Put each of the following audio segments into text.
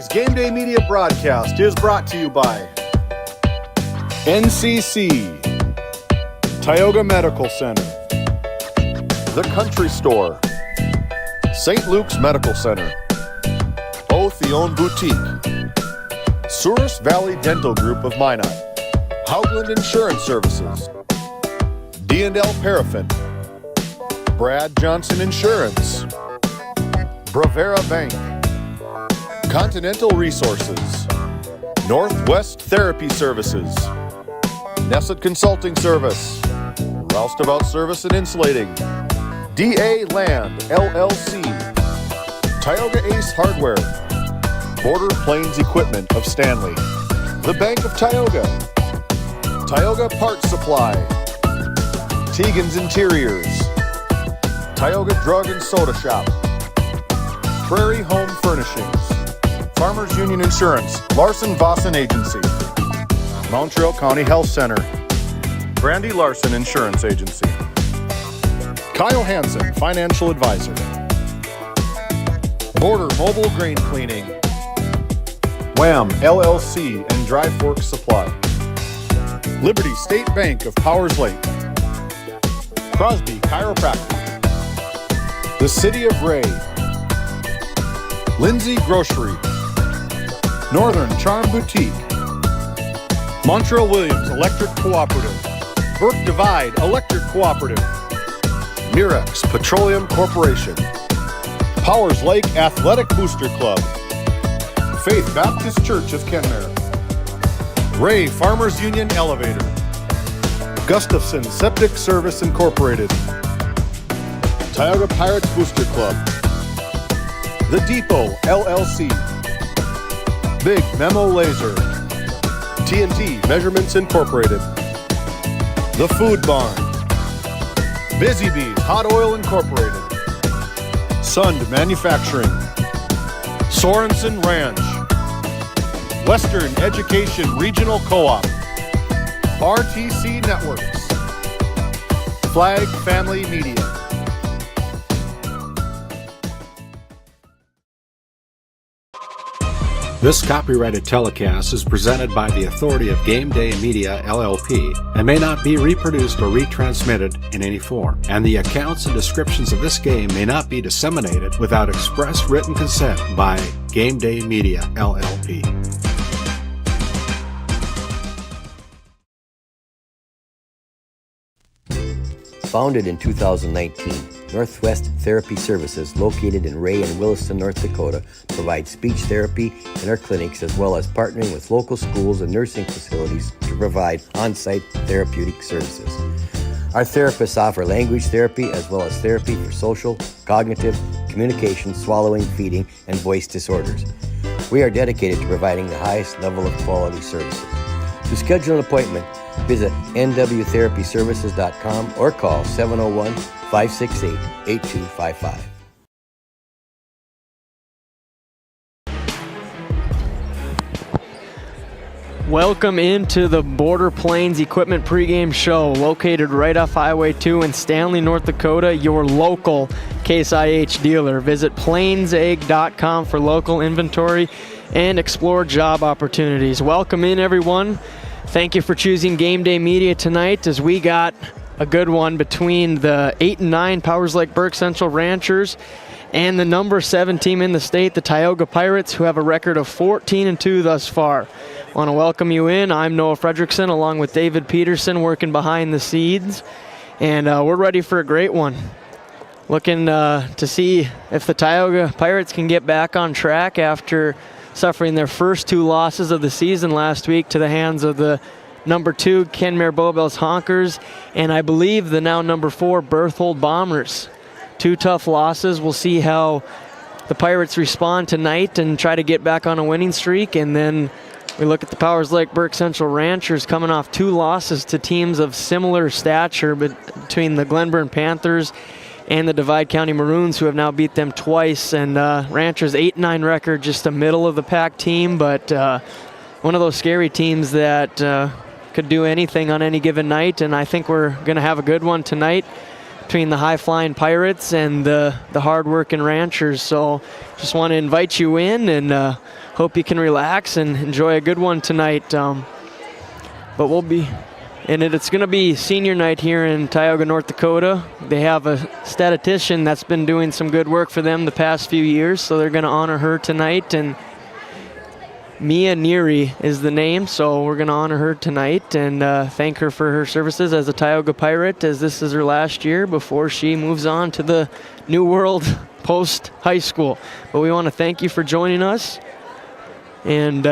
Game Day Media broadcast is brought to you by NCC, Tioga Medical Center, The Country Store, St. Luke's Medical Center, O'Theone Boutique, Souris Valley Dental Group of Minot, Hoagland Insurance Services, D&L Paraffin, Brad Johnson Insurance, Bravera Bank, Continental Resources, Northwest Therapy Services, Nesset Consulting Service, Roustabout Service and Insulating, DA Land, LLC, Tioga Ace Hardware, Border Plains Equipment of Stanley, The Bank of Tioga, Tioga Parts Supply, Tegan's Interiors, Tioga Drug and Soda Shop, Prairie Home Furnishings, Farmers Union Insurance, Larson Vossen Agency, Montreal County Health Center, Brandy Larson Insurance Agency, Kyle Hansen, Financial Advisor, Border Mobile Grain Cleaning, Wham LLC and Dry Fork Supply, Liberty State Bank of Powers Lake, Crosby Chiropractic, the City of Ray, Lindsay Grocery, Northern Charm Boutique, Montreal Williams Electric Cooperative, Burke Divide Electric Cooperative, Mirex Petroleum Corporation, Powers Lake Athletic Booster Club, Faith Baptist Church of Kenmare, Ray Farmers Union Elevator, Gustafson Septic Service Incorporated, Tioga Pirates Booster Club, The Depot LLC, Big Memo Laser, TNT Measurements Incorporated, The Food Barn, Busy Bees Hot Oil Incorporated, Sund Manufacturing, Sorensen Ranch, Western Education Regional Co-op, RTC Networks, Flag Family Media. This copyrighted telecast is presented by the authority of GameDay Media, LLP, and may not be reproduced or retransmitted in any form. And the accounts and descriptions of this game may not be disseminated without express written consent by GameDay Media, LLP. Founded in 2019, Northwest Therapy Services, located in Ray and Williston, North Dakota, provides speech therapy in our clinics as well as partnering with local schools and nursing facilities to provide on-site therapeutic services. Our therapists offer language therapy as well as therapy for social, cognitive, communication, swallowing, feeding, and voice disorders. We are dedicated to providing the highest level of quality services. To schedule an appointment, visit nwtherapyservices.com or call 701-568-8255. Welcome into the Border Plains Equipment pregame show, located right off Highway 2 in Stanley, North Dakota, your local Case IH dealer. Visit plainsegg.com for local inventory and explore job opportunities. Welcome in, everyone. Thank you for choosing Game Day Media tonight, as we got a good one between the 8 and 9 Powers Lake Burke Central Ranchers and the number 7 team in the state, the Tioga Pirates, who have a record of 14-2 thus far. I want to welcome you in. I'm Noah Fredrickson, along with David Peterson, working behind the scenes, and we're ready for a great one. Looking to see if the Tioga Pirates can get back on track after suffering their first 2 losses of the season last week to the hands of the number 2 Kenmare Bowbells Honkers, and I believe the now number 4 Berthold Bombers. 2 tough losses. We'll see how the Pirates respond tonight and try to get back on a winning streak. And then we look at the Powers Lake Burke Central Ranchers coming off 2 losses to teams of similar stature between the Glenburn Panthers and the Divide County Maroons, who have now beat them twice. And Ranchers 8-9 record, just a middle-of-the-pack team, but one of those scary teams that could do anything on any given night, and I think we're going to have a good one tonight. between the high-flying Pirates and the hard-working Ranchers. So just want to invite you in and hope you can relax and enjoy a good one tonight. But we'll be in it. It's going to be senior night here in Tioga, North Dakota. They have a statistician that's been doing some good work for them the past few years, so they're going to honor her tonight. And Mia Neary is the name, so we're going to honor her tonight and thank her for her services as a Tioga Pirate, as this is her last year before she moves on to the new world post-high school. But we want to thank you for joining us. And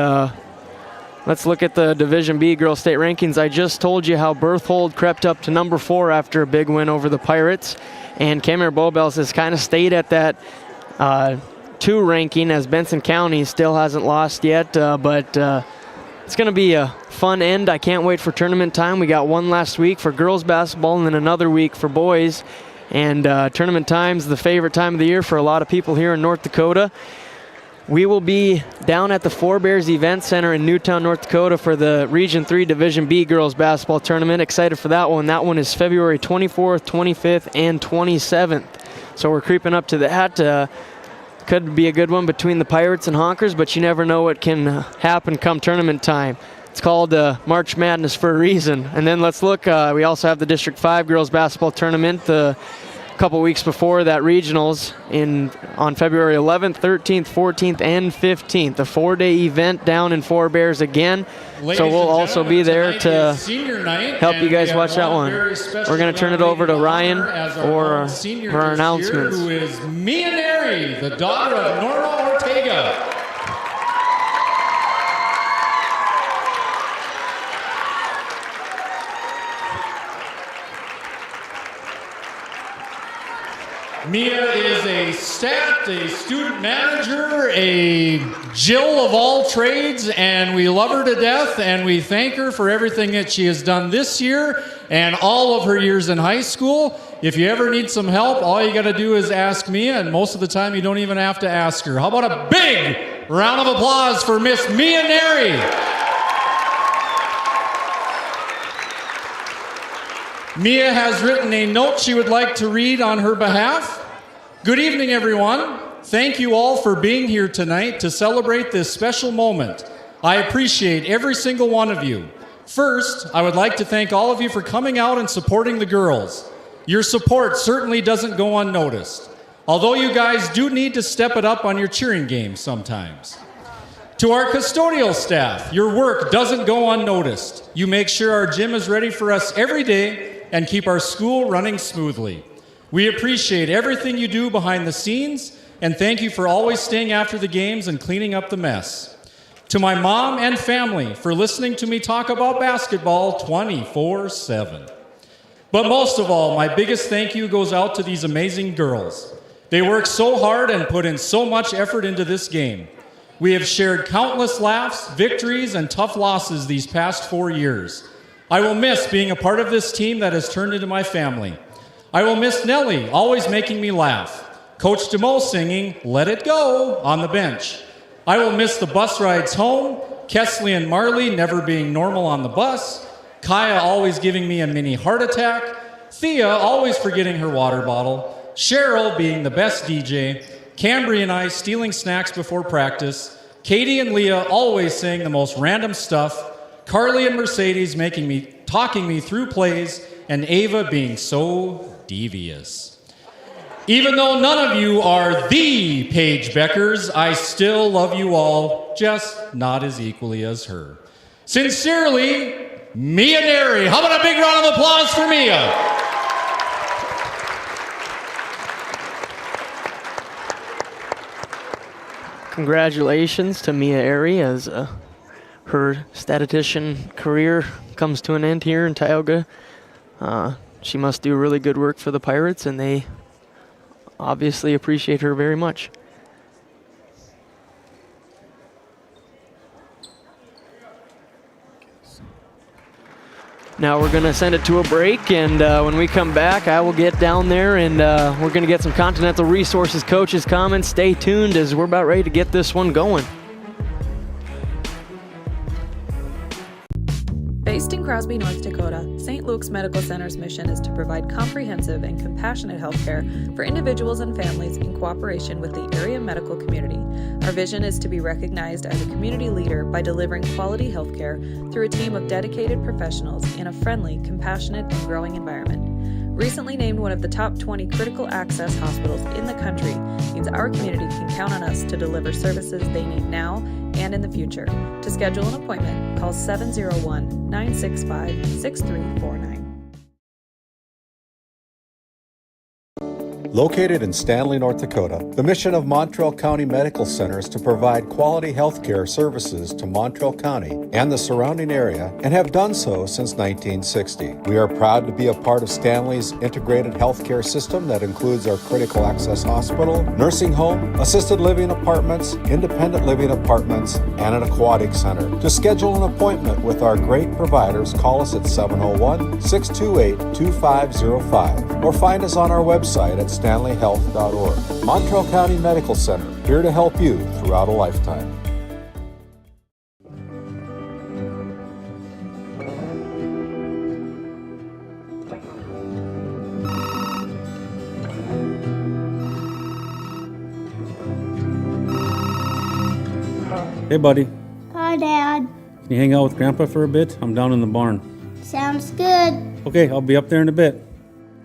let's look at the Division B Girls State rankings. I just told you how Berthold crept up to number 4 after a big win over the Pirates. And Cameron Bobels has kind of stayed at that 2 ranking, as Benson County still hasn't lost yet. But it's going to be a fun end. I can't wait for tournament time. We got one last week for girls basketball and then another week for boys. And tournament time's the favorite time of the year for a lot of people here in North Dakota. We will be down at the Four Bears Event Center in Newtown, North Dakota for the Region 3 Division B Girls Basketball Tournament. Excited for that one. That one is February 24th, 25th, and 27th. So we're creeping up to that. Could be a good one between the Pirates and Honkers, but you never know what can happen come tournament time. It's called March Madness for a reason. And then let's look. We also have the District 5 Girls Basketball Tournament couple weeks before that, regionals on February 11th, 13th, 14th, and 15th. A 4-day event down in Four Bears again. So we'll also be there to help you guys watch that one. We're going to turn it over to Ryan for our announcements. Who is Mia Neary, the daughter of Norma Ortega. Mia is a stat, a student manager, a Jill of all trades, and we love her to death, and we thank her for everything that she has done this year and all of her years in high school. If you ever need some help, all you got to do is ask Mia, and most of the time you don't even have to ask her. How about a big round of applause for Miss Mia Neary? Mia has written a note she would like to read on her behalf. Good evening, everyone. Thank you all for being here tonight to celebrate this special moment. I appreciate every single one of you. First, I would like to thank all of you for coming out and supporting the girls. Your support certainly doesn't go unnoticed, although you guys do need to step it up on your cheering game sometimes. To our custodial staff, your work doesn't go unnoticed. You make sure our gym is ready for us every day and keep our school running smoothly. We appreciate everything you do behind the scenes, and thank you for always staying after the games and cleaning up the mess. To my mom and family for listening to me talk about basketball 24/7. But most of all, my biggest thank you goes out to these amazing girls. They work so hard and put in so much effort into this game. We have shared countless laughs, victories, and tough losses these past 4 years. I will miss being a part of this team that has turned into my family. I will miss Nellie, always making me laugh. Coach DeMoe singing, "Let It Go," on the bench. I will miss the bus rides home, Kesley and Marley never being normal on the bus, Kaya always giving me a mini heart attack, Thea always forgetting her water bottle, Cheryl being the best DJ, Cambry and I stealing snacks before practice, Katie and Leah always saying the most random stuff, Carly and Mercedes talking me through plays, and Ava being so devious. Even though none of you are the Paige Beckers, I still love you all, just not as equally as her. Sincerely, Mia Neary. How about a big round of applause for Mia? Congratulations to Mia Neary as her statistician career comes to an end here in Tioga. She must do really good work for the Pirates, and they obviously appreciate her very much. Now we're going to send it to a break, and when we come back, I will get down there, and we're going to get some Continental Resources coaches' comments. Stay tuned as we're about ready to get this one going. Based in Crosby, North Dakota, St. Luke's Medical Center's mission is to provide comprehensive and compassionate health care for individuals and families in cooperation with the area medical community. Our vision is to be recognized as a community leader by delivering quality health care through a team of dedicated professionals in a friendly, compassionate, and growing environment. Recently named one of the top 20 critical access hospitals in the country means our community can count on us to deliver services they need now and in the future. To schedule an appointment, call 701-965-6349. Located in Stanley, North Dakota, the mission of Montreal County Medical Center is to provide quality health care services to Montreal County and the surrounding area, and have done so since 1960. We are proud to be a part of Stanley's integrated healthcare system that includes our critical access hospital, nursing home, assisted living apartments, independent living apartments, and an aquatic center. To schedule an appointment with our great providers, call us at 701-628-2505 or find us on our website at stanleyhealth.org. Montreal County Medical Center, here to help you throughout a lifetime. Hey, buddy. Hi, Dad. Can you hang out with Grandpa for a bit? I'm down in the barn. Sounds good. Okay, I'll be up there in a bit.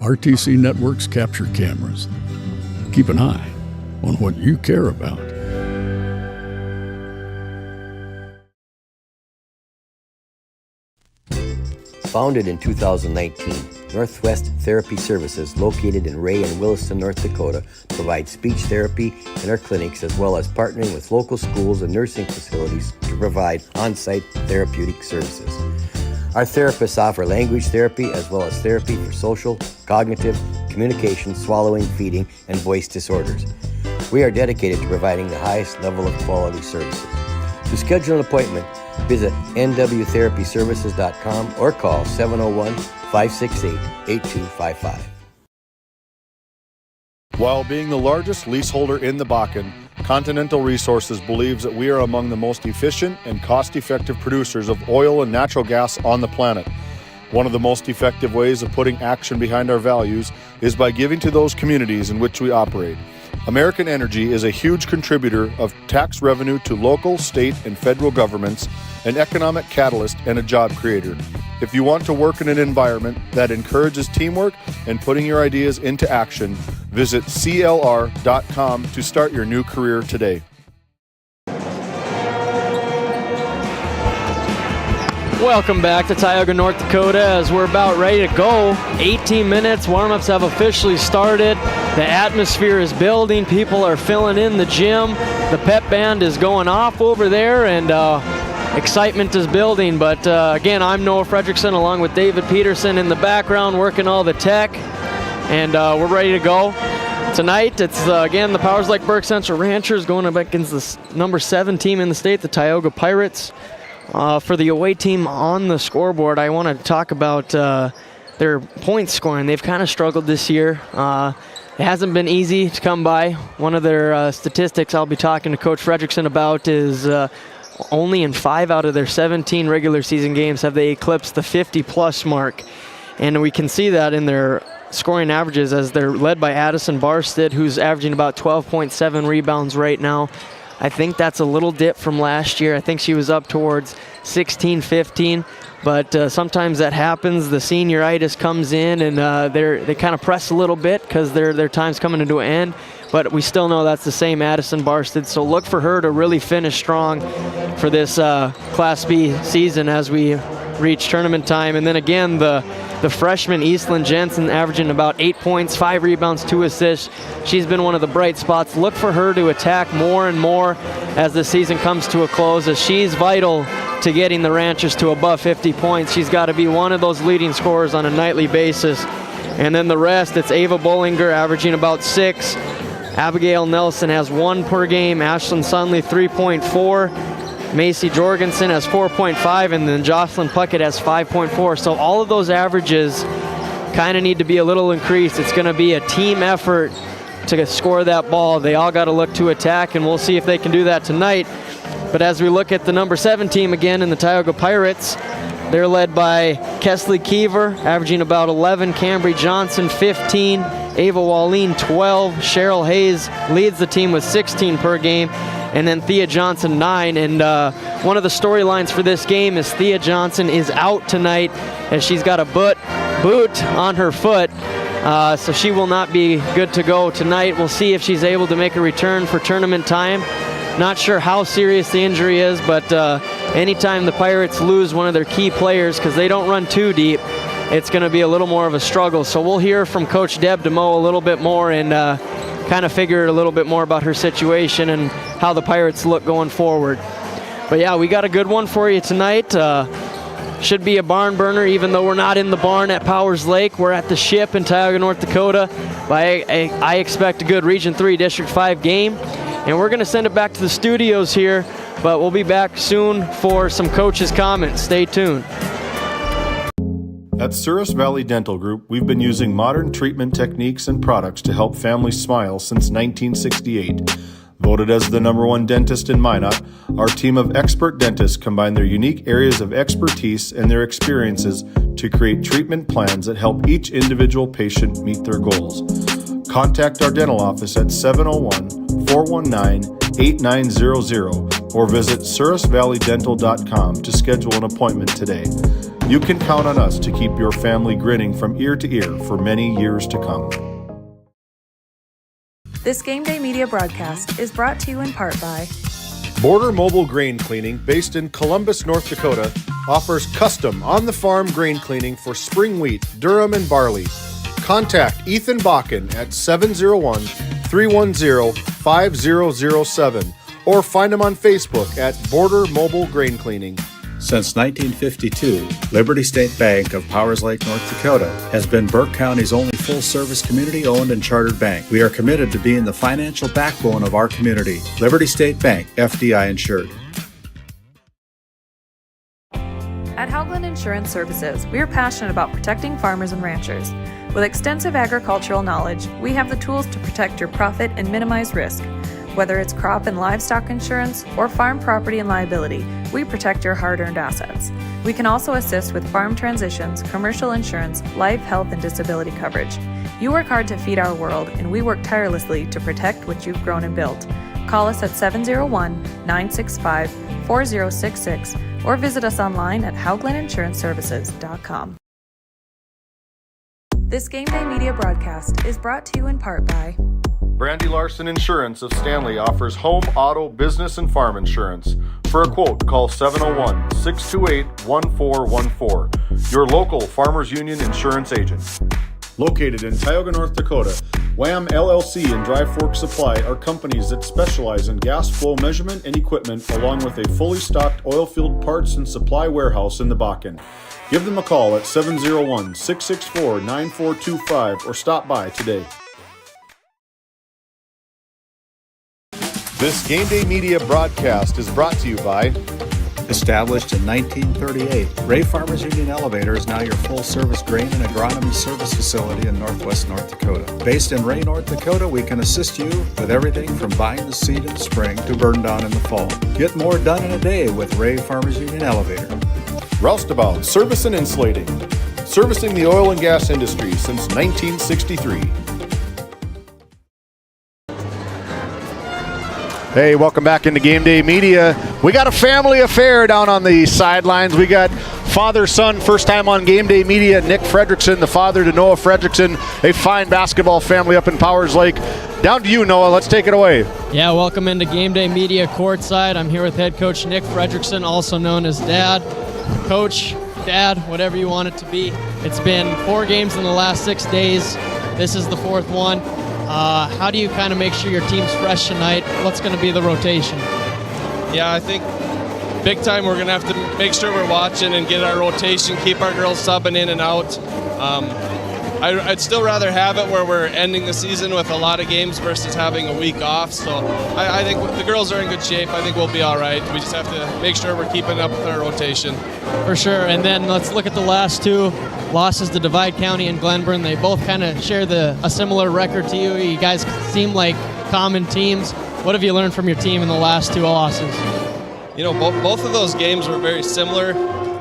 RTC Networks capture cameras. Keep an eye on what you care about. Founded in 2019, Northwest Therapy Services, located in Ray and Williston, North Dakota, provides speech therapy in our clinics, as well as partnering with local schools and nursing facilities to provide on-site therapeutic services. Our therapists offer language therapy as well as therapy for social, cognitive, communication, swallowing, feeding, and voice disorders. We are dedicated to providing the highest level of quality services. To schedule an appointment, visit nwtherapyservices.com or call 701-568-8255. While being the largest leaseholder in the Bakken, Continental Resources believes that we are among the most efficient and cost-effective producers of oil and natural gas on the planet. One of the most effective ways of putting action behind our values is by giving to those communities in which we operate. American Energy is a huge contributor of tax revenue to local, state, and federal governments, an economic catalyst, and a job creator. If you want to work in an environment that encourages teamwork and putting your ideas into action, visit CLR.com to start your new career today. Welcome back to Tioga, North Dakota, as we're about ready to go. 18 minutes, warm-ups have officially started. The atmosphere is building, people are filling in the gym. The pep band is going off over there, and excitement is building. But again, I'm Noah Fredrickson along with David Peterson in the background working all the tech, and we're ready to go. Tonight, it's again the Powers Lake Burke Central Ranchers going up against the number 7 team in the state, the Tioga Pirates. For the away team on the scoreboard, I want to talk about their point scoring. They've kind of struggled this year. It hasn't been easy to come by. One of their statistics I'll be talking to Coach Fredrickson about is only in 5 out of their 17 regular season games have they eclipsed the 50-plus mark. And we can see that in their scoring averages as they're led by Addison Barstead, who's averaging about 12.7 rebounds right now. I think that's a little dip from last year. I think she was up towards 16, 15, but sometimes that happens. The senioritis comes in, and they kind of press a little bit because their time's coming to an end, but we still know that's the same Addison Barstead, so look for her to really finish strong for this Class B season as we reach tournament time. And then again, the freshman Eastland Jensen averaging about 8 points, 5 rebounds, 2 assists. She's been one of the bright spots. Look for her to attack more and more as the season comes to a close, as she's vital to getting the Ranchers to above 50 points. She's got to be one of those leading scorers on a nightly basis. And then the rest, it's Ava Bollinger averaging about 6. Abigail Nelson has 1 per game. Ashlyn Sunley 3.4. Macy Jorgensen has 4.5, and then Jocelyn Puckett has 5.4. So all of those averages kind of need to be a little increased. It's going to be a team effort to score that ball. They all got to look to attack, and we'll see if they can do that tonight. But as we look at the number 7 team again in the Tioga Pirates, They're led by Kesley Keever, averaging about 11, Cambry Johnson 15, Ava Walleen 12, Cheryl Hayes leads the team with 16 per game, and then Thea Johnson 9. And one of the storylines for this game is Thea Johnson is out tonight as she's got a boot on her foot. So she will not be good to go tonight. We'll see if she's able to make a return for tournament time. Not sure how serious the injury is, but anytime the Pirates lose one of their key players, because they don't run too deep, it's going to be a little more of a struggle. So we'll hear from Coach Deb DeMoe a little bit more and kind of figure a little bit more about her situation and how the Pirates look going forward. But yeah, we got a good one for you tonight. Should be a barn burner, even though we're not in the barn at Powers Lake. We're at the Ship in Tioga, North Dakota. But I expect a good Region 3 District 5 game. And we're going to send it back to the studios here, but we'll be back soon for some coaches' comments. Stay tuned. At Souris Valley Dental Group, we've been using modern treatment techniques and products to help families smile since 1968. Voted as the #1 dentist in Minot, our team of expert dentists combine their unique areas of expertise and their experiences to create treatment plans that help each individual patient meet their goals. Contact our dental office at 701-419-8900 or visit sourisvalleydental.com to schedule an appointment today. You can count on us to keep your family grinning from ear to ear for many years to come. This Game Day Media broadcast is brought to you in part by Border Mobile Grain Cleaning, based in Columbus, North Dakota, offers custom on-the-farm grain cleaning for spring wheat, durum, and barley. Contact Ethan Bakken at 701-310-5007 or find him on Facebook at Border Mobile Grain Cleaning. Since 1952, Liberty State Bank of Powers Lake, North Dakota has been Burke County's only full-service community-owned and chartered bank. We are committed to being the financial backbone of our community. Liberty State Bank, FDI insured. At Haugland Insurance Services, we are passionate about protecting farmers and ranchers. With extensive agricultural knowledge, we have the tools to protect your profit and minimize risk. Whether it's crop and livestock insurance or farm property and liability, we protect your hard-earned assets. We can also assist with farm transitions, commercial insurance, life, health, and disability coverage. You work hard to feed our world, and we work tirelessly to protect what you've grown and built. Call us at 701-965-4066 or visit us online at hauglandinsuranceservices.com. This Game Day Media broadcast is brought to you in part by Brandy Larson Insurance of Stanley offers home, auto, business, and farm insurance. For a quote, call 701-628-1414. Your local Farmers Union insurance agent. Located in Tioga, North Dakota, WHAM LLC and Dry Fork Supply are companies that specialize in gas flow measurement and equipment, along with a fully stocked oil field parts and supply warehouse in the Bakken. Give them a call at 701-664-9425 or stop by today. This Game Day Media broadcast is brought to you by Established in 1938, Ray Farmers Union Elevator is now your full-service grain and agronomy service facility in northwest North Dakota. Based in Ray, North Dakota, we can assist you with everything from buying the seed in the spring to burn down in the fall. Get more done in a day with Ray Farmers Union Elevator. Roustabout Service and Insulating, servicing the oil and gas industry since 1963. Hey, welcome back into Game Day Media. We got a family affair down on the sidelines. We got father-son, first time on Game Day Media, Nick Fredrickson, the father to Noah Fredrickson, a fine basketball family up in Powers Lake. Down to you, Noah. Let's take it away. Yeah, welcome into Game Day Media courtside. I'm here with head coach Nick Fredrickson, also known as Dad. Coach, Dad, whatever you want it to be. It's been 4 games in the last 6 days. This is the 4th one. How do you kind of make sure your team's fresh tonight? What's going to be the rotation? Yeah, I think big time we're going to have to make sure we're watching and get our rotation, keep our girls subbing in and out. I'd still rather have it where we're ending the season with a lot of games versus having a week off. So I think the girls are in good shape. I think we'll be all right. We just have to make sure we're keeping up with our rotation. For sure. And then let's look at the last 2 losses to Divide County and Glenburn. They both kind of share a similar record to you. You guys seem like common teams. What have you learned from your team in the last 2 losses? You know, both of those games were very similar.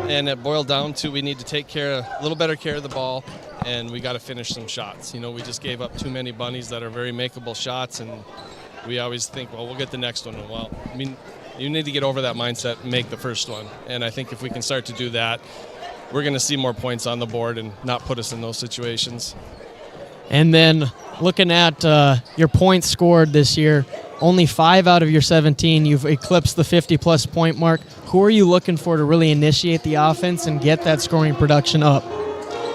and it boiled down to we need to take a little better care of the ball, and we got to finish some shots. We just gave up too many bunnies that are very makeable shots, and we always think, well, we'll get the next one. Well, I mean, you need to get over that mindset and make the first one, and I think if we can start to do that, we're going to see more points on the board and not put us in those situations. And then looking at your points scored this year, only 5 out of your 17, you've eclipsed the 50-plus point mark. Who are you looking for to really initiate the offense and get that scoring production up?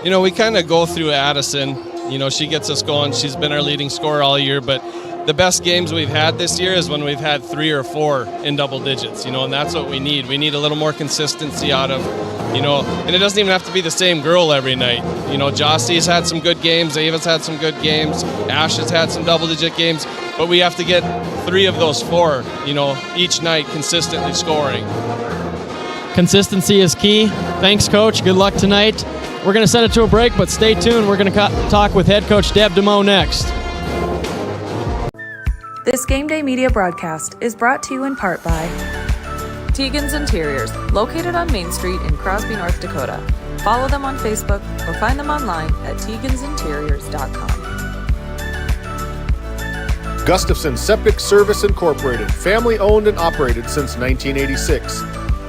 We kind of go through Addison. She gets us going. She's been our leading scorer all year, but the best games we've had this year is when we've had 3 or 4 in double digits, and that's what we need. We need a little more consistency out of, and it doesn't even have to be the same girl every night. Jossie's had some good games, Ava's had some good games, Ash has had some double-digit games, but we have to get 3 of those 4, each night consistently scoring. Consistency is key. Thanks, Coach. Good luck tonight. We're going to send it to a break, but stay tuned. We're going to talk with head coach Deb DeMoe next. This Game Day media broadcast is brought to you in part by Tegan's Interiors, located on Main Street in Crosby, North Dakota. Follow them on Facebook or find them online at tegansinteriors.com. Gustafson Septic Service Incorporated, family owned and operated since 1986.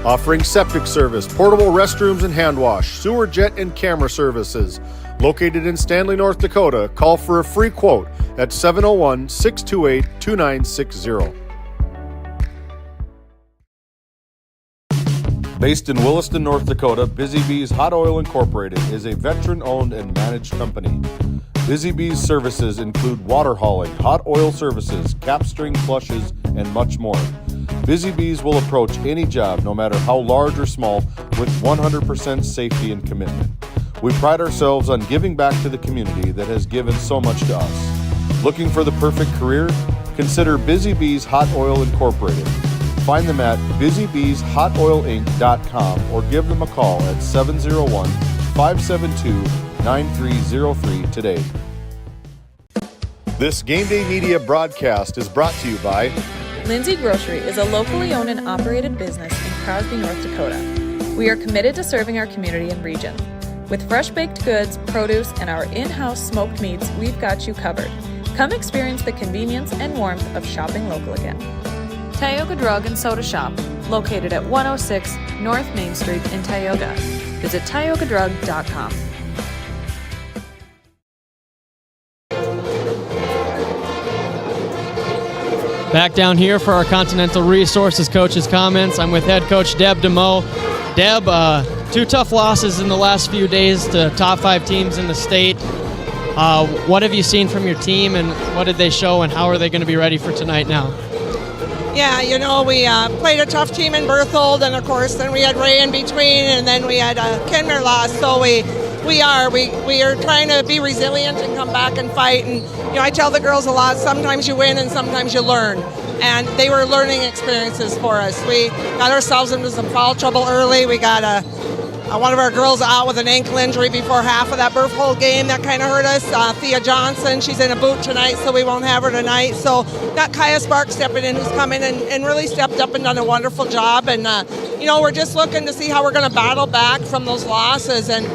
Offering septic service, portable restrooms and hand wash, sewer jet and camera services. Located in Stanley, North Dakota, call for a free quote at 701-628-2960. Based in Williston, North Dakota, Busy Bees Hot Oil Incorporated is a veteran-owned and managed company. Busy Bees services include water hauling, hot oil services, capstring flushes, and much more. Busy Bees will approach any job, no matter how large or small, with 100% safety and commitment. We pride ourselves on giving back to the community that has given so much to us. Looking for the perfect career? Consider Busy Bees Hot Oil Incorporated. Find them at busybeeshotoilinc.com or give them a call at 701-572-9303 today. This Game Day media broadcast is brought to you by Lindsay Grocery is a locally owned and operated business in Crosby, North Dakota. We are committed to serving our community and region. With fresh baked goods, produce, and our in-house smoked meats, we've got you covered. Come experience the convenience and warmth of shopping local again. Tioga Drug and Soda Shop, located at 106 North Main Street in Tioga. Visit tiogadrug.com. Back down here for our Continental Resources coach's comments. I'm with head coach Deb DeMoe. Deb, 2 tough losses in the last few days to top 5 teams in the state. What have you seen from your team, and what did they show, and how are they going to be ready for tonight now? Yeah, we played a tough team in Berthold, and of course then we had Ray in between, and then we had Kenmare loss. So we are trying to be resilient and come back and fight. And I tell the girls a lot, sometimes you win and sometimes you learn. And they were learning experiences for us. We got ourselves into some foul trouble early. We got one of our girls out with an ankle injury before half of that Berthold game. That kind of hurt us. Thea Johnson, she's in a boot tonight, so we won't have her tonight. So got Kaya Spark stepping in, who's come in and really stepped up and done a wonderful job. And, we're just looking to see how we're going to battle back from those losses. And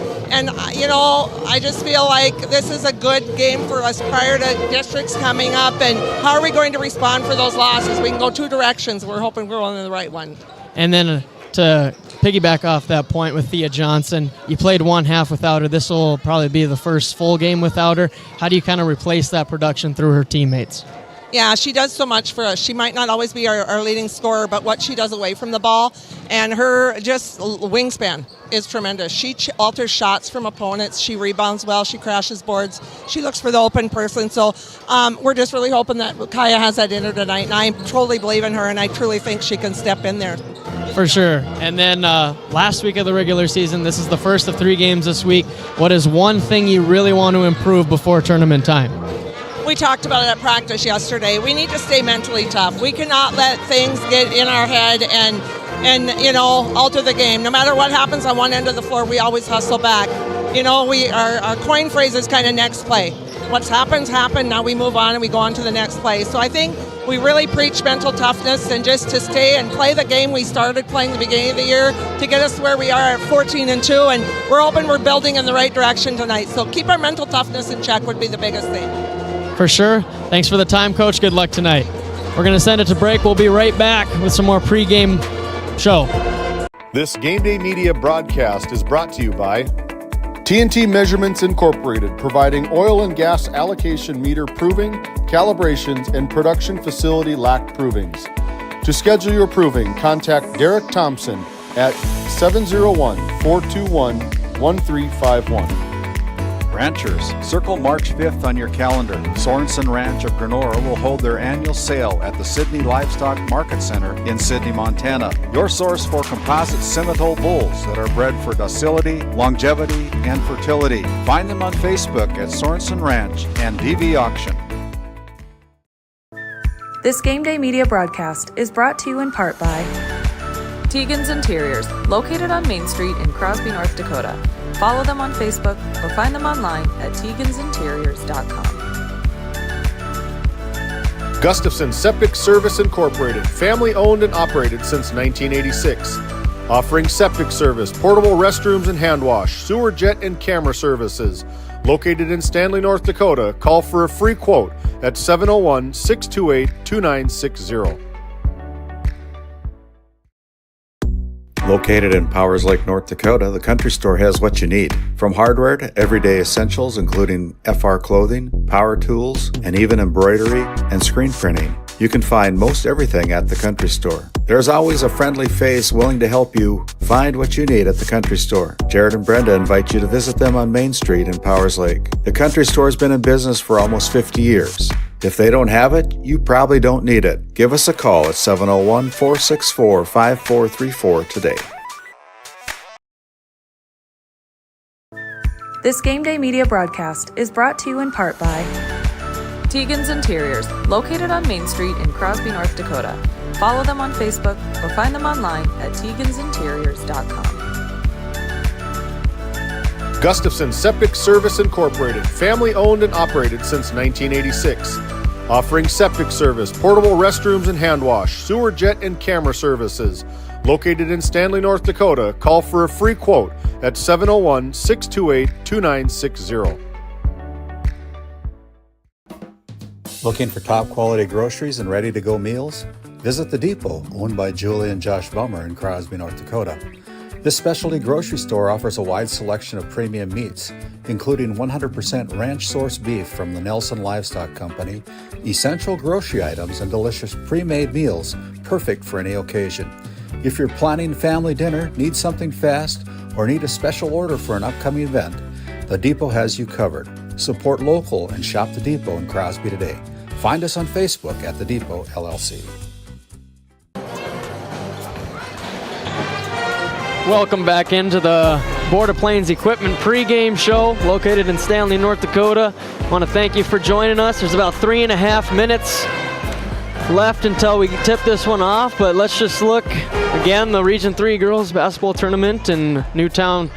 I just feel like this is a good game for us prior to districts coming up. And how are we going to respond for those losses? We can go 2 directions. We're hoping we're going in the right one. And then to piggyback off that point with Thea Johnson, you played 1 half without her. This will probably be the first full game without her. How do you kind of replace that production through her teammates? Yeah, she does so much for us. She might not always be our leading scorer, but what she does away from the ball and her just wingspan is tremendous. She alters shots from opponents. She rebounds well. She crashes boards. She looks for the open person. So we're just really hoping that Kaya has that in her tonight, and I totally believe in her, and I truly think she can step in there. For sure. And then last week of the regular season, this is the first of 3 games this week. What is one thing you really want to improve before tournament time? We talked about it at practice yesterday. We need to stay mentally tough. We cannot let things get in our head and alter the game. No matter what happens on one end of the floor, we always hustle back. Our coin phrase is kind of next play. What's happened. Now we move on and we go on to the next play. So I think we really preach mental toughness and just to stay and play the game we started playing the beginning of the year to get us where we are at 14-2, and we're hoping we're building in the right direction tonight. So keep our mental toughness in check would be the biggest thing. For sure. Thanks for the time, Coach. Good luck tonight. We're going to send it to break. We'll be right back with some more pregame show. This Game Day Media broadcast is brought to you by TNT Measurements Incorporated, providing oil and gas allocation meter proving, calibrations, and production facility lack provings. To schedule your proving, contact Derek Thompson at 701-421-1351. Ranchers, circle March 5th on your calendar. Sorensen Ranch of Granora will hold their annual sale at the Sydney Livestock Market Center in Sydney, Montana. Your source for composite Simmental bulls that are bred for docility, longevity, and fertility. Find them on Facebook at Sorensen Ranch and DV Auction. This Game Day Media broadcast is brought to you in part by Tegan's Interiors, located on Main Street in Crosby, North Dakota. Follow them on Facebook or find them online at tegansinteriors.com. Gustafson Septic Service Incorporated, family owned and operated since 1986. Offering septic service, portable restrooms and hand wash, sewer jet and camera services. Located in Stanley, North Dakota, call for a free quote at 701-628-2960. Located in Powers Lake, North Dakota, the Country Store has what you need. From hardware to everyday essentials, including FR clothing, power tools, and even embroidery and screen printing. You can find most everything at the Country Store. There's always a friendly face willing to help you find what you need at the Country Store. Jared and Brenda invite you to visit them on Main Street in Powers Lake. The Country Store has been in business for almost 50 years. If they don't have it, you probably don't need it. Give us a call at 701-464-5434 today. This Game Day Media broadcast is brought to you in part by Tegan's Interiors, located on Main Street in Crosby, North Dakota. Follow them on Facebook or find them online at tegansinteriors.com. Gustafson Septic Service Incorporated, family owned and operated since 1986. Offering septic service, portable restrooms and hand wash, sewer jet and camera services. Located in Stanley, North Dakota, call for a free quote at 701-628-2960. Looking for top quality groceries and ready to go meals? Visit The Depot, owned by Julie and Josh Bummer in Crosby, North Dakota. This specialty grocery store offers a wide selection of premium meats, including 100% ranch-sourced beef from the Nelson Livestock Company, essential grocery items, and delicious pre-made meals perfect for any occasion. If you're planning family dinner, need something fast, or need a special order for an upcoming event, The Depot has you covered. Support local and shop The Depot in Crosby today. Find us on Facebook at The Depot LLC. Welcome back into the Border Plains Equipment pregame show located in Stanley, North Dakota. I want to thank you for joining us. There's about 3.5 minutes left until we tip this one off, but let's just look again, the Region 3 Girls Basketball Tournament in Newtown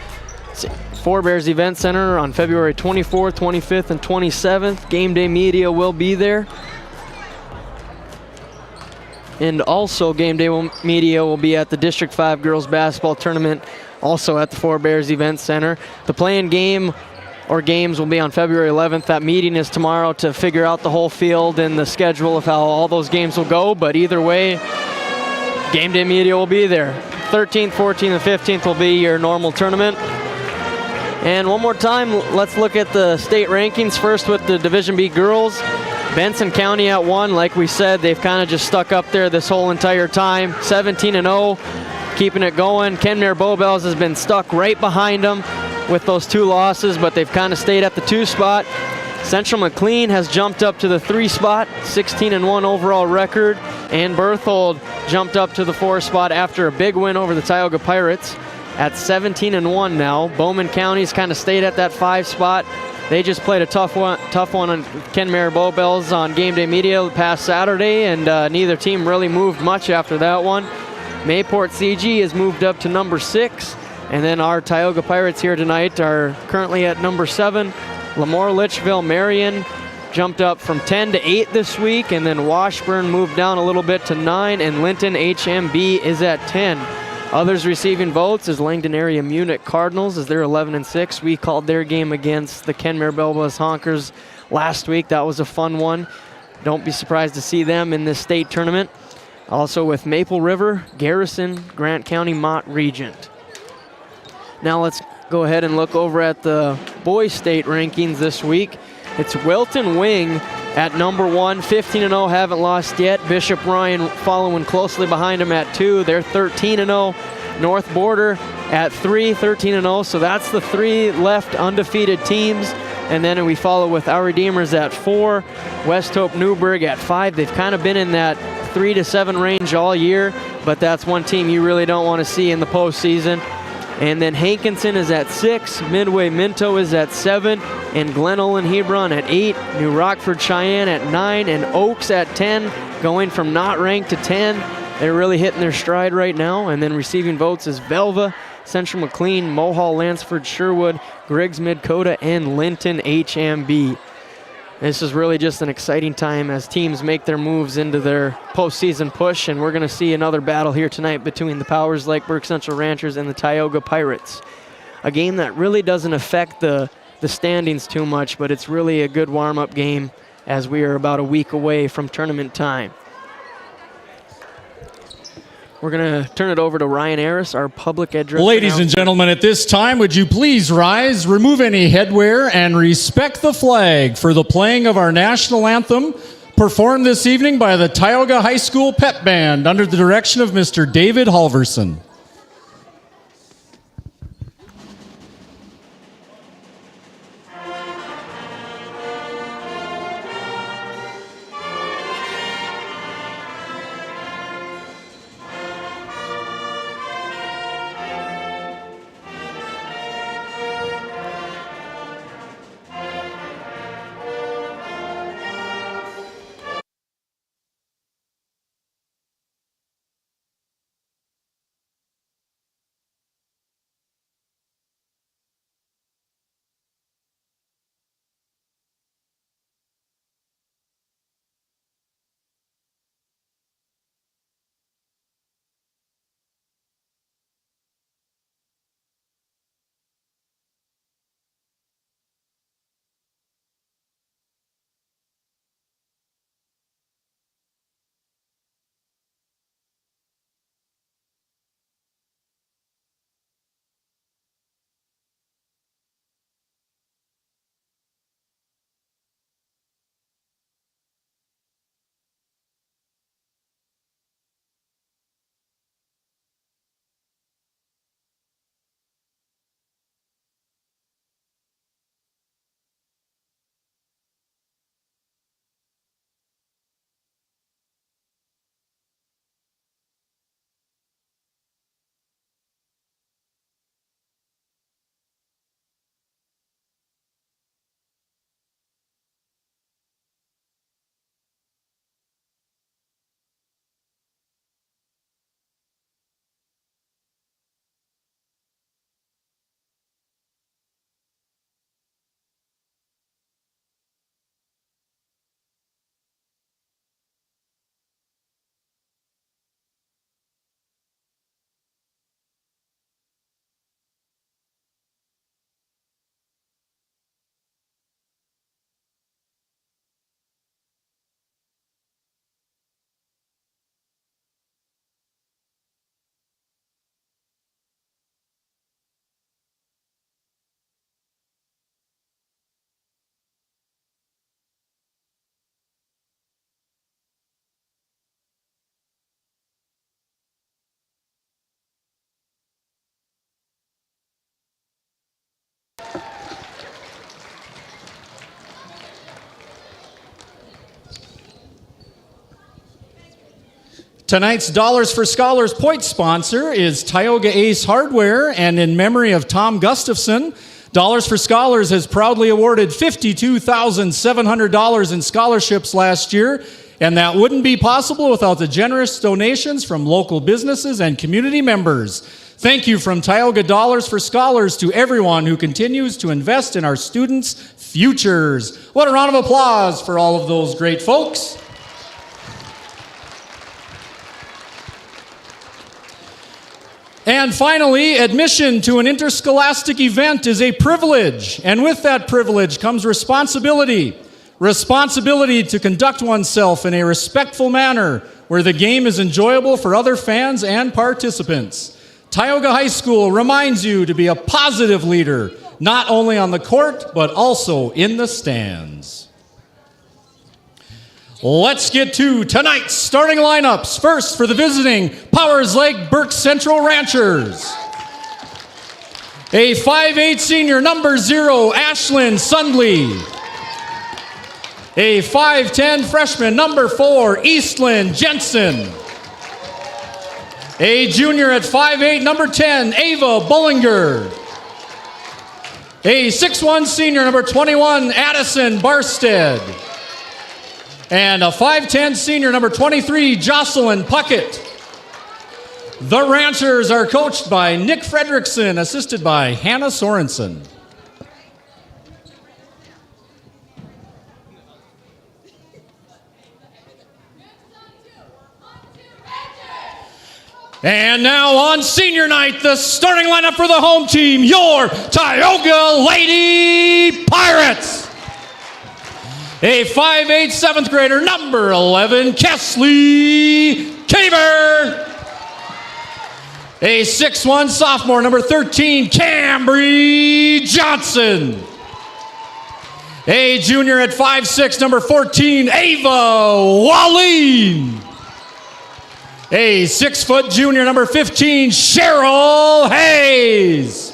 Four Bears Event Center on February 24th, 25th, and 27th. Game Day Media will be there. And also Game Day Media will be at the District 5 Girls Basketball Tournament, also at the Four Bears Event Center. The play-in game or games will be on February 11th. That meeting is tomorrow to figure out the whole field and the schedule of how all those games will go. But either way, Game Day Media will be there. 13th, 14th, and 15th will be your normal tournament. And one more time, let's look at the state rankings. First with the Division B girls. Benson County at 1, like we said, they've kind of just stuck up there this whole entire time. 17-0, keeping it going. Kenmare Bowbells has been stuck right behind them with those 2 losses, but they've kind of stayed at the 2 spot. Central McLean has jumped up to the 3 spot, 16-1 overall record. And Berthold jumped up to the 4 spot after a big win over the Tioga Pirates at 17-1 now. Bowman County's kind of stayed at that 5 spot. They just played a tough one on Kenmare Bowbells on Game Day Media past Saturday, and neither team really moved much after that one. Mayport CG has moved up to number 6, and then our Tioga Pirates here tonight are currently at number 7. Lemoore, Litchville, Marion, jumped up from 10 to 8 this week, and then Washburn moved down a little bit to 9, and Linton HMB is at 10. Others receiving votes is Langdon Area Munich Cardinals, as they're 11-6. We called their game against the Kenmare-Belbas Honkers last week. That was a fun one. Don't be surprised to see them in this state tournament. Also with Maple River, Garrison, Grant County, Mott Regent. Now let's go ahead and look over at the boys state rankings this week. It's Wilton Wing at number 1, 15-0, haven't lost yet. Bishop Ryan following closely behind them at 2. They're 13-0. North Border at 3, 13-0. So that's the 3 left undefeated teams. And then we follow with our Redeemers at 4, West Hope Newburgh at 5. They've kind of been in that 3 to 7 range all year, but that's one team you really don't want to see in the postseason. And then Hankinson is at 6, Midway Minto is at 7, and Glen Olin Hebron at 8, New Rockford Cheyenne at 9, and Oaks at 10, going from not ranked to 10. They're really hitting their stride right now. And then receiving votes is Velva, Central McLean, Mohall, Lansford, Sherwood, Griggs, Midcoda, and Linton HMB. This is really just an exciting time as teams make their moves into their postseason push, and we're going to see another battle here tonight between the Powers Lake Burke Central Ranchers and the Tioga Pirates. A game that really doesn't affect the standings too much, but it's really a good warm-up game as we are about a week away from tournament time. We're going to turn it over to Ryan Harris, our public address. Ladies and gentlemen, at this time, would you please rise, remove any headwear, and respect the flag for the playing of our national anthem, performed this evening by the Tioga High School Pep Band under the direction of Mr. David Halverson. Tonight's Dollars for Scholars point sponsor is Tioga Ace Hardware, and in memory of Tom Gustafson, Dollars for Scholars has proudly awarded $52,700 in scholarships last year, and that wouldn't be possible without the generous donations from local businesses and community members. Thank you from Tioga Dollars for Scholars to everyone who continues to invest in our students' futures. What a round of applause for all of those great folks. And finally, admission to an interscholastic event is a privilege, and with that privilege comes responsibility. Responsibility to conduct oneself in a respectful manner where the game is enjoyable for other fans and participants. Tioga High School reminds you to be a positive leader, not only on the court, but also in the stands. Let's get to tonight's starting lineups. First, for the visiting Powers Lake Burke Central Ranchers. A 5'8" senior, number 0, Ashlyn Sundley. A 5'10" freshman, number 4, Eastland Jensen. A junior at 5'8", number 10, Ava Bullinger. A 6'1" senior, number 21, Addison Barstead. And a 5'10" senior, number 23, Jocelyn Puckett. The Ranchers are coached by Nick Fredrickson, assisted by Hannah Sorensen. And now on senior night, the starting lineup for the home team, your Tioga Lady Pirates. A 5'8" 7th grader, number 11, Kesley Kaver. A 6'1" sophomore, number 13, Cambry Johnson. A junior at 5'6", number 14, Ava Wallin. A 6-foot junior, number 15, Cheryl Hayes.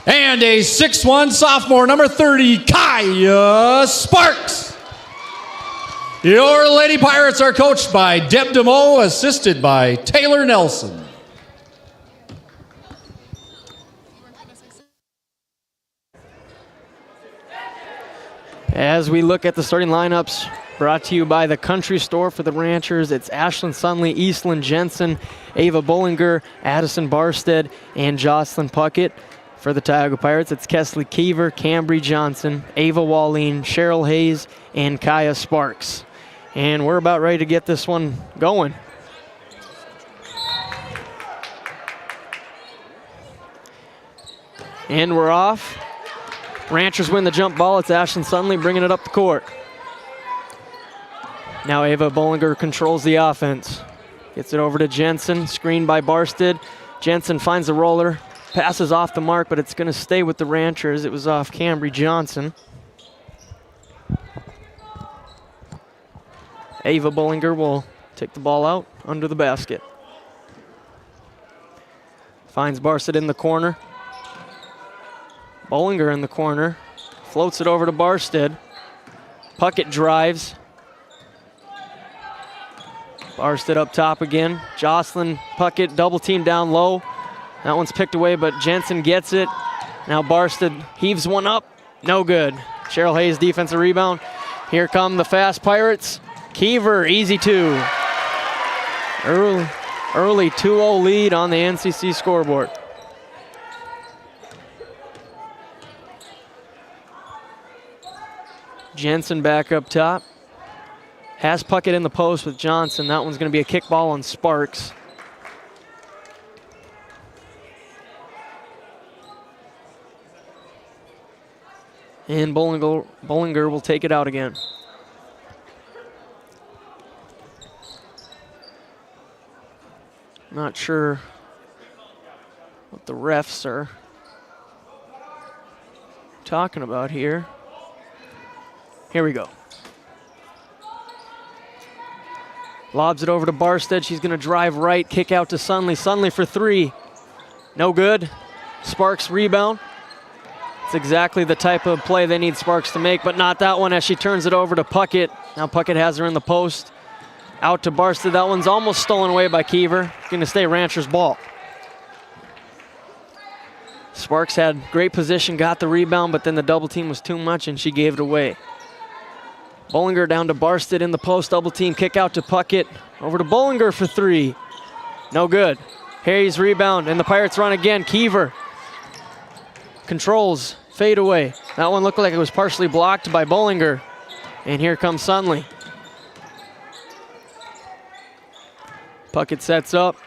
And a 6'1" sophomore, number 30, Kaya Sparks. Your Lady Pirates are coached by Deb DeMoe, assisted by Taylor Nelson. As we look at the starting lineups, brought to you by the Country Store for the Ranchers, it's Ashlyn Sundley, Eastland Jensen, Ava Bullinger, Addison Barstead, and Jocelyn Puckett. For the Tioga Pirates, it's Kesley Keever, Cambry Johnson, Ava Wallin, Cheryl Hayes, and Kaya Sparks. And we're about ready to get this one going. And we're off. Ranchers win the jump ball. It's Ashlyn Sundley bringing it up the court. Now Ava Bullinger controls the offense. Gets it over to Jensen, screened by Barstead. Jensen finds the roller, passes off the mark, but it's going to stay with the Ranchers. It was off Cambry Johnson. Ava Bullinger will take the ball out under the basket. Finds Barstead in the corner. Bullinger in the corner. Floats it over to Barstead. Puckett drives. Barstead up top again. Jocelyn Puckett double team down low. That one's picked away, but Jensen gets it. Now Barstead heaves one up. No good. Cheryl Hayes defensive rebound. Here come the fast Pirates. Keever, easy two. Early 2-0 lead on the NCC scoreboard. Jensen back up top. Has Puckett in the post with Johnson. That one's going to be a kick ball on Sparks. And Bullinger will take it out again. Not sure what the refs are talking about here. Here we go. Lobs it over to Barstead. She's going to drive right, kick out to Sundley. Sundley for three. No good. Sparks rebound. It's exactly the type of play they need Sparks to make, but not that one as she turns it over to Puckett. Now Puckett has her in the post. Out to Barstead. That one's almost stolen away by Keever. Going to stay Ranchers' ball. Sparks had great position, got the rebound, but then the double team was too much and she gave it away. Bullinger down to Barstead in the post, double team, kick out to Puckett. Over to Bullinger for three. No good. Hayes rebound, and the Pirates run again. Keever controls, fade away. That one looked like it was partially blocked by Bollinger. And here comes Sunley. Puckett sets up.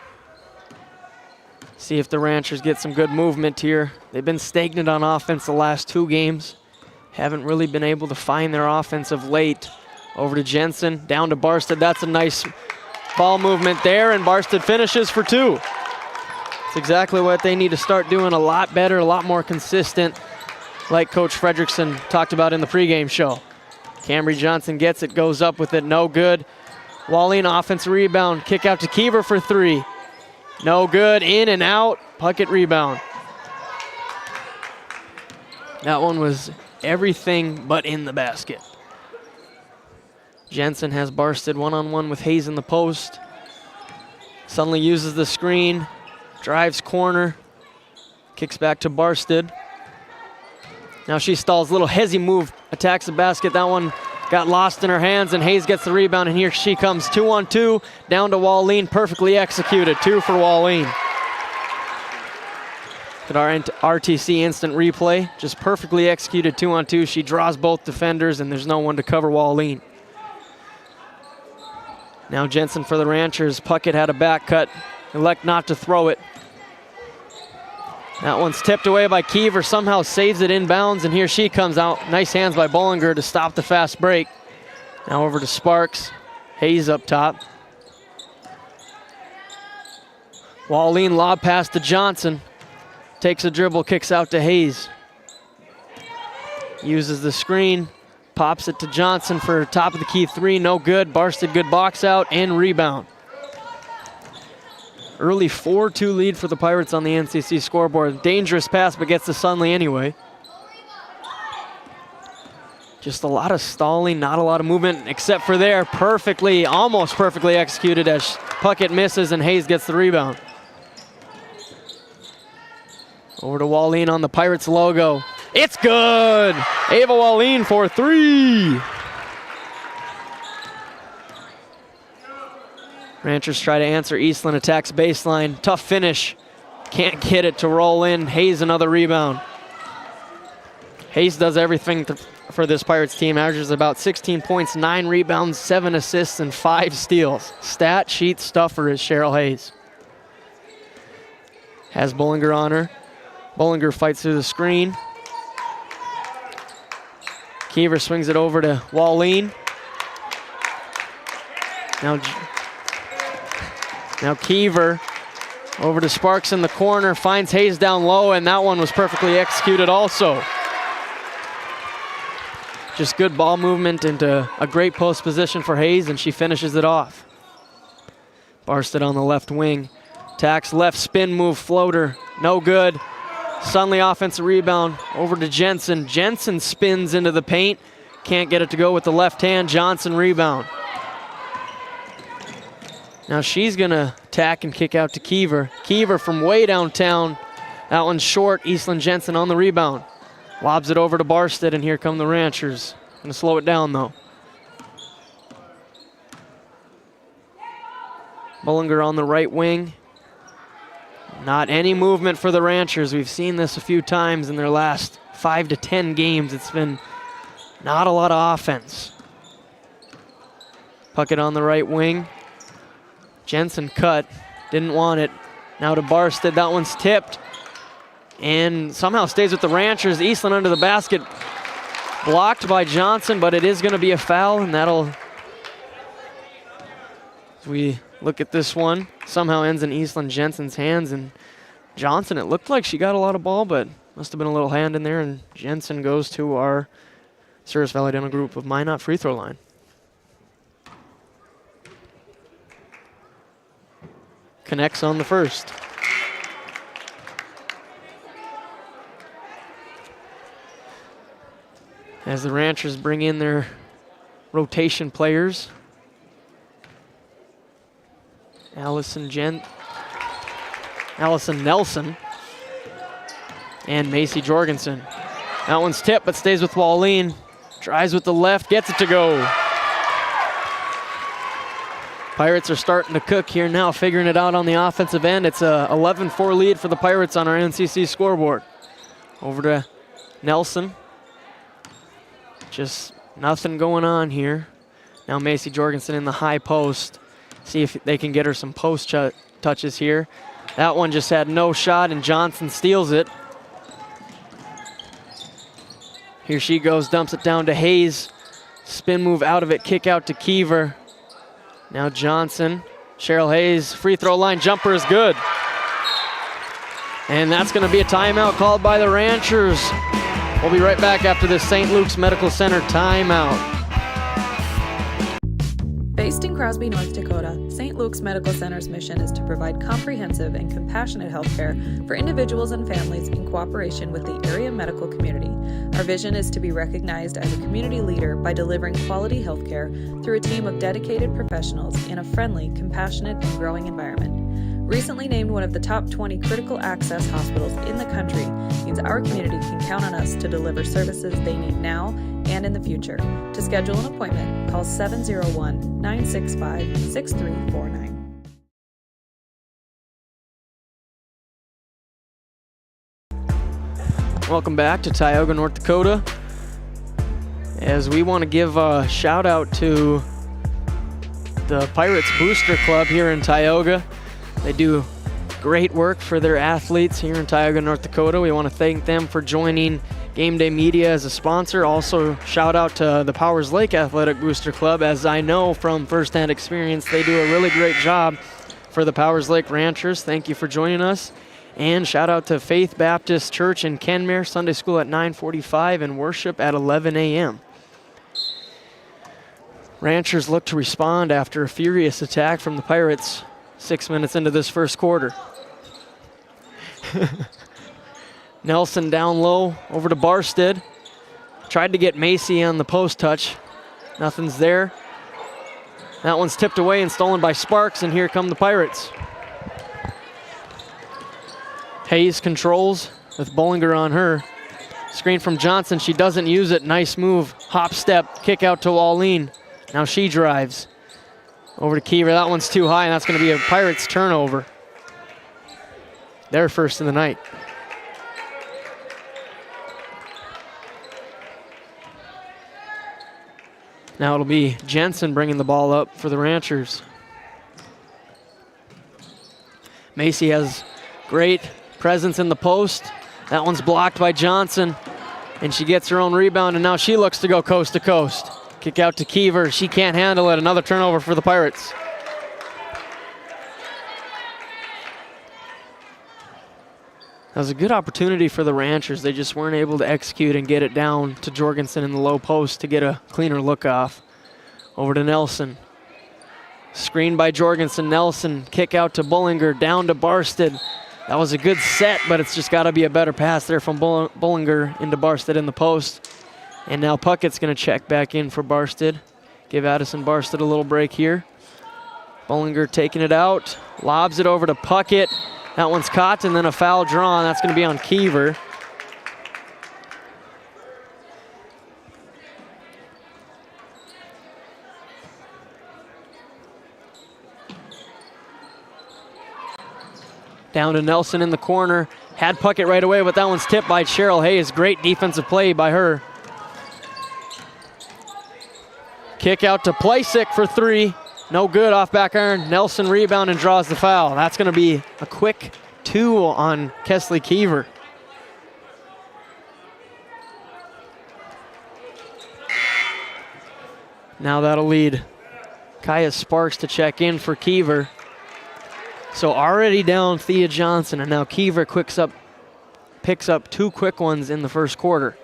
See if the Ranchers get some good movement here. They've been stagnant on offense the last 2 games. Haven't really been able to find their offense of late. Over to Jensen, down to Barsted. That's a nice ball movement there, and Barsted finishes for 2. It's exactly what they need to start doing a lot better, a lot more consistent, like Coach Fredrickson talked about in the pregame show. Cambry Johnson gets it, goes up with it, no good. Wallin offensive rebound, kick out to Kiever for 3. No good, in and out, Puckett rebound. That one was everything but in the basket. Jensen has Barsted one-on-one with Hayes in the post. Suddenly uses the screen, drives corner, kicks back to Barsted. Now she stalls, little hezzy move, attacks the basket. That one got lost in her hands, and Hayes gets the rebound, and here she comes 2-on-2, down to Wallin, perfectly executed, 2 for Wallin. At our RTC instant replay, just perfectly executed 2-on-2. She draws both defenders, and there's no one to cover Wallin. Now Jensen for the Ranchers. Puckett had a back cut, elect not to throw it. That one's tipped away by Kiever, somehow saves it inbounds, and here she comes out. Nice hands by Bollinger to stop the fast break. Now over to Sparks. Hayes up top. Wallin lob pass to Johnson. Takes a dribble, kicks out to Hayes. Uses the screen, pops it to Johnson for top of the key 3, no good. Barsted good box out and rebound. Early 4-2 lead for the Pirates on the NCC scoreboard. Dangerous pass, but gets to Sunley anyway. Just a lot of stalling, not a lot of movement, except for there. Perfectly, almost perfectly executed as Puckett misses and Hayes gets the rebound. Over to Wallin on the Pirates logo. It's good! Ava Wallin for 3. Ranchers try to answer. Eastland attacks baseline. Tough finish. Can't get it to roll in. Hayes another rebound. Hayes does everything for this Pirates team. Averages about 16 points, 9 rebounds, 7 assists, and 5 steals. Stat sheet stuffer is Cheryl Hayes. Has Bollinger on her. Bollinger fights through the screen. Kiever swings it over to Wallin. Now Kiever over to Sparks in the corner, finds Hayes down low, and that one was perfectly executed also. Just good ball movement into a great post position for Hayes, and she finishes it off. Barsted on the left wing. Tacks left spin move floater, no good. Sunley offensive rebound over to Jensen. Jensen spins into the paint, can't get it to go with the left hand. Johnson rebound. Now she's gonna attack and kick out to Kiever. Kiever from way downtown. That one's short. Eastland Jensen on the rebound. Lobs it over to Barsted, and here come the Ranchers. Gonna slow it down though. Bollinger on the right wing. Not any movement for the Ranchers. We've seen this a few times in their last 5 to 10 games. It's been not a lot of offense. Puckett on the right wing. Jensen cut, didn't want it. Now to Barsted, that one's tipped. And somehow stays with the Ranchers. Eastland under the basket. Blocked by Johnson, but it is gonna be a foul, and that'll, as we look at this one, somehow ends in Eastland Jensen's hands, and Johnson, it looked like she got a lot of ball, but must have been a little hand in there, and Jensen goes to our Service Valley Dental Group of Minot free throw line. Connects on the first. As the Ranchers bring in their rotation players. Allison Nelson and Macy Jorgensen. That one's tipped, but stays with Wallin. Drives with the left, gets it to go. Pirates are starting to cook here now, figuring it out on the offensive end. It's a 11-4 lead for the Pirates on our NCC scoreboard. Over to Nelson. Just nothing going on here. Now Macy Jorgensen in the high post. See if they can get her some post touches here. That one just had no shot, and Johnson steals it. Here she goes, dumps it down to Hayes. Spin move out of it, kick out to Kiever. Now Johnson, Cheryl Hayes, free throw line jumper is good. And that's going to be a timeout called by the Ranchers. We'll be right back after this St. Luke's Medical Center timeout. Based in Crosby, North Dakota, St. Luke's Medical Center's mission is to provide comprehensive and compassionate health care for individuals and families in cooperation with the area medical community. Our vision is to be recognized as a community leader by delivering quality health care through a team of dedicated professionals in a friendly, compassionate, and growing environment. Recently named one of the top 20 critical access hospitals in the country means our community can count on us to deliver services they need now and in the future. To schedule an appointment, call 701-965-6349. Welcome back to Tioga, North Dakota. As we want to give a shout out to the Pirates Booster Club here in Tioga. They do great work for their athletes here in Tioga, North Dakota. We want to thank them for joining GameDay Media as a sponsor. Also, shout out to the Powers Lake Athletic Booster Club. As I know from firsthand experience, they do a really great job for the Powers Lake Ranchers. Thank you for joining us. And shout out to Faith Baptist Church in Kenmare, Sunday school at 9:45 and worship at 11 a.m. Ranchers look to respond after a furious attack from the Pirates 6 minutes into this first quarter. Nelson down low over to Barstead. Tried to get Macy on the post touch. Nothing's there. That one's tipped away and stolen by Sparks, and here come the Pirates. Hayes controls with Bollinger on her. Screen from Johnson, she doesn't use it. Nice move, hop step, kick out to Walleen. Now she drives. Over to Kiever, that one's too high, and that's gonna be a Pirates turnover. Their first of the night. Now it'll be Jensen bringing the ball up for the Ranchers. Macy has great presence in the post. That one's blocked by Johnson, and she gets her own rebound, and now she looks to go coast to coast. Kick out to Kiever. She can't handle it. Another turnover for the Pirates. That was a good opportunity for the Ranchers. They just weren't able to execute and get it down to Jorgensen in the low post to get a cleaner look off. Over to Nelson. Screen by Jorgensen. Nelson, kick out to Bollinger, down to Barstead. That was a good set, but it's just got to be a better pass there from Bollinger into Barstead in the post. And now Puckett's going to check back in for Barstead. Give Addison Barstead a little break here. Bollinger taking it out, lobs it over to Puckett. That one's caught, and then a foul drawn. That's going to be on Kiever. Down to Nelson in the corner. Had Puckett right away, but that one's tipped by Cheryl Hayes. Great defensive play by her. Kick out to Plysick for three. No good off back iron. Nelson rebound and draws the foul. That's going to be a quick two on Kesley Kiever. Now that'll lead Kaya Sparks to check in for Kiever. So already down Thea Johnson, and now Kiever picks up two quick ones in the first quarter.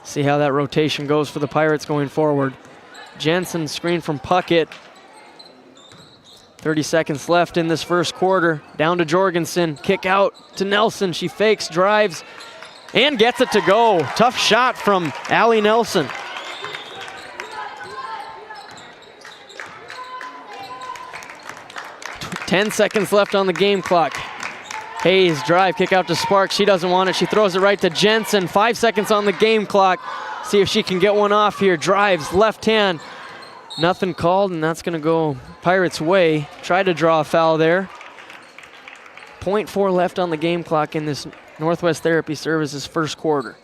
See how that rotation goes for the Pirates going forward. Jensen screen from Puckett. 30 seconds left in this first quarter. Down to Jorgensen, kick out to Nelson. She fakes, drives, and gets it to go. Tough shot from Allie Nelson. Ten seconds left on the game clock. Hayes, drive, kick out to Sparks. She doesn't want it. She throws it right to Jensen. 5 seconds on the game clock. See if she can get one off here. Drives, left hand. Nothing called, and that's going to go Pirates' way. Try to draw a foul there. 0.4 left on the game clock in this Northwest Therapy Services first quarter.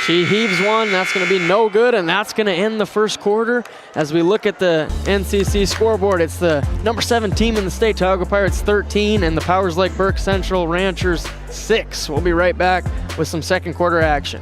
She heaves one, that's going to be no good, and that's going to end the first quarter. As we look at the NCC scoreboard, it's the number 7 team in the state, Tioga Pirates 13, and the Powers Lake Burke Central Ranchers 6. We'll be right back with some second quarter action.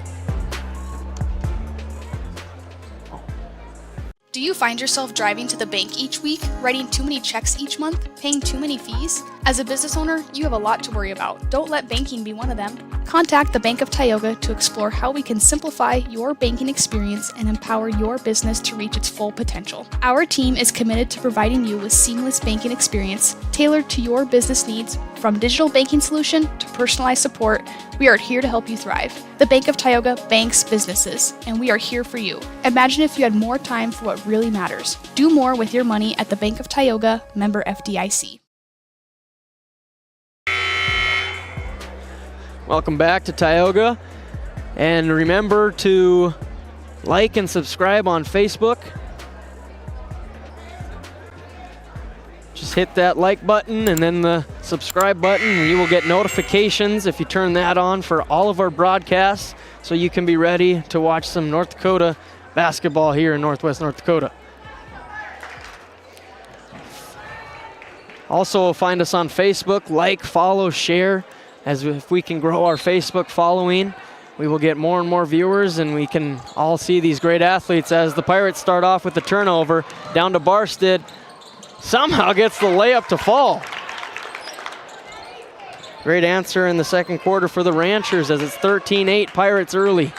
Do you find yourself driving to the bank each week, writing too many checks each month, paying too many fees? As a business owner, you have a lot to worry about. Don't let banking be one of them. Contact the Bank of Tioga to explore how we can simplify your banking experience and empower your business to reach its full potential. Our team is committed to providing you with seamless banking experience tailored to your business needs. From digital banking solution to personalized support, we are here to help you thrive. The Bank of Tioga banks businesses, and we are here for you. Imagine if you had more time for what really matters. Do more with your money at the Bank of Tioga, member FDIC. Welcome back to Tioga, and remember to like and subscribe on Facebook. Just hit that like button and then the subscribe button, and you will get notifications if you turn that on for all of our broadcasts, so you can be ready to watch some North Dakota basketball here in Northwest North Dakota. Also find us on Facebook, like, follow, share. As if we can grow our Facebook following, we will get more and more viewers, and we can all see these great athletes. As the Pirates start off with the turnover, down to Barsted, somehow gets the layup to fall. Great answer in the second quarter for the Ranchers, as it's 13-8, Pirates early.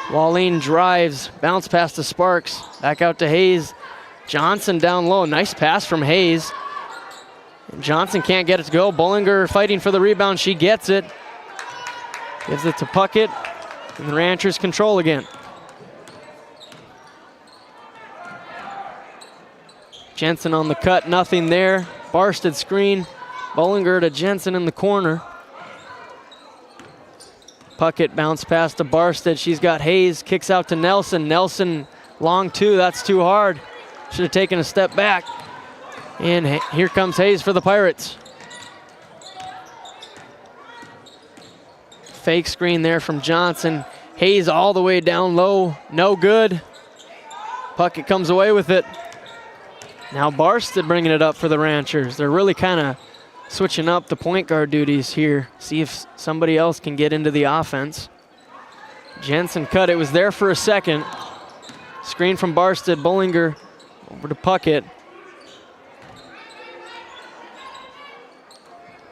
Wallene drives, bounce pass to Sparks, back out to Hayes. Johnson down low, nice pass from Hayes. Johnson can't get it to go. Bollinger fighting for the rebound. She gets it. Gives it to Puckett. And the Ranchers control again. Jensen on the cut. Nothing there. Barsted screen. Bollinger to Jensen in the corner. Puckett bounce pass to Barsted. She's got Hayes. Kicks out to Nelson. Nelson long two. That's too hard. Should have taken a step back. And here comes Hayes for the Pirates. Fake screen there from Johnson. Hayes all the way down low. No good. Puckett comes away with it. Now Barsted bringing it up for the Ranchers. They're really kind of switching up the point guard duties here. See if somebody else can get into the offense. Jensen cut. It was there for a second. Screen from Barsted. Bollinger over to Puckett.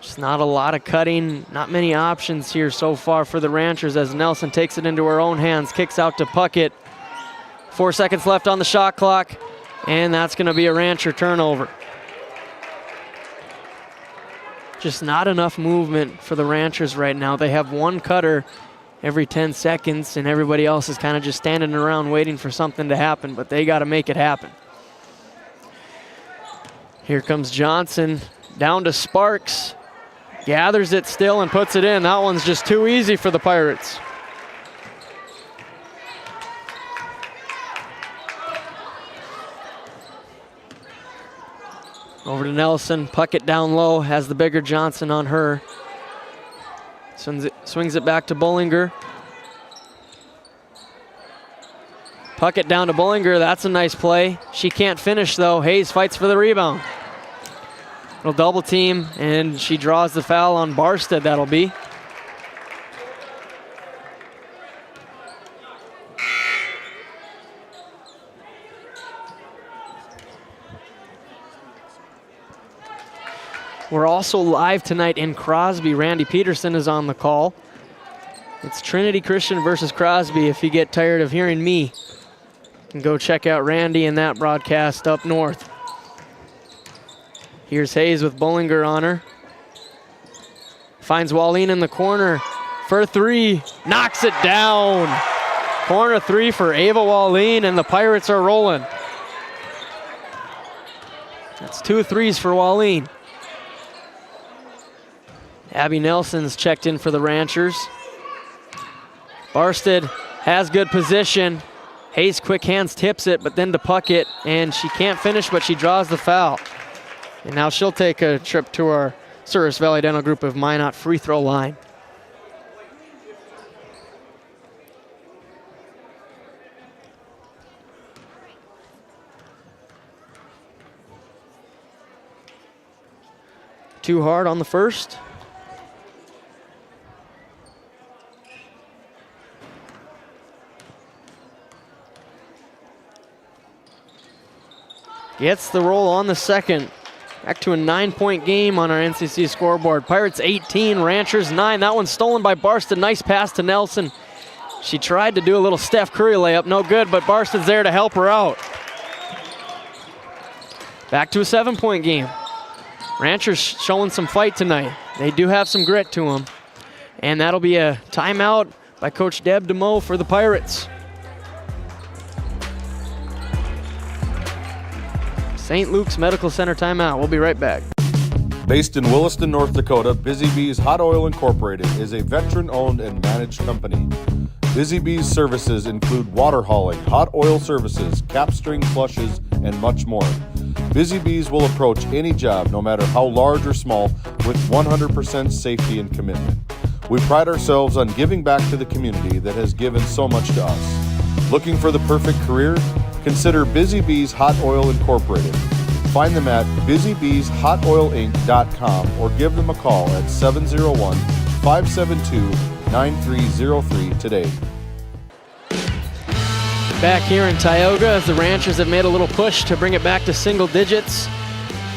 Just not a lot of cutting, not many options here so far for the Ranchers, as Nelson takes it into her own hands, kicks out to Puckett. 4 seconds left on the shot clock, and that's going to be a Rancher turnover. Just not enough movement for the Ranchers right now. They have one cutter every 10 seconds, and everybody else is kind of just standing around waiting for something to happen, but they got to make it happen. Here comes Johnson, down to Sparks. Gathers it still and puts it in. That one's just too easy for the Pirates. Over to Nelson. Puckett down low. Has the bigger Johnson on her. Swings it back to Bollinger. Puckett down to Bollinger. That's a nice play. She can't finish, though. Hayes fights for the rebound. Little double team, and she draws the foul on Barsted, that'll be. We're also live tonight in Crosby. Randy Peterson is on the call. It's Trinity Christian versus Crosby. If you get tired of hearing me, you can go check out Randy and that broadcast up north. Here's Hayes with Bollinger on her. Finds Wallene in the corner for three. Knocks it down. Corner three for Ava Wallene, and the Pirates are rolling. That's 2 threes for Wallene. Abby Nelson's checked in for the Ranchers. Barsted has good position. Hayes quick hands tips it, but then to Puckett, and she can't finish, but she draws the foul. And now she'll take a trip to our Service Valley Dental Group of Minot free throw line. too hard on the first. Gets the roll on the second. Back to a 9-point game on our NCC scoreboard. Pirates 18, Ranchers 9. That one's stolen by Barsted. Nice pass to Nelson. She tried to do a little Steph Curry layup. No good, but Barsted's there to help her out. Back to a 7-point game. Ranchers showing some fight tonight. They do have some grit to them. And that'll be a timeout by Coach Deb DeMoe for the Pirates. St. Luke's Medical Center timeout. We'll be right back. Based in Williston, North Dakota, Busy Bees Hot Oil Incorporated is a veteran-owned and managed company. Busy Bees services include water hauling, hot oil services, cap string flushes, and much more. Busy Bees will approach any job, no matter how large or small, with 100% safety and commitment. We pride ourselves on giving back to the community that has given so much to us. Looking for the perfect career? Consider Busy Bees Hot Oil Incorporated. Find them at busybbeeshotoilinc.com or give them a call at 701-572-9303 today. Back here in Tioga as the Ranchers have made a little push to bring it back to single digits.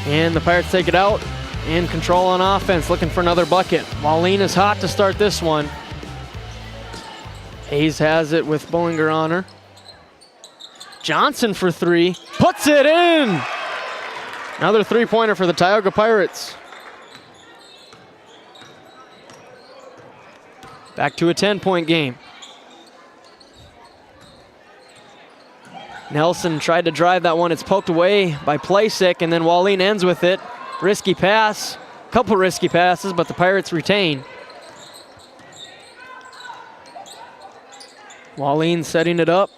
And the Pirates take it out and control on offense, looking for another bucket. Wallene is hot to start this one. Hayes has it with Bullinger on her. Johnson for three, puts it in! Another three-pointer for the Tioga Pirates. Back to a 10-point game. Nelson tried to drive that one. It's poked away by Playsick, and then Wallene ends with it. Risky pass, couple risky passes, but the Pirates retain. Wallene setting it up.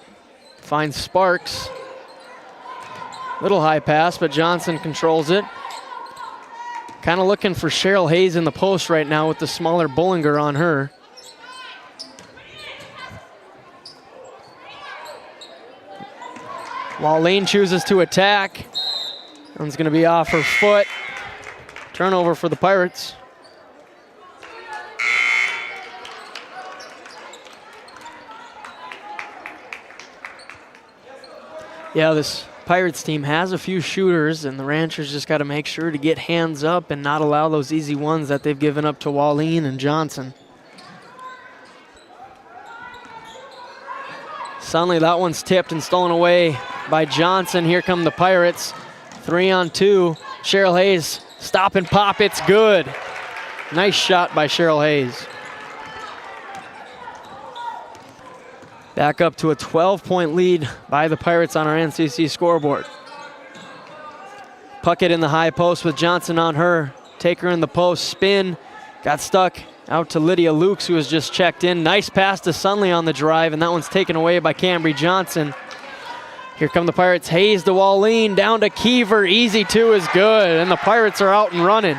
Finds Sparks. Little high pass, but Johnson controls it. Kind of looking for Cheryl Hayes in the post right now with the smaller Bullinger on her. Wallene chooses to attack. One's going to be off her foot. Turnover for the Pirates. Yeah, this Pirates team has a few shooters, and the Ranchers just got to make sure to get hands up and not allow those easy ones that they've given up to Wallene and Johnson. Suddenly that one's tipped and stolen away by Johnson. Here come the Pirates. 3-on-2. Cheryl Hayes, stop and pop, it's good. Nice shot by Cheryl Hayes. Back up to a 12-point lead by the Pirates on our NCC scoreboard. Puckett in the high post with Johnson on her. Take her in the post, spin, got stuck out to Lydia Lukes, who has just checked in. Nice pass to Sunley on the drive, and that one's taken away by Cambry Johnson. Here come the Pirates. Hayes to Wallene, down to Keever. Easy two is good, and the Pirates are out and running.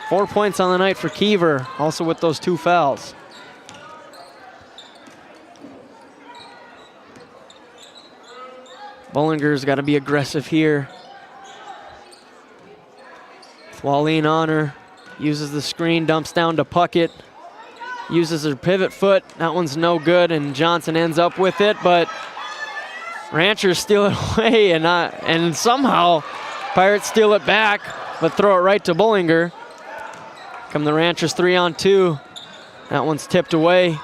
4 points on the night for Keever, also with those two fouls. Bullinger's got to be aggressive here. Wallene on her, uses the screen, dumps down to Puckett, uses her pivot foot. That one's no good, and Johnson ends up with it, but Ranchers steal it away, and somehow Pirates steal it back, but throw it right to Bullinger. Come the Ranchers 3-on-2. That one's tipped away.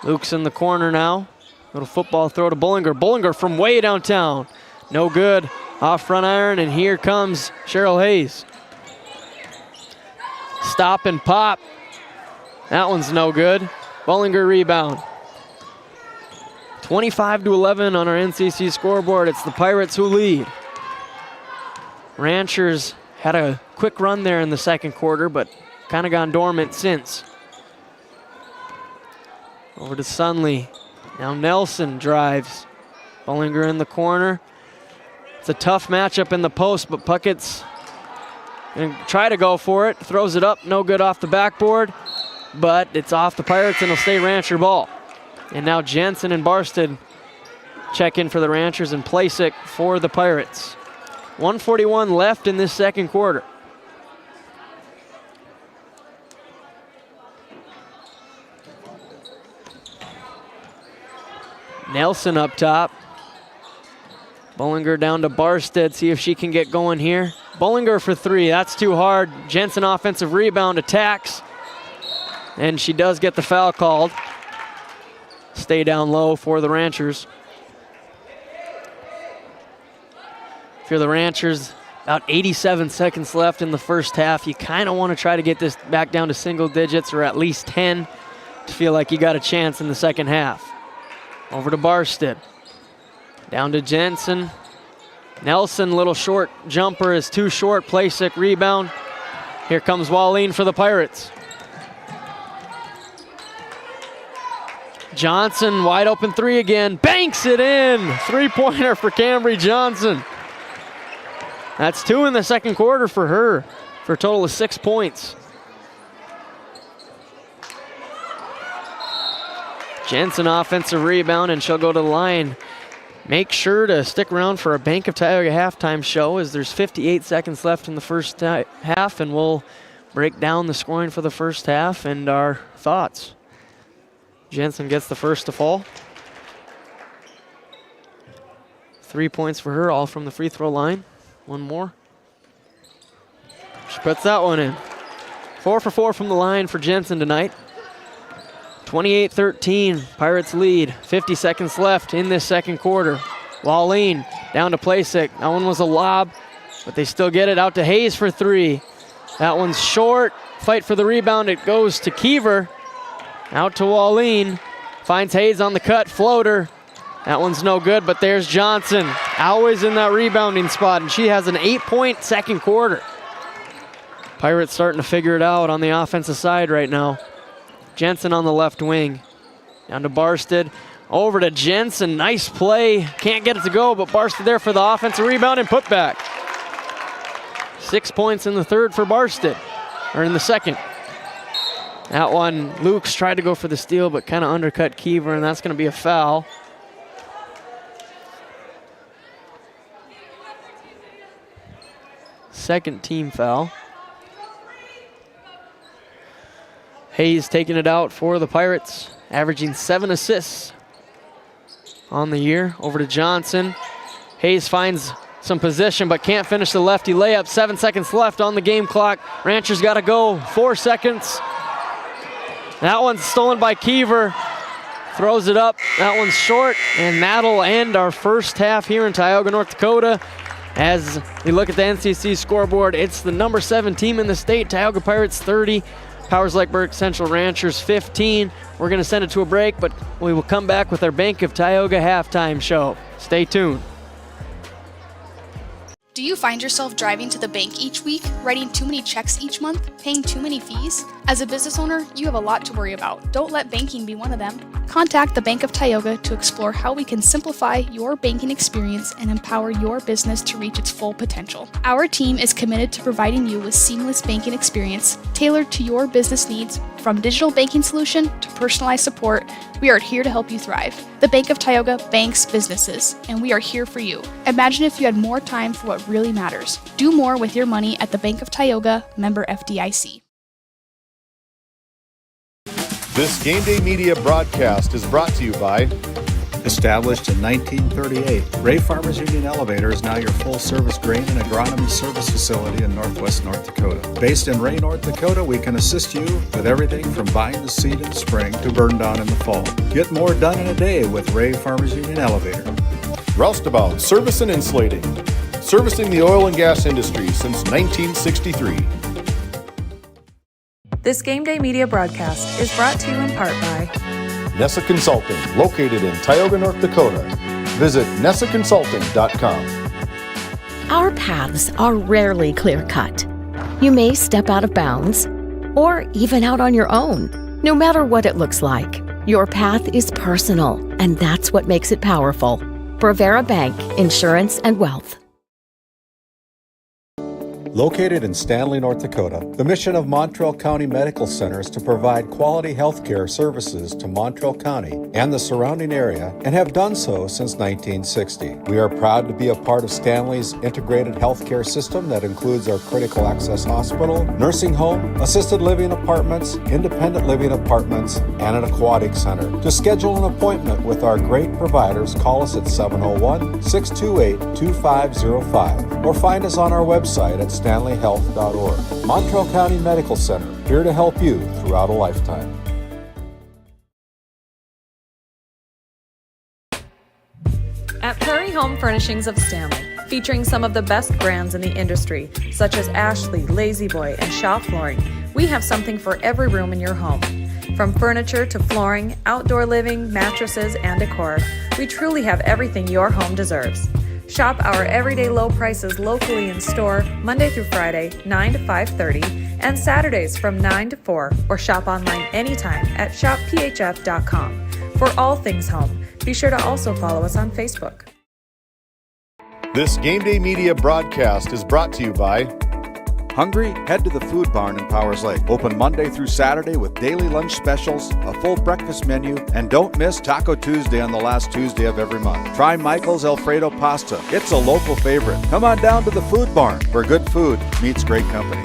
Luke's in the corner now. Little football throw to Bullinger. Bullinger from way downtown. No good. Off front iron, and here comes Cheryl Hayes. Stop and pop. That one's no good. Bullinger rebound. 25-11 on our NCC scoreboard. It's the Pirates who lead. Ranchers had a quick run there in the second quarter, but kind of gone dormant since. Over to Sunley. Now Nelson drives. Bullinger in the corner. It's a tough matchup in the post, but Puckett's going to try to go for it. Throws it up, no good off the backboard, but it's off the Pirates and it'll stay Rancher ball. And now Jensen and Barsted check in for the Ranchers and Playsick for the Pirates. 1:41 left in this second quarter. Nelson up top. Bollinger down to Barstead, see if she can get going here. Bollinger for three, that's too hard. Jensen offensive rebound, attacks. And she does get the foul called. Stay down low for the Ranchers. If you're the Ranchers, about 87 seconds left in the first half. You kind of want to try to get this back down to single digits or at least 10 to feel like you got a chance in the second half. Over to Barstead. Down to Jensen. Nelson, little short jumper is too short. Playsick rebound. Here comes Wallin for the Pirates. Johnson, wide open three again. Banks it in. Three-pointer for Cambry Johnson. That's two in the second quarter for her, for a total of 6 points. Jensen offensive rebound, and she'll go to the line. Make sure to stick around for a Bank of Tioga halftime show, as there's 58 seconds left in the first half, and we'll break down the scoring for the first half and our thoughts. Jensen gets the first to fall. 3 points for her, all from the free throw line. One more. She puts that one in. 4 for 4 from the line for Jensen tonight. 28-13, Pirates lead. 50 seconds left in this second quarter. Wallin down to Playsick. That one was a lob, but they still get it out to Hayes for three. That one's short. Fight for the rebound. It goes to Kiever. Out to Wallin. Finds Hayes on the cut. Floater. That one's no good, but there's Johnson. Always in that rebounding spot, and she has an 8-point second quarter. Pirates starting to figure it out on the offensive side right now. Jensen on the left wing. Down to Barstead. Over to Jensen. Nice play. Can't get it to go, but Barstead there for the offensive rebound and putback. 6 points in the third for Barstead, or in the second. That one, Lukes tried to go for the steal, but kind of undercut Kiever, and that's going to be a foul. Second team foul. Hayes taking it out for the Pirates, averaging 7 assists on the year. Over to Johnson. Hayes finds some position, but can't finish the lefty layup. 7 seconds left on the game clock. Ranchers got to go. 4 seconds. That one's stolen by Kiever. Throws it up. That one's short, and that'll end our first half here in Tioga, North Dakota. As we look at the NCC scoreboard, it's the number 7 team in the state, Tioga Pirates 30. Powers Lake Burke Central Ranchers 15. We're going to send it to a break, but we will come back with our Bank of Tioga halftime show. Stay tuned. Do you find yourself driving to the bank each week, writing too many checks each month, paying too many fees? As a business owner, you have a lot to worry about. Don't let banking be one of them. Contact the Bank of Tioga to explore how we can simplify your banking experience and empower your business to reach its full potential. Our team is committed to providing you with seamless banking experience tailored to your business needs. From digital banking solution to personalized support, we are here to help you thrive. The Bank of Tioga banks businesses, and we are here for you. Imagine if you had more time for what really matters. Do more with your money at the Bank of Tioga, member FDIC. This Game Day Media broadcast is brought to you by Established in 1938, Ray Farmers Union Elevator is now your full-service grain and agronomy service facility in northwest North Dakota. Based in Ray, North Dakota, we can assist you with everything from buying the seed in the spring to burn down in the fall. Get more done in a day with Ray Farmers Union Elevator. Roustabout Service and Insulating, servicing the oil and gas industry since 1963. This Game Day Media broadcast is brought to you in part by Nessa Consulting, located in Tioga, North Dakota. Visit nessaconsulting.com. Our paths are rarely clear-cut. You may step out of bounds, or even out on your own. No matter what it looks like, your path is personal, and that's what makes it powerful. Brevera Bank, Insurance and Wealth. Located in Stanley, North Dakota, the mission of Montreal County Medical Center is to provide quality health care services to Montreal County and the surrounding area, and have done so since 1960. We are proud to be a part of Stanley's integrated healthcare system that includes our critical access hospital, nursing home, assisted living apartments, independent living apartments, and an aquatic center. To schedule an appointment with our great providers, call us at 701-628-2505 or find us on our website at stanleyhealth.org. Montreal County Medical Center, here to help you throughout a lifetime. At Prairie Home Furnishings of Stanley, featuring some of the best brands in the industry, such as Ashley, Lazy Boy, and Shaw Flooring, we have something for every room in your home. From furniture to flooring, outdoor living, mattresses, and decor, we truly have everything your home deserves. Shop our everyday low prices locally in store Monday through Friday, 9 to 5:30, and Saturdays from 9 to 4, or shop online anytime at shopphf.com. For all things home, be sure to also follow us on Facebook. This Game Day Media broadcast is brought to you by Hungry? Head to the Food Barn in Powers Lake. Open Monday through Saturday with daily lunch specials, a full breakfast menu, and don't miss Taco Tuesday on the last Tuesday of every month. Try Michael's Alfredo Pasta. It's a local favorite. Come on down to the Food Barn, where good food meets great company.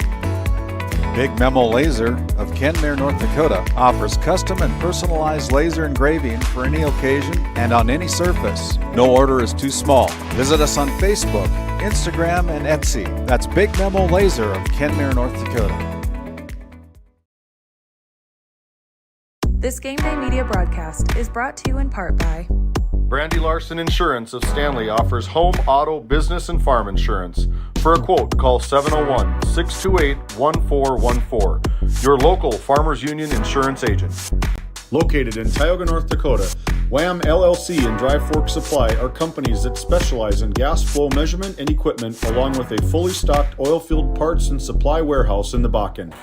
Big Memo Laser of Kenmare, North Dakota offers custom and personalized laser engraving for any occasion and on any surface. No order is too small. Visit us on Facebook, Instagram, and Etsy. That's Big Memo Laser of Kenmare, North Dakota. This Game Day Media broadcast is brought to you in part by Brandy Larson Insurance of Stanley offers home, auto, business, and farm insurance. For a quote, call 701-628-1414. Your local Farmers Union insurance agent. Located in Tioga, North Dakota, Wham LLC and Dry Fork Supply are companies that specialize in gas flow measurement and equipment, along with a fully stocked oil field parts and supply warehouse in the Bakken.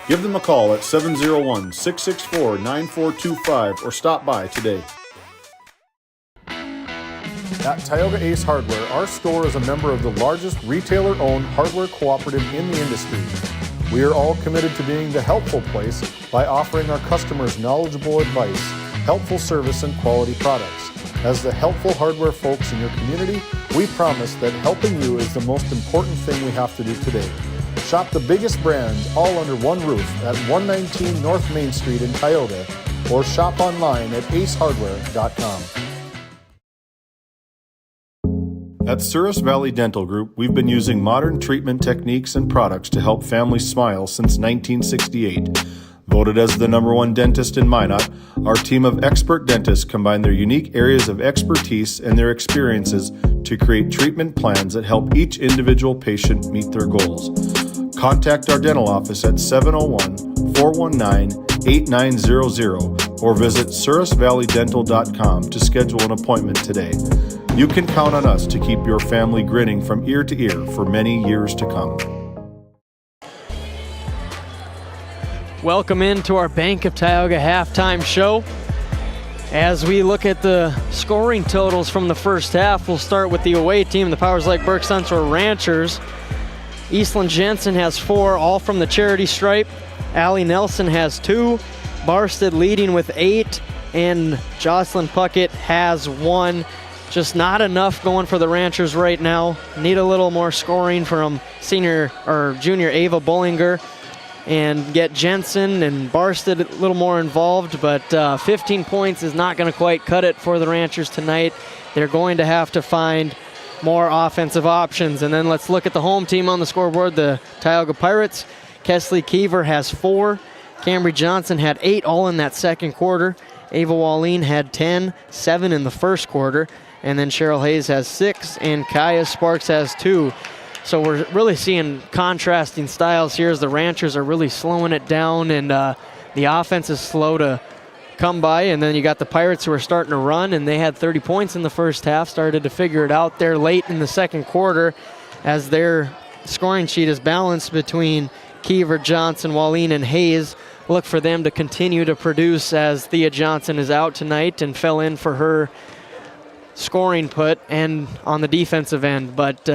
Give them a call at 701-664-9425 or stop by today. At Tioga Ace Hardware, our store is a member of the largest retailer-owned hardware cooperative in the industry. We are all committed to being the helpful place by offering our customers knowledgeable advice, helpful service, and quality products. As the helpful hardware folks in your community, we promise that helping you is the most important thing we have to do today. Shop the biggest brands all under one roof at 119 North Main Street in Tioga, or shop online at acehardware.com. At Souris Valley Dental Group, we've been using modern treatment techniques and products to help families smile since 1968. Voted as the #1 dentist in Minot, our team of expert dentists combine their unique areas of expertise and their experiences to create treatment plans that help each individual patient meet their goals. Contact our dental office at 701-419-8900 or visit sourisvalleydental.com to schedule an appointment today. You can count on us to keep your family grinning from ear to ear for many years to come. Welcome into our Bank of Tioga halftime show. As we look at the scoring totals from the first half, we'll start with the away team, the Powers Lake Burke Central Ranchers. Eastland Jensen has 4, all from the charity stripe. Allie Nelson has 2. Barsted leading with 8, and Jocelyn Puckett has 1. Just not enough going for the Ranchers right now. Need a little more scoring from junior Ava Bullinger, and get Jensen and Barsted a little more involved, but 15 points is not going to quite cut it for the Ranchers tonight. They're going to have to find more offensive options. And then let's look at the home team on the scoreboard, the Tioga Pirates. Kesley Keever has 4. Cambry Johnson had 8, all in that second quarter. Ava Walleen had 10, 7 in the first quarter. And then Cheryl Hayes has 6, and Kaya Sparks has 2. So we're really seeing contrasting styles here as the Ranchers are really slowing it down, and the offense is slow to come by. And then you got the Pirates who are starting to run, and they had 30 points in the first half, started to figure it out there late in the second quarter as their scoring sheet is balanced between Keever, Johnson, Walleen, and Hayes. Look for them to continue to produce as Thea Johnson is out tonight and fell in for her scoring put and on the defensive end. But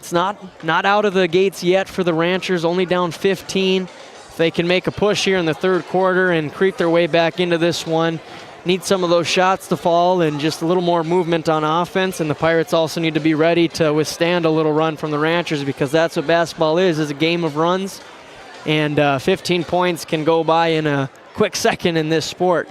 It's not out of the gates yet for the Ranchers, only down 15. If they can make a push here in the third quarter and creep their way back into this one, need some of those shots to fall and just a little more movement on offense. And the Pirates also need to be ready to withstand a little run from the Ranchers, because that's what basketball is a game of runs. And 15 points can go by in a quick second in this sport.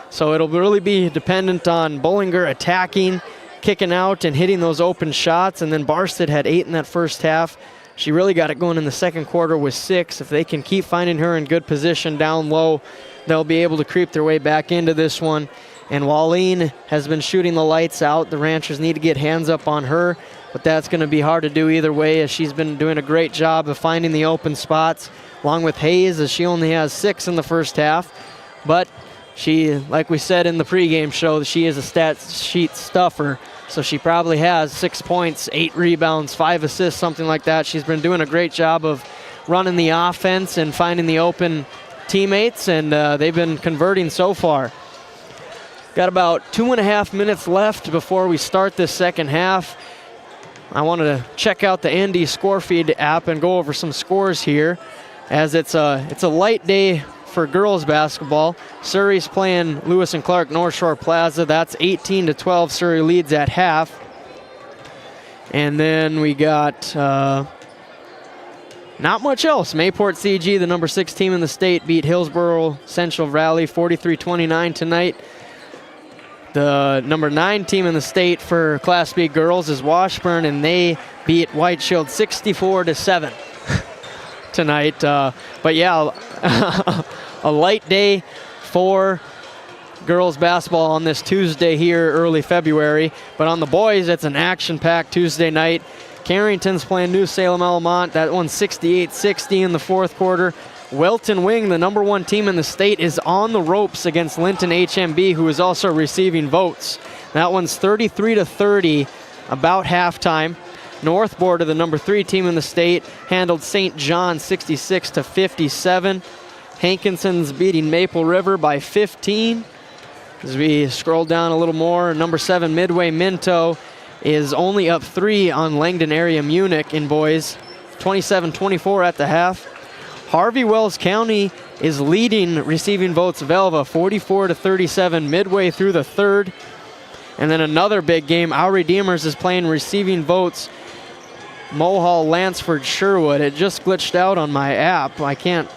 So it'll really be dependent on Bullinger attacking, kicking out, and hitting those open shots. And then Barstead had 8 in that first half. She really got it going in the second quarter with 6. If they can keep finding her in good position down low, they'll be able to creep their way back into this one. And Wallene has been shooting the lights out. The Ranchers need to get hands up on her, but that's going to be hard to do either way, as she's been doing a great job of finding the open spots, along with Hayes, as she only has 6 in the first half. But she, like we said in the pregame show, she is a stat sheet stuffer, so she probably has 6 points, 8 rebounds, 5 assists, something like that. She's been doing a great job of running the offense and finding the open teammates, and they've been converting so far. Got about 2.5 minutes left before we start this second half. I wanted to check out the Andy score feed app and go over some scores here, as it's a light day for girls basketball. Surrey's playing Lewis and Clark North Shore Plaza. That's 18-12. Surrey leads at half. And then we got not much else. Mayport CG, the number 6 team in the state, beat Hillsborough Central Valley 43-29 tonight. The number 9 team in the state for Class B girls is Washburn, and they beat White Shield 64-7 tonight. But yeah, a light day for girls basketball on this Tuesday here, early February. But on the boys, it's an action-packed Tuesday night. Carrington's playing New Salem Almont. That one's 68-60 in the fourth quarter. Welton Wing, the number 1 team in the state, is on the ropes against Linton HMB, who is also receiving votes. That one's 33-30, about halftime. North Border, the number 3 team in the state, handled St. John 66-57. Hankinson's beating Maple River by 15. As we scroll down a little more, number 7 Midway Minto is only up 3 on Langdon area Munich in boys, 27-24 at the half. Harvey Wells County is leading receiving votes Velva 44-37 midway through the third. And then another big game, Our Redeemers is playing receiving votes Mohall Lansford Sherwood. It just glitched out on my app. I can't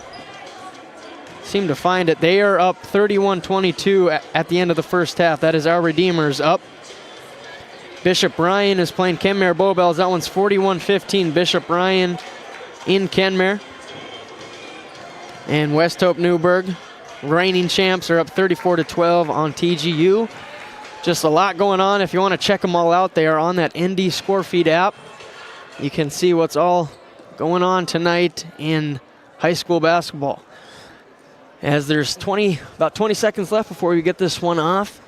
seem to find it. They are up 31-22 at the end of the first half. That is Our Redeemers up. Bishop Ryan is playing Kenmare Bowbells. That one's 41-15. Bishop Ryan in Kenmare. And West Hope Newburgh, reigning champs, are up 34-12 on TGU. Just a lot going on. If you want to check them all out, they are on that ND score feed app. You can see what's all going on tonight in high school basketball. As there's about 20 seconds left before we get this one off.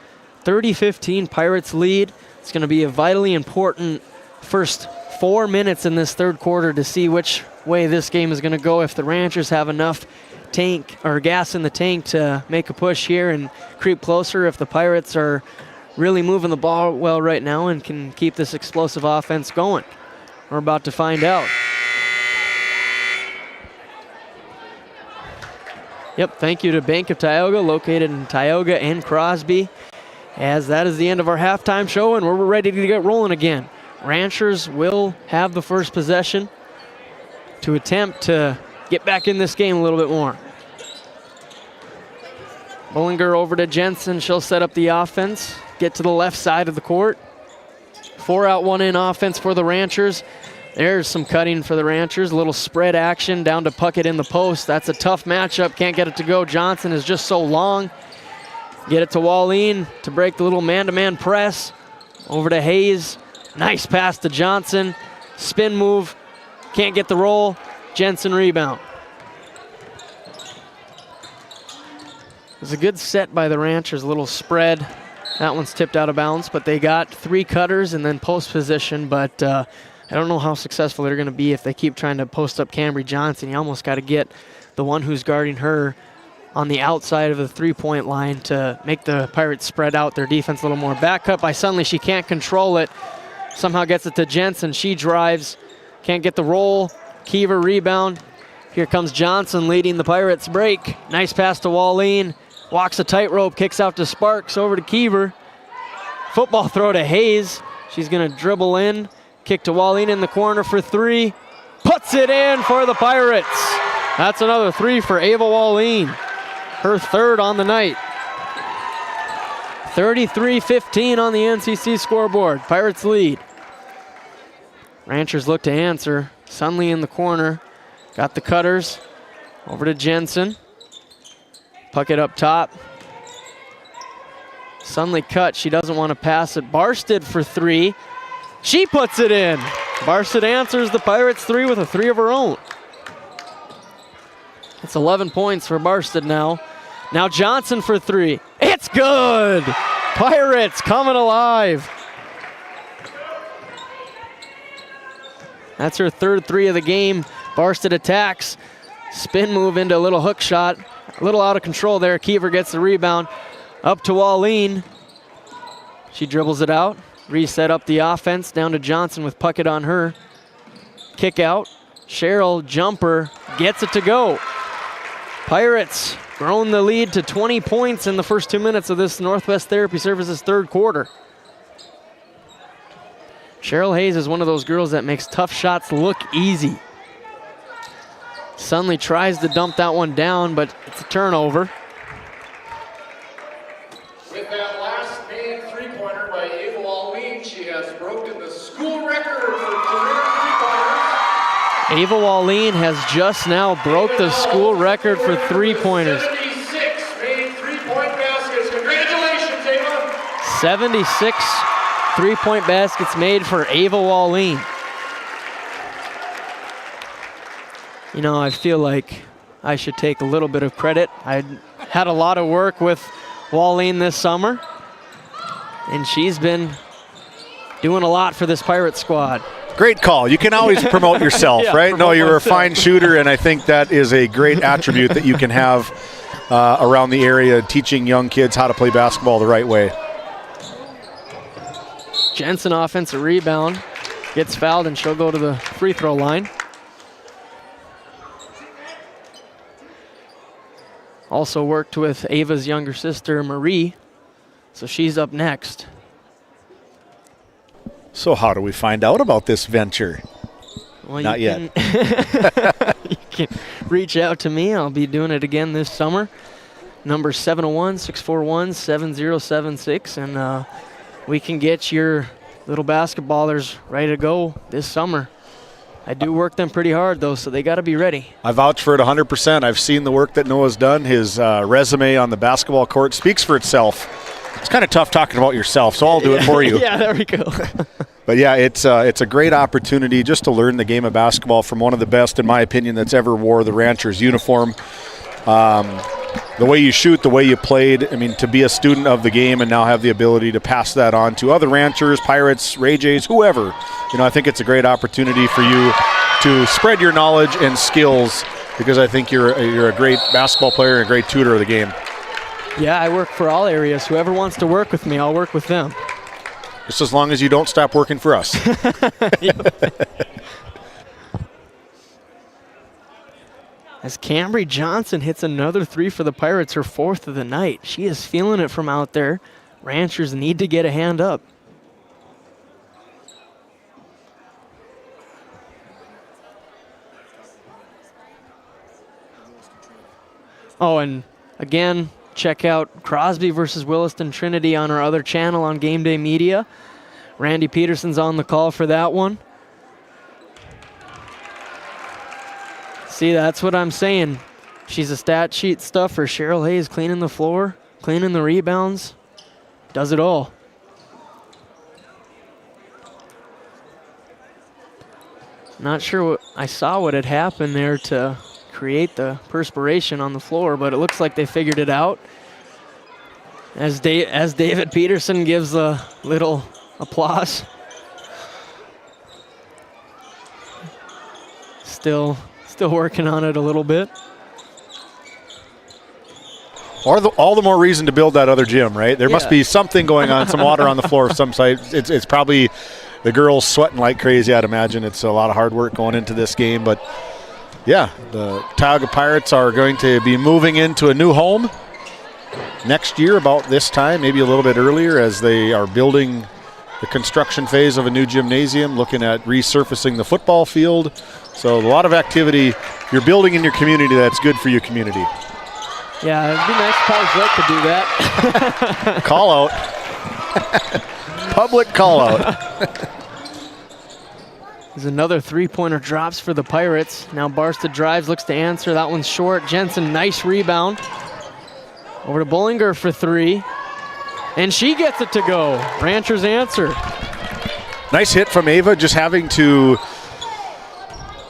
30-15, Pirates lead. It's going to be a vitally important first 4 minutes in this third quarter to see which way this game is going to go. If the Ranchers have enough tank or gas in the tank to make a push here and creep closer, if the Pirates are really moving the ball well right now and can keep this explosive offense going. We're about to find out. Yep, thank you to Bank of Tioga, located in Tioga and Crosby, as that is the end of our halftime show, and we're ready to get rolling again. Ranchers will have the first possession to attempt to get back in this game a little bit more. Bullinger over to Jensen. She'll set up the offense, get to the left side of the court. 4 out, 1 in offense for the Ranchers. There's some cutting for the Ranchers. A little spread action down to Puckett in the post. That's a tough matchup. Can't get it to go. Johnson is just so long. Get it to Wallene to break the little man-to-man press. Over to Hayes. Nice pass to Johnson. Spin move. Can't get the roll. Jensen rebound. It was a good set by the Ranchers. A little spread. That one's tipped out of bounds, but they got 3 cutters and then post position, but I don't know how successful they're going to be if they keep trying to post up Cambry Johnson. You almost got to get the one who's guarding her on the outside of the three-point line to make the Pirates spread out their defense a little more. Back cut by Sunley. She can't control it. Somehow gets it to Jensen. She drives. Can't get the roll. Kiever rebound. Here comes Johnson leading the Pirates break. Nice pass to Wallene. Walks a tightrope, kicks out to Sparks, over to Kiever. Football throw to Hayes. She's going to dribble in. Kick to Wallene in the corner for three. Puts it in for the Pirates. That's another three for Ava Wallene. Her third on the night. 33-15 on the NCC scoreboard. Pirates lead. Ranchers look to answer. Sunley in the corner. Got the cutters. Over to Jensen. Puck it up top. Sunley cut. She doesn't want to pass it. Barstead for three. She puts it in. Barstead answers the Pirates three with a three of her own. It's 11 points for Barstead now. Now Johnson for three. It's good! Pirates coming alive. That's her third three of the game. Barstead attacks. Spin move into a little hook shot. A little out of control there. Kiever gets the rebound. Up to Wallene. She dribbles it out. Reset up the offense. Down to Johnson with Puckett on her. Kick out. Cheryl, jumper, gets it to go. Pirates grown the lead to 20 points in the first 2 minutes of this Northwest Therapy Services third quarter. Cheryl Hayes is one of those girls that makes tough shots look easy. Sunley tries to dump that one down, but it's a turnover. With that last made three-pointer by Ava Wallene, she has broken the school record for career three-pointers. Ava Wallene has just now broke the school record for three-pointers. 76 made three-point baskets. Congratulations, Ava. 76 three-point baskets made for Ava Wallene. You know, I feel like I should take a little bit of credit. I had a lot of work with Wallene this summer, and she's been doing a lot for this Pirate squad. Great call. You can always promote yourself, Yeah, right? No, promote you're myself. a fine shooter, and I think that is a great attribute that you can have around the area, teaching young kids how to play basketball the right way. Jensen offensive rebound, gets fouled, and she'll go to the free throw line. Also worked with Ava's younger sister, Marie, so she's up next. So how do we find out about this venture? Well, Not yet. You can reach out to me. I'll be doing it again this summer. Number 701-641-7076, and we can get your little basketballers ready to go this summer. I do work them pretty hard, though, so they got to be ready. I vouch for it 100%. I've seen the work that Noah's done. His resume on the basketball court speaks for itself. It's kind of tough talking about yourself, so I'll do it for you. Yeah, there we go. But yeah, it's a great opportunity just to learn the game of basketball from one of the best, in my opinion, that's ever wore the Ranchers uniform. The way you shoot, the way you played, I mean, to be a student of the game and now have the ability to pass that on to other Ranchers, Pirates, Ray Jays, whoever. You know, I think it's a great opportunity for you to spread your knowledge and skills, because I think you're a great basketball player and a great tutor of the game. Yeah, I work for all areas. Whoever wants to work with me, I'll work with them. Just as long as you don't stop working for us. As Cambry Johnson hits another three for the Pirates, her fourth of the night. She is feeling it from out there. Ranchers need to get a hand up. Oh, and again, check out Crosby versus Williston Trinity on our other channel on Game Day Media. Randy Peterson's on the call for that one. See, that's what I'm saying. She's a stat sheet stuffer. Cheryl Hayes cleaning the floor, cleaning the rebounds, does it all. Not sure what I saw what had happened there to create the perspiration on the floor, but it looks like they figured it out. As David Peterson gives a little applause. Still working on it a little bit. All the more reason to build that other gym, right? There must be something going on, some water on the floor of some site. It's probably the girls sweating like crazy. I'd imagine it's a lot of hard work going into this game. But, yeah, the Tioga Pirates are going to be moving into a new home next year about this time, maybe a little bit earlier, as they are building the construction phase of a new gymnasium, looking at resurfacing the football field. So a lot of activity you're building in your community that's good for your community. Yeah, it'd be nice if Powers Lake could do that. Call out. Public call out. There's another three-pointer drops for the Pirates. Now Barstead drives, looks to answer. That one's short. Jensen, nice rebound. Over to Bullinger for three. And she gets it to go. Ranchers answer. Nice hit from Ava, just having to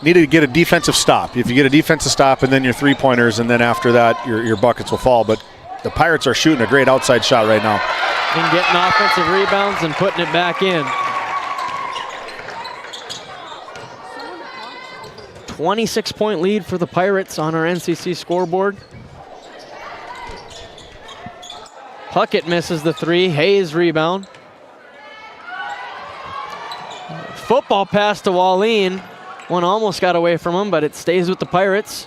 need to get a defensive stop. If you get a defensive stop and then your three-pointers, and then after that your buckets will fall. But the Pirates are shooting a great outside shot right now. And getting offensive rebounds and putting it back in. 26-point lead for the Pirates on our NCC scoreboard. Puckett misses the three. Hayes rebound. Football pass to Wallin. One almost got away from him, but it stays with the Pirates.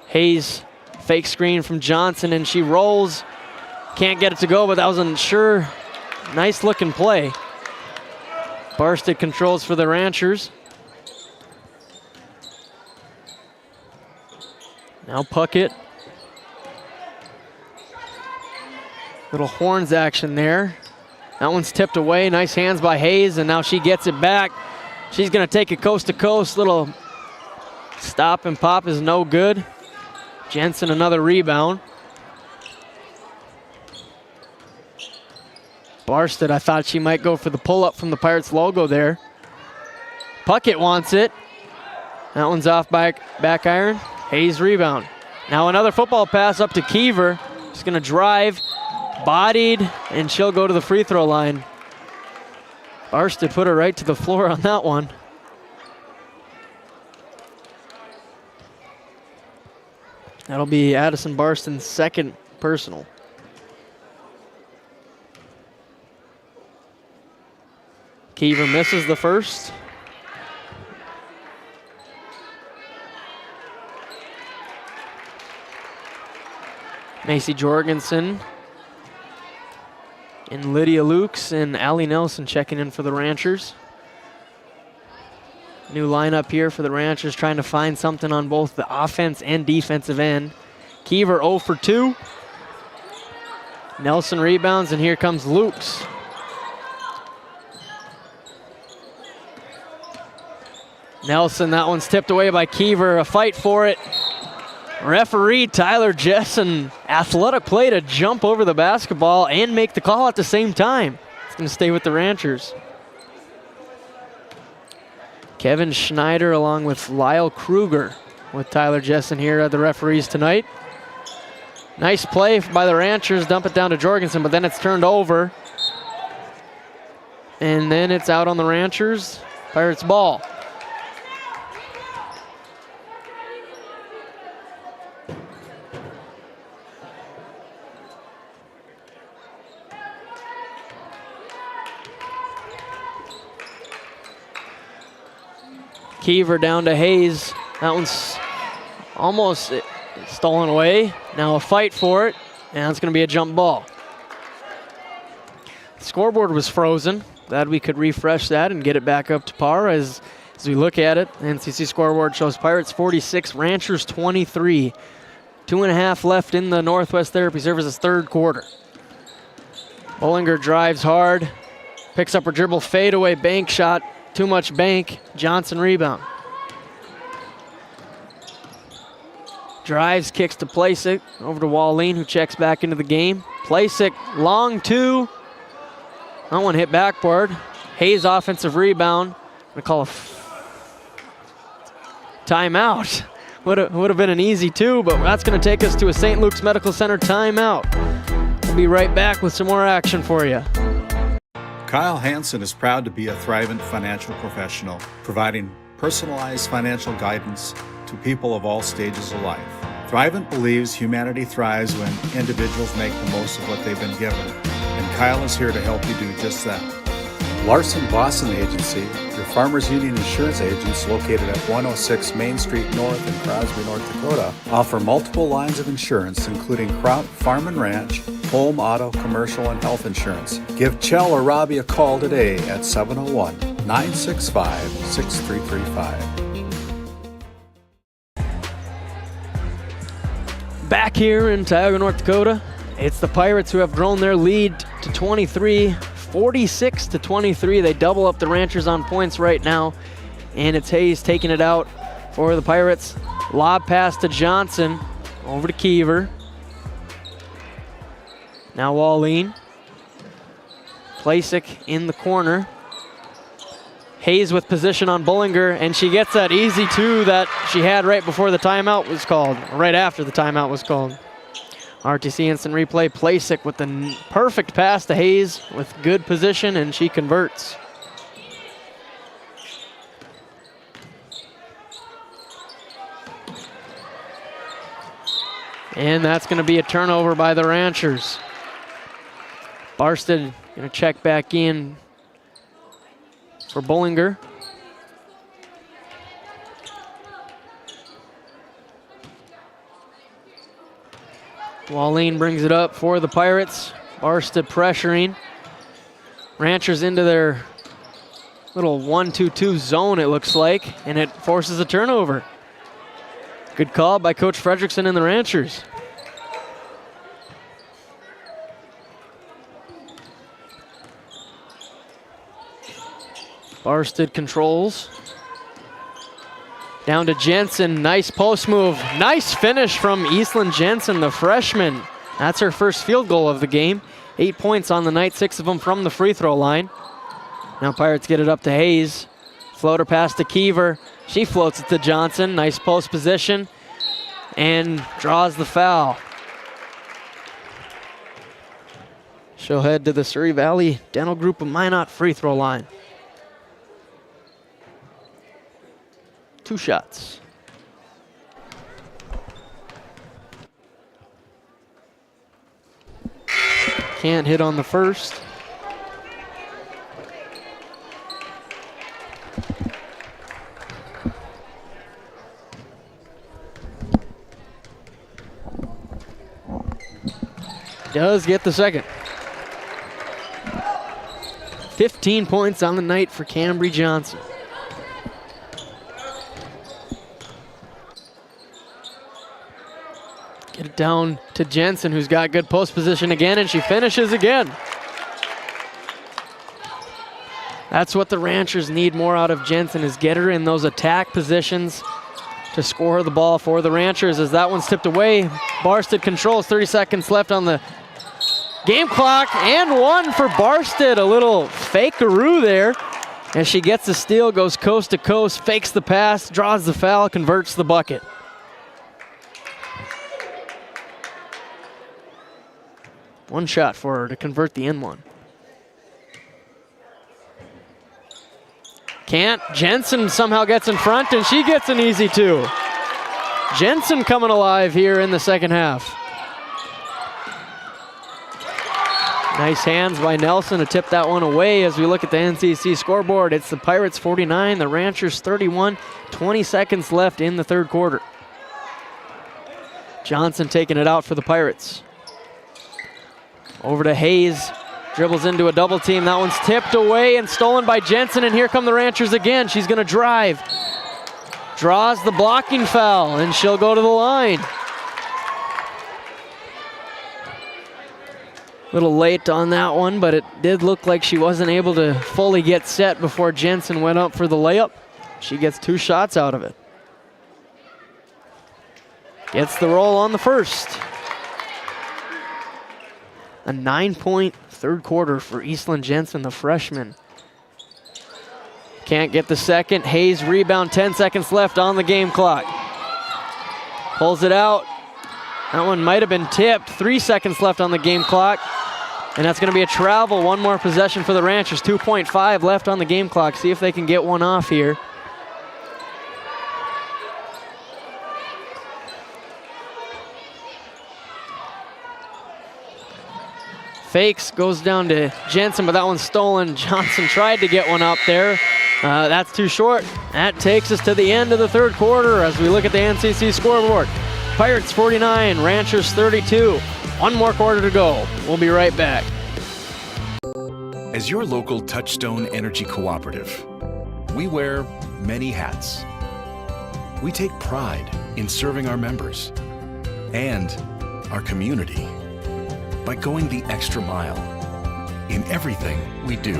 Hayes fake screen from Johnson, and she rolls. Can't get it to go, but that was a sure nice looking play. Barstead controls for the Ranchers. Now Puckett. Little horns action there. That one's tipped away. Nice hands by Hayes, and now she gets it back. She's going to take it coast to coast. Little stop and pop is no good. Jensen another rebound. Barstead, I thought she might go for the pull-up from the Pirates logo there. Puckett wants it. That one's off back iron. Hayes rebound. Now another football pass up to Kiever. She's going to drive. Bodied, and she'll go to the free throw line. Barstead put her right to the floor on that one. That'll be Addison Barsten's second personal. Kiever misses the first. Macy Jorgensen and Lydia Lukes and Allie Nelson checking in for the Ranchers. New lineup here for the Ranchers, trying to find something on both the offense and defensive end. Kiever 0 for 2. Nelson rebounds, and here comes Lukes. Nelson, that one's tipped away by Kiever. A fight for it. Referee Tyler Jessen, athletic play to jump over the basketball and make the call at the same time. It's going to stay with the Ranchers. Kevin Schneider along with Lyle Kruger with Tyler Jessen here at the referees tonight. Nice play by the Ranchers, dump it down to Jorgensen, but then it's turned over. And then it's out on the Ranchers. Pirates ball. Kiever down to Hayes. That one's almost stolen away. Now a fight for it, and it's going to be a jump ball. The scoreboard was frozen. Glad we could refresh that and get it back up to par. As we look at it, the NCC scoreboard shows Pirates 46, Ranchers 23. 2.5 left in the Northwest Therapy Services third quarter. Bollinger drives hard, picks up her dribble, fadeaway bank shot. Too much bank. Johnson rebound. Drives, kicks to Plasek. Over to Wallin, who checks back into the game. Plasek, long two. That one hit backboard. Hayes offensive rebound. I'm going to call a timeout. Would have been an easy two, but that's going to take us to a St. Luke's Medical Center timeout. We'll be right back with some more action for you. Kyle Hansen is proud to be a Thrivent financial professional, providing personalized financial guidance to people of all stages of life. Thrivent believes humanity thrives when individuals make the most of what they've been given, and Kyle is here to help you do just that. Larson Boston Agency, your Farmers Union insurance agents located at 106 Main Street North in Crosby, North Dakota, offer multiple lines of insurance including crop, farm and ranch, home, auto, commercial, and health insurance. Give Chell or Robbie a call today at 701-965-6335. Back here in Tioga, North Dakota, it's the Pirates who have grown their lead to 23, 46 to 23. They double up the Ranchers on points right now, and it's Hayes taking it out for the Pirates. Lob pass to Johnson, over to Kiever. Now Wallin. Plasek in the corner. Hayes with position on Bullinger, and she gets that easy two that she had right before the timeout was called, right after the timeout was called. RTC instant replay. Plasek with the perfect pass to Hayes with good position, and she converts. And that's going to be a turnover by the Ranchers. Barsted going to check back in for Bullinger. Wallin brings it up for the Pirates. Barsted pressuring. Ranchers into their little 1-2-2 zone, it looks like, and it forces a turnover. Good call by Coach Fredrickson and the Ranchers. Barsted controls. Down to Jensen, nice post move. Nice finish from Eastland Jensen, the freshman. That's her first field goal of the game. 8 points on the night, 6 of them from the free throw line. Now Pirates get it up to Hayes. Floater pass to Kiever. She floats it to Johnson, nice post position, and draws the foul. She'll head to the Surrey Valley Dental Group of Minot free throw line. 2 shots. Can't hit on the first. Does get the second. 15 points on the night for Cambry Johnson. Get it down to Jensen, who's got good post position again, and she finishes again. That's what the Ranchers need more out of Jensen, is get her in those attack positions to score the ball for the Ranchers. As that one's tipped away, Barsted controls, 30 seconds left on the game clock, and one for Barsted. A little fakeroo there as she gets the steal, goes coast to coast, fakes the pass, draws the foul, converts the bucket. One shot for her to convert the N1. Can't. Jensen somehow gets in front, and she gets an easy two. Jensen coming alive here in the second half. Nice hands by Nelson to tip that one away as we look at the NCC scoreboard. It's the Pirates 49, the Ranchers 31. 20 seconds left in the third quarter. Johnson taking it out for the Pirates. Over to Hayes, dribbles into a double team. That one's tipped away and stolen by Jensen, and here come the Ranchers again. She's gonna drive. Draws the blocking foul, and she'll go to the line. A little late on that one, but it did look like she wasn't able to fully get set before Jensen went up for the layup. She gets 2 shots out of it. Gets the roll on the first. A 9-point third quarter for Eastland Jensen, the freshman. Can't get the second. Hayes rebound, 10 seconds left on the game clock. Pulls it out. That one might have been tipped. 3 seconds left on the game clock. And that's going to be a travel. One more possession for the Ranchers. 2.5 left on the game clock. See if they can get one off here. Fakes, goes down to Jensen, but that one's stolen. Johnson tried to get one up there. That's too short. That takes us to the end of the third quarter as we look at the NCC scoreboard. Pirates 49, Ranchers 32. One more quarter to go. We'll be right back. As your local Touchstone Energy Cooperative, we wear many hats. We take pride in serving our members and our community by going the extra mile in everything we do.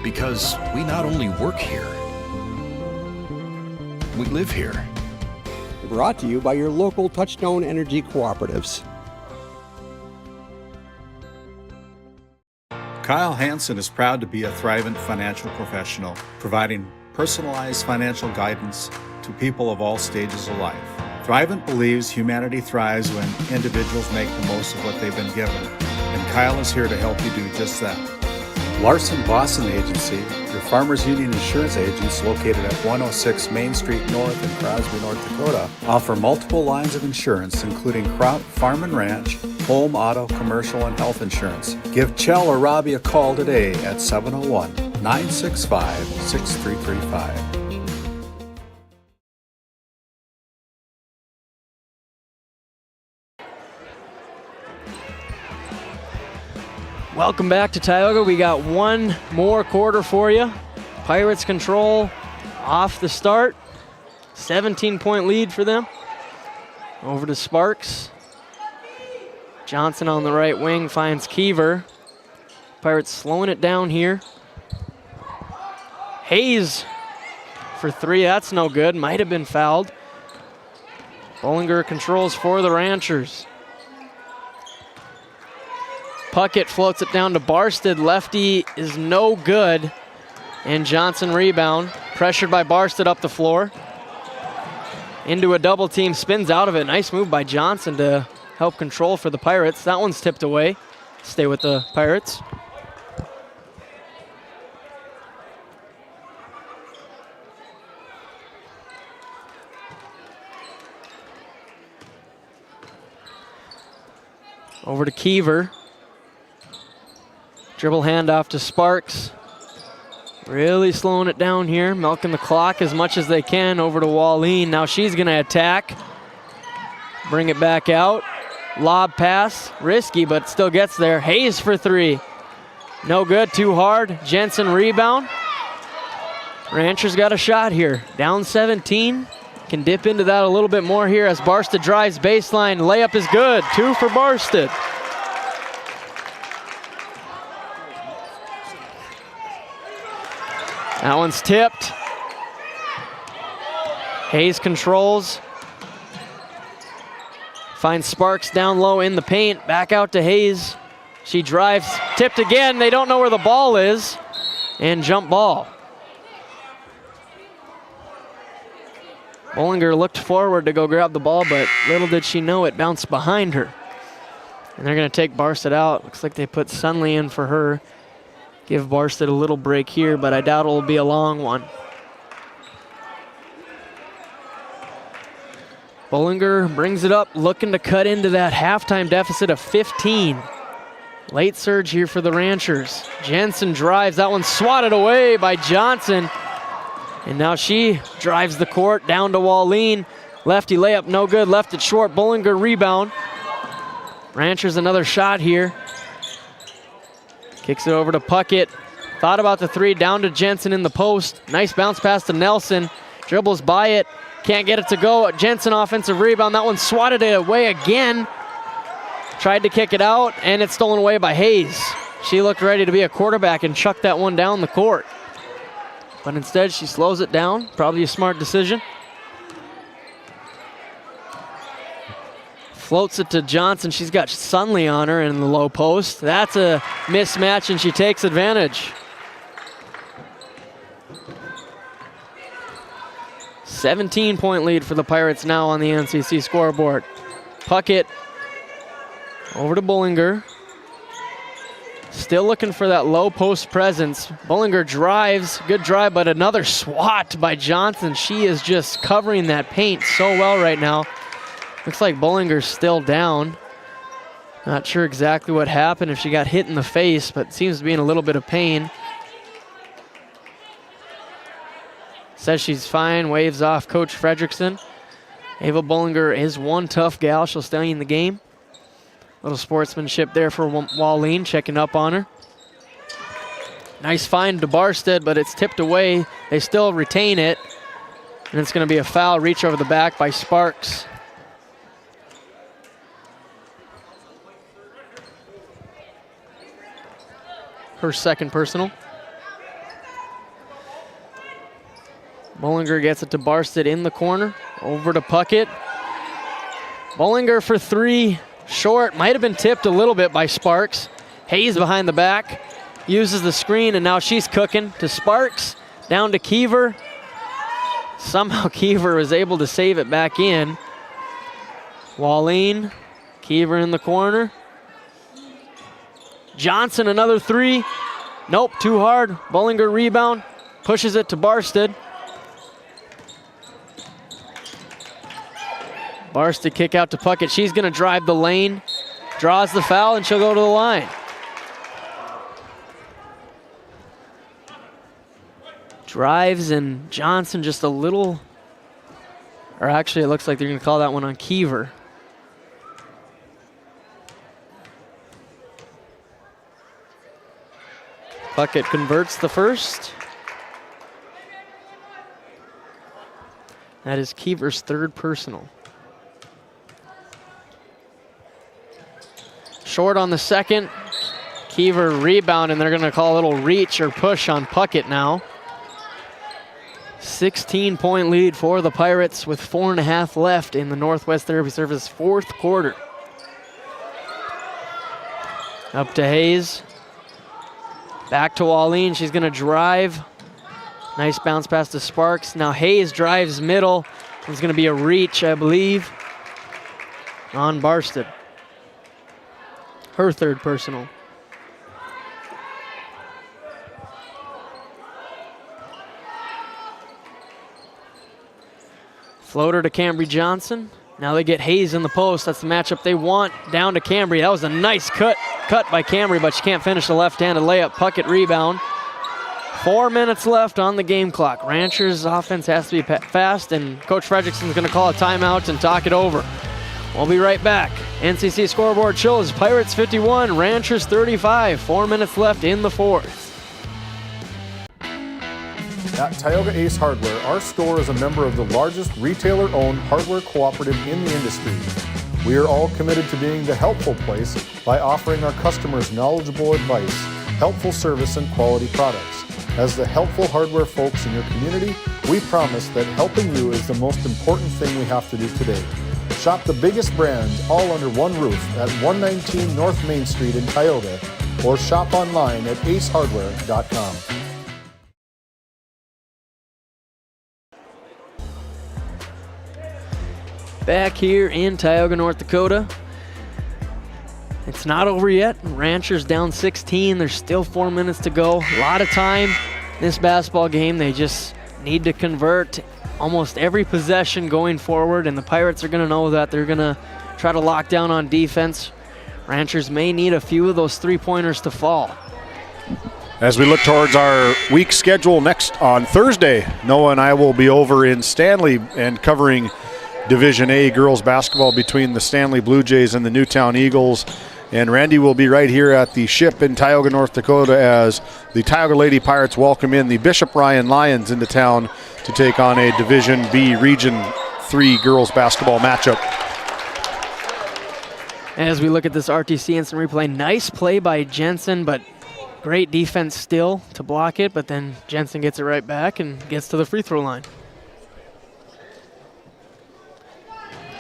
Because we not only work here, we live here. Brought to you by your local Touchstone Energy Cooperatives. Kyle Hansen is proud to be a Thrivent financial professional, providing personalized financial guidance to people of all stages of life. Thrivent believes humanity thrives when individuals make the most of what they've been given, and Kyle is here to help you do just that. Larson Boston Agency, your Farmers Union insurance agents located at 106 Main Street North in Crosby, North Dakota, offer multiple lines of insurance, including crop, farm and ranch, home, auto, commercial, and health insurance. Give Chell or Robbie a call today at 701-965-6335. Welcome back to Tioga. We got one more quarter for you. Pirates control off the start. 17-point lead for them. Over to Sparks. Johnson on the right wing finds Keever. Pirates slowing it down here. Hayes for three. That's no good. Might have been fouled. Bollinger controls for the Ranchers. Puckett floats it down to Barstead. Lefty is no good. And Johnson rebound. Pressured by Barstead up the floor. Into a double team. Spins out of it. Nice move by Johnson to help control for the Pirates. That one's tipped away. Stay with the Pirates. Over to Keever. Dribble handoff to Sparks. Really slowing it down here, milking the clock as much as they can. Over to Wallene. Now she's going to attack. Bring it back out. Lob pass. Risky, but still gets there. Hayes for three. No good, too hard. Jensen rebound. Ranchers got a shot here. Down 17. Can dip into that a little bit more here as Barstead drives baseline. Layup is good. 2 for Barstead. That one's tipped. Hayes controls. Finds Sparks down low in the paint. Back out to Hayes. She drives. Tipped again. They don't know where the ball is. And jump ball. Bollinger looked forward to go grab the ball, but little did she know it bounced behind her. And they're going to take Barstead out. Looks like they put Sunley in for her. Give Barstead a little break here, but I doubt it will be a long one. Bollinger brings it up, looking to cut into that halftime deficit of 15. Late surge here for the Ranchers. Jensen drives. That one swatted away by Johnson. And now she drives the court down to Wallene. Lefty layup, no good. Left it short. Bollinger rebound. Ranchers another shot here. Kicks it over to Puckett. Thought about the three, down to Jensen in the post. Nice bounce pass to Nelson. Dribbles by it. Can't get it to go. Jensen offensive rebound. That one swatted it away again. Tried to kick it out, and it's stolen away by Hayes. She looked ready to be a quarterback and chucked that one down the court. But instead, she slows it down. Probably a smart decision. Floats it to Johnson. She's got Sunley on her in the low post. That's a mismatch, and she takes advantage. 17-point lead for the Pirates now on the NCC scoreboard. Puckett over to Bollinger. Still looking for that low post presence. Bollinger drives, good drive, but another swat by Johnson. She is just covering that paint so well right now. Looks like Bollinger's still down. Not sure exactly what happened, if she got hit in the face, but seems to be in a little bit of pain. Says she's fine, waves off Coach Fredrickson. Ava Bollinger is one tough gal. She'll stay in the game. Little sportsmanship there for Wallene, checking up on her. Nice find to Barstead, but it's tipped away. They still retain it. And it's going to be a foul, reach over the back by Sparks. Her second personal. Bollinger gets it to Barstead in the corner. Over to Puckett. Bollinger for three. Short. Might have been tipped a little bit by Sparks. Hayes behind the back. Uses the screen, and now she's cooking to Sparks. Down to Keever. Somehow Keever was able to save it back in. Wallene. Keever in the corner. Johnson, another three. Nope, too hard. Bollinger rebound. Pushes it to Barstead. Barstead kick out to Puckett. She's going to drive the lane. Draws the foul, and she'll go to the line. Drives, and Johnson just a little, or actually it looks like they're going to call that one on Keever. Puckett converts the first. That is Keever's third personal. Short on the second. Keever rebound, and they're going to call a little reach or push on Puckett now. 16-point lead for the Pirates with 4.5 left in the Northwest Therapy Service fourth quarter. Up to Hayes. Back to Wallene. She's going to drive. Nice bounce pass to Sparks. Now Hayes drives middle. It's going to be a reach, I believe, on Barstead. Her third personal. Floater to Cambry Johnson. Now they get Hayes in the post. That's the matchup they want. Down to Cambry. That was a nice cut by Cambry, but she can't finish the left-handed layup. Puckett rebound. 4 minutes left on the game clock. Ranchers' offense has to be fast, and Coach Fredrickson's going to call a timeout and talk it over. We'll be right back. NCC scoreboard shows Pirates 51, Ranchers 35. 4 minutes left in the fourth. At Tioga Ace Hardware, our store is a member of the largest retailer-owned hardware cooperative in the industry. We are all committed to being the helpful place by offering our customers knowledgeable advice, helpful service, and quality products. As the helpful hardware folks in your community, we promise that helping you is the most important thing we have to do today. Shop the biggest brands all under one roof at 119 North Main Street in Tioga, or shop online at acehardware.com. Back here in Tioga, North Dakota. It's not over yet. Ranchers down 16. There's still 4 minutes to go. A lot of time in this basketball game. They just need to convert almost every possession going forward, and the Pirates are going to know that. They're going to try to lock down on defense. Ranchers may need a few of those three-pointers to fall. As we look towards our week schedule next on Thursday, Noah and I will be over in Stanley and covering Division A girls basketball between the Stanley Blue Jays and the Newtown Eagles. And Randy will be right here at the Ship in Tioga, North Dakota, as the Tioga Lady Pirates welcome in the Bishop Ryan Lions into town to take on a Division B Region 3 girls basketball matchup. As we look at this RTC instant replay, nice play by Jensen, but great defense still to block it, but then Jensen gets it right back and gets to the free throw line.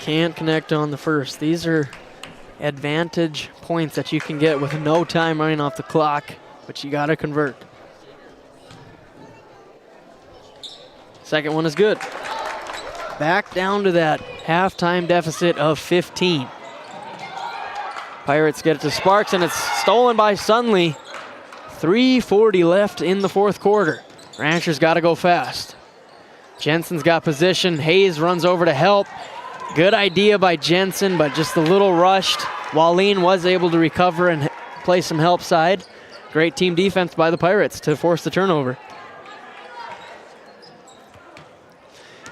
Can't connect on the first. These are advantage points that you can get with no time running off the clock, but you got to convert. Second one is good. Back down to that halftime deficit of 15. Pirates get it to Sparks, and it's stolen by Sunley. 3:40 left in the fourth quarter. Ranchers got to go fast. Jensen's got position. Hayes runs over to help. Good idea by Jensen, but just a little rushed. Wallin was able to recover and play some help side. Great team defense by the Pirates to force the turnover.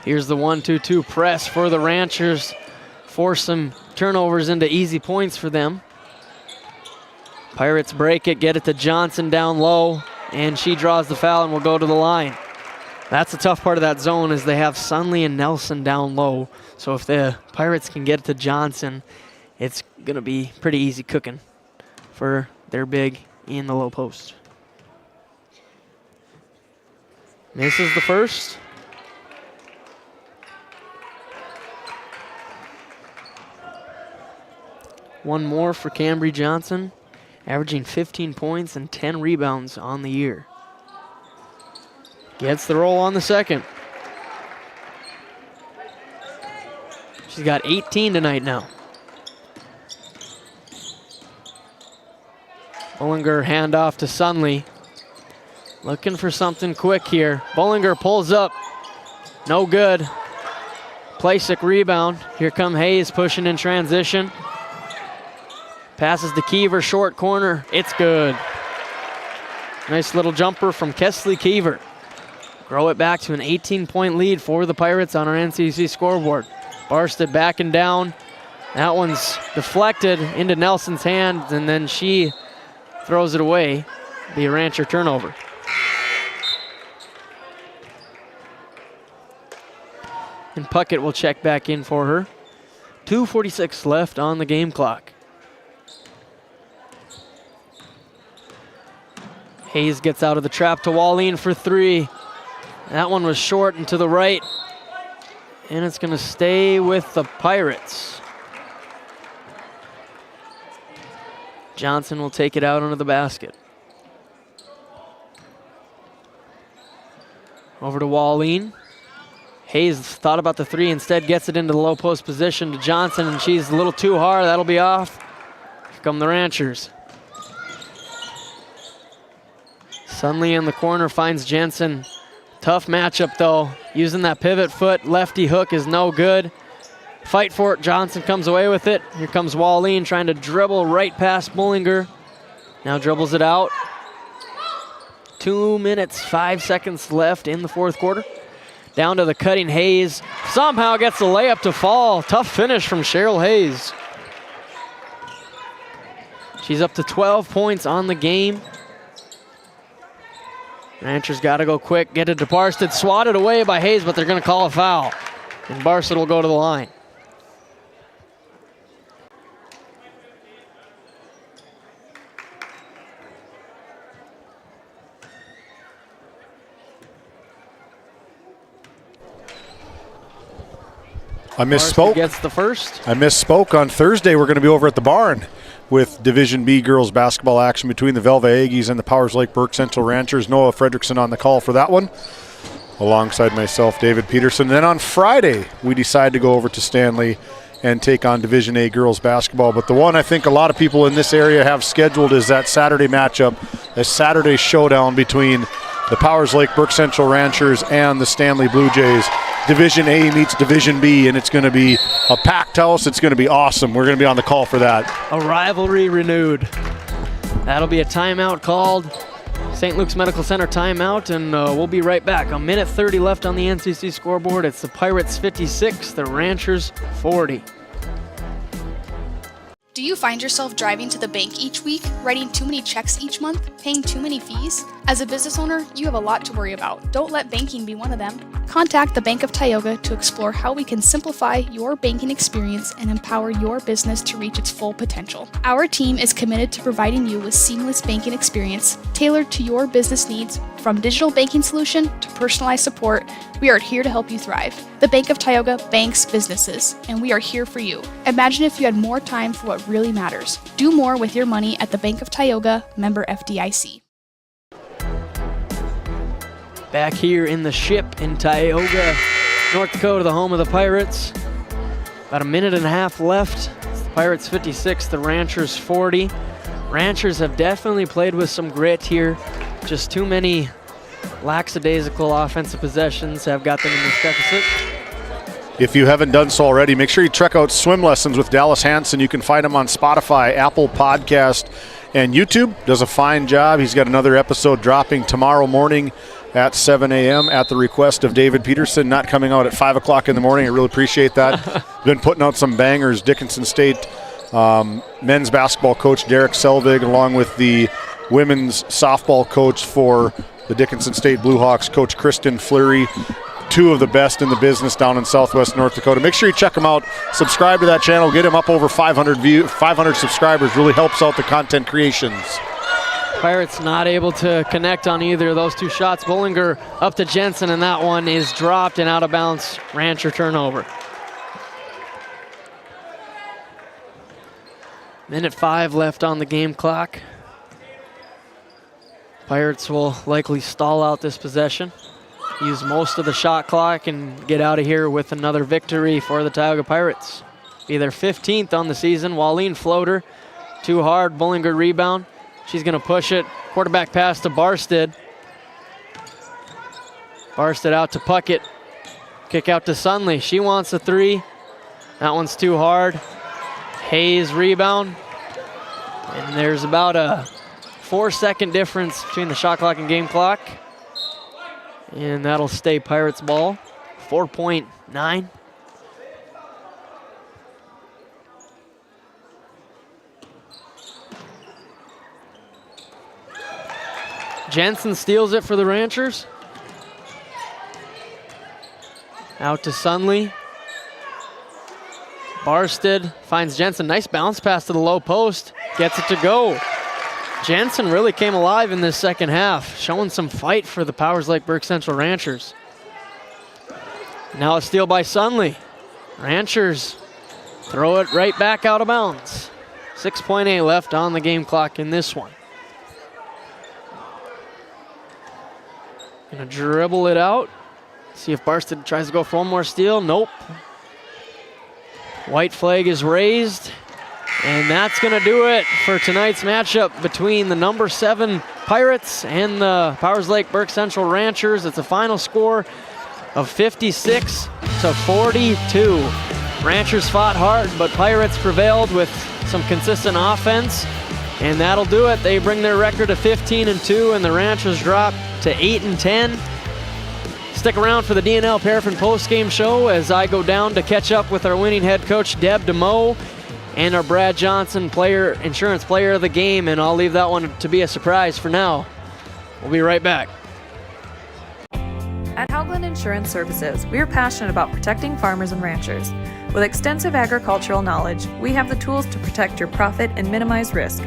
Here's the 1-2-2 press for the Ranchers. Force some turnovers into easy points for them. Pirates break it, get it to Johnson down low, and she draws the foul and will go to the line. That's the tough part of that zone is they have Sunley and Nelson down low. So if the Pirates can get it to Johnson, it's going to be pretty easy cooking for their big in the low post. Misses the first. One more for Cambry Johnson, averaging 15 points and 10 rebounds on the year. Gets the roll on the second. She's got 18 tonight now. Bollinger handoff to Sunley. Looking for something quick here. Bollinger pulls up. No good. Plasek rebound. Here come Hayes pushing in transition. Passes to Kiever, short corner. It's good. Nice little jumper from Kesley Kiever. Grow it back to an 18-point lead for the Pirates on our NCC scoreboard. Barstead backing down. That one's deflected into Nelson's hands, and then she throws it away. Be a Rancher turnover. And Puckett will check back in for her. 2:46 left on the game clock. Hayes gets out of the trap to Wallin for three. That one was short and to the right. And it's going to stay with the Pirates. Johnson will take it out under the basket. Over to Wallin. Hayes thought about the three, instead gets it into the low post position to Johnson, and she's a little too hard. That'll be off. Here come the Ranchers. Sunley in the corner finds Jensen. Tough matchup though. Using that pivot foot, lefty hook is no good. Fight for it, Johnson comes away with it. Here comes Wallin trying to dribble right past Bollinger. Now dribbles it out. 2 minutes, 5 seconds left in the fourth quarter. Down to the cutting Hayes. Somehow gets the layup to fall. Tough finish from Cheryl Hayes. She's up to 12 points on the game. Ranchers got to go quick, get it to Barstead, swatted away by Hayes, but they're going to call a foul. And Barstead will go to the line. I misspoke. Gets the first. I misspoke. On Thursday, we're going to be over at the barn with Division B girls basketball action between the Velva Aggies and the Powers Lake Burke Central Ranchers. Noah Fredrickson on the call for that one, alongside myself, David Peterson. Then on Friday, we decide to go over to Stanley and take on Division A girls basketball. But the one I think a lot of people in this area have scheduled is that Saturday matchup, a Saturday showdown between the Powers Lake Burke Central Ranchers and the Stanley Blue Jays. Division A meets Division B, and it's going to be a packed house. It's going to be awesome. We're going to be on the call for that. A rivalry renewed. That'll be a timeout called. St. Luke's Medical Center timeout, and we'll be right back. 1:30 left on the NCC scoreboard. It's the Pirates 56, the Ranchers 40. Do you find yourself driving to the bank each week, writing too many checks each month, paying too many fees? As a business owner, you have a lot to worry about. Don't let banking be one of them. Contact the Bank of Tioga to explore how we can simplify your banking experience and empower your business to reach its full potential. Our team is committed to providing you with seamless banking experience tailored to your business needs. From digital banking solution to personalized support, we are here to help you thrive. The Bank of Tioga banks businesses, and we are here for you. Imagine if you had more time for what really matters. Do more with your money at the Bank of Tioga, member FDIC. Back here in the ship in Tioga, North Dakota, the home of the Pirates. About a minute and a half left. It's the Pirates 56, the Ranchers 40. Ranchers have definitely played with some grit here. Just too many lackadaisical offensive possessions have got them in this deficit. If you haven't done so already, make sure you check out Swim Lessons with Dallas Hansen. You can find him on Spotify, Apple Podcast, and YouTube. Does a fine job. He's got another episode dropping tomorrow morning at 7 a.m. at the request of David Peterson, not coming out at 5 o'clock in the morning. I really appreciate that. Been putting out some bangers. Dickinson State men's basketball coach Derek Selvig, along with the women's softball coach for the Dickinson State Blue Hawks, Coach Kristen Fleury. Two of the best in the business down in Southwest North Dakota. Make sure you check them out. Subscribe to that channel. Get him up over 500 subscribers. Really helps out the content creations. Pirates not able to connect on either of those two shots. Bullinger up to Jensen, and that one is dropped and out of bounds. Rancher turnover. Minute 5 left on the game clock. Pirates will likely stall out this possession, use most of the shot clock, and get out of here with another victory for the Tioga Pirates. Be their 15th on the season. Wallene floater, too hard. Bullinger rebound. She's going to push it. Quarterback pass to Barsted. Barsted out to Puckett. Kick out to Sunley. She wants a three. That one's too hard. Hayes rebound. And there's about a 4-second difference between the shot clock and game clock. And that'll stay Pirates ball. 4.9. Jensen steals it for the Ranchers. Out to Sunley. Barsted finds Jensen. Nice bounce pass to the low post. Gets it to go. Jensen really came alive in this second half, showing some fight for the Powers Lake Burke Central Ranchers. Now a steal by Sunley. Ranchers throw it right back out of bounds. 6.8 left on the game clock in this one. Gonna dribble it out. See if Barsted tries to go for one more steal. Nope. White flag is raised. And that's going to do it for tonight's matchup between the number 7 Pirates and the Powers Lake Burke Central Ranchers. It's a final score of 56-42. Ranchers fought hard, but Pirates prevailed with some consistent offense. And that'll do it. They bring their record to 15-2, and the Ranchers drop to 8-10. Stick around for the DNL Paraffin postgame show as I go down to catch up with our winning head coach, Deb DeMoe, and our Brad Johnson insurance player of the game, and I'll leave that one to be a surprise for now. We'll be right back. At Haugland Insurance Services, we are passionate about protecting farmers and ranchers. With extensive agricultural knowledge, we have the tools to protect your profit and minimize risk.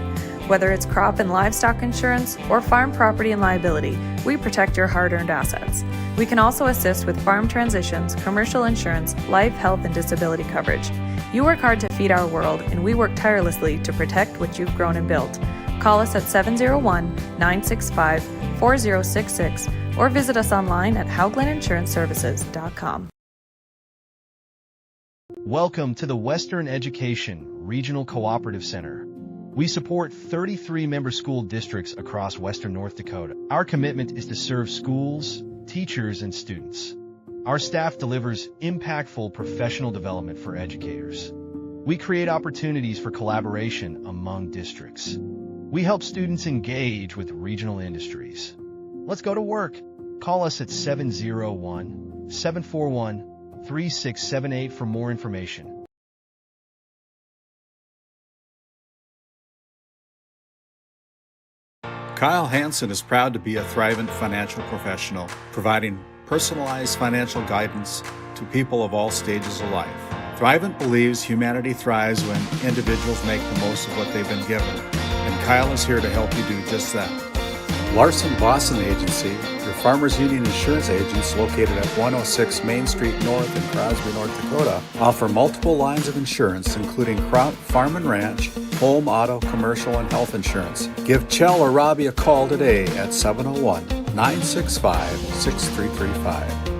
Whether it's crop and livestock insurance or farm property and liability, we protect your hard-earned assets. We can also assist with farm transitions, commercial insurance, life, health, and disability coverage. You work hard to feed our world, and we work tirelessly to protect what you've grown and built. Call us at 701-965-4066 or visit us online at HauglandInsuranceServices.com. Welcome to the Western Education Regional Cooperative Center. We support 33 member school districts across Western North Dakota. Our commitment is to serve schools, teachers, and students. Our staff delivers impactful professional development for educators. We create opportunities for collaboration among districts. We help students engage with regional industries. Let's go to work. Call us at 701-741-3678 for more information. Kyle Hansen is proud to be a Thrivent financial professional, providing personalized financial guidance to people of all stages of life. Thrivent believes humanity thrives when individuals make the most of what they've been given, and Kyle is here to help you do just that. Larson Boston Agency, your Farmers Union insurance agents located at 106 Main Street North in Crosby, North Dakota, offer multiple lines of insurance, including crop, farm and ranch, home, auto, commercial, and health insurance. Give Chell or Robbie a call today at 701-965-6335.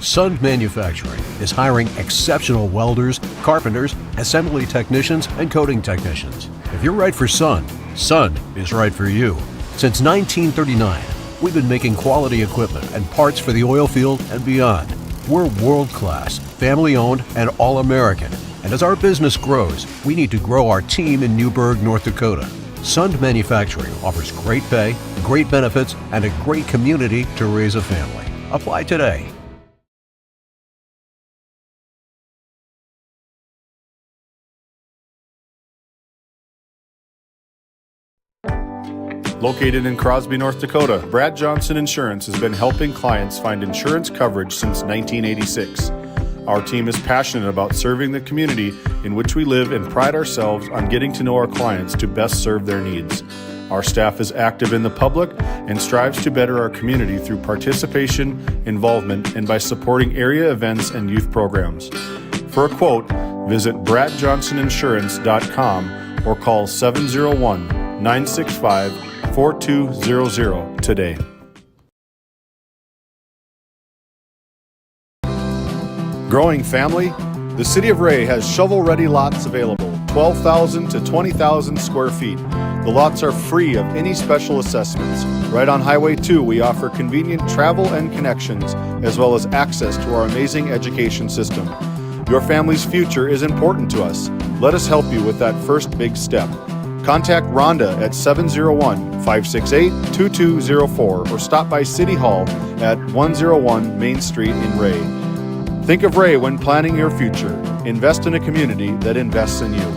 Sund Manufacturing is hiring exceptional welders, carpenters, assembly technicians, and coating technicians. If you're right for Sund, Sund is right for you. Since 1939, we've been making quality equipment and parts for the oil field and beyond. We're world-class, family-owned, and all-American. And as our business grows, we need to grow our team in Newburgh, North Dakota. Sund Manufacturing offers great pay, great benefits, and a great community to raise a family. Apply today. Located in Crosby, North Dakota, Brad Johnson Insurance has been helping clients find insurance coverage since 1986. Our team is passionate about serving the community in which we live and pride ourselves on getting to know our clients to best serve their needs. Our staff is active in the public and strives to better our community through participation, involvement, and by supporting area events and youth programs. For a quote, visit bradjohnsoninsurance.com or call 701-965-4200 today. Growing family? The City of Ray has shovel-ready lots available, 12,000 to 20,000 square feet. The lots are free of any special assessments. Right on Highway 2, we offer convenient travel and connections, as well as access to our amazing education system. Your family's future is important to us. Let us help you with that first big step. Contact Rhonda at 701-568-2204 or stop by City Hall at 101 Main Street in Ray. Think of Ray when planning your future. Invest in a community that invests in you.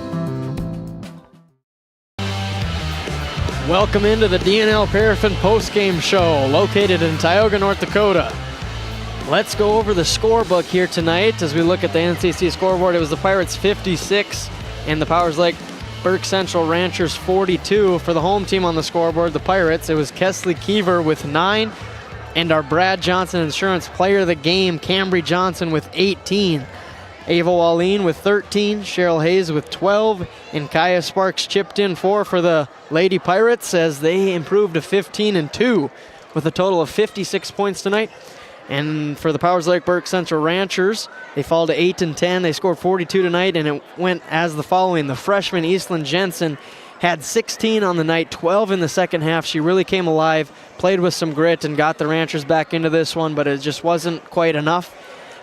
Welcome into the D&L Paraffin postgame show located in Tioga, North Dakota. Let's go over the scorebook here tonight as we look at the NCC scoreboard. It was the Pirates 56 and the Powers Lake Burke Central Ranchers 42. For the home team on the scoreboard, the Pirates, it was Kesley Keever with 9. And our Brad Johnson Insurance Player of the Game, Cambry Johnson with 18. Ava Wallin with 13, Cheryl Hayes with 12, and Kaya Sparks chipped in 4 for the Lady Pirates as they improved to 15-2 with a total of 56 points tonight. And for the Powers Lake Burke Central Ranchers, they fall to 8-10. They scored 42 tonight, and it went as the following. The freshman Eastland Jensen had 16 on the night, 12 in the second half. She really came alive, played with some grit, and got the Ranchers back into this one, but it just wasn't quite enough.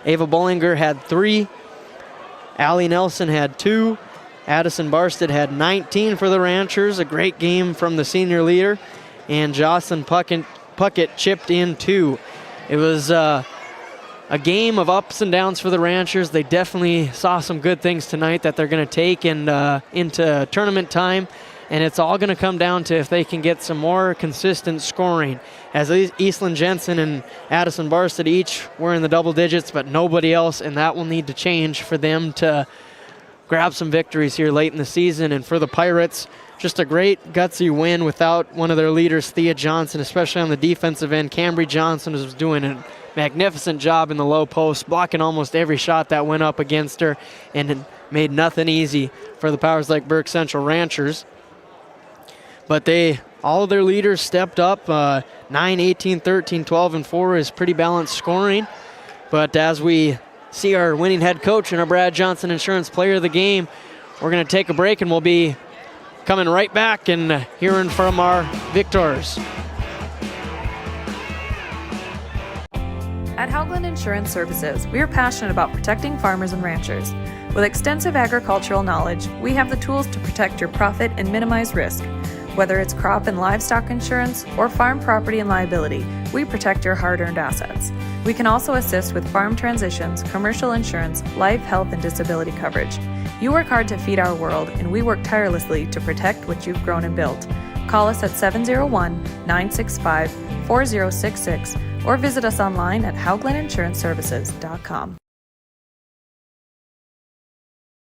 Ava Bollinger had 3. Allie Nelson had 2. Addison Barstead had 19 for the Ranchers. A great game from the senior leader. And Jocelyn Puckett chipped in 2. It was a game of ups and downs for the Ranchers. They definitely saw some good things tonight that they're going to take into tournament time. And it's all going to come down to if they can get some more consistent scoring. As Eastland Jensen and Addison Barstead each were in the double digits, but nobody else, and that will need to change for them to grab some victories here late in the season. And for the Pirates, just a great gutsy win without one of their leaders, Thea Johnson, especially on the defensive end. Cambry Johnson was doing a magnificent job in the low post, blocking almost every shot that went up against her, and it made nothing easy for the Powers Lake Burke Central Ranchers. But all of their leaders stepped up. 9, 18, 13, 12, and 4 is pretty balanced scoring. But as we see our winning head coach and our Brad Johnson Insurance Player of the Game, we're going to take a break, and we'll be coming right back and hearing from our victors. At Haugland Insurance Services, we are passionate about protecting farmers and ranchers. With extensive agricultural knowledge, we have the tools to protect your profit and minimize risk. Whether it's crop and livestock insurance or farm property and liability, we protect your hard-earned assets. We can also assist with farm transitions, commercial insurance, life, health, and disability coverage. You work hard to feed our world, and we work tirelessly to protect what you've grown and built. Call us at 701-965-4066 or visit us online at HauglandInsuranceServices.com.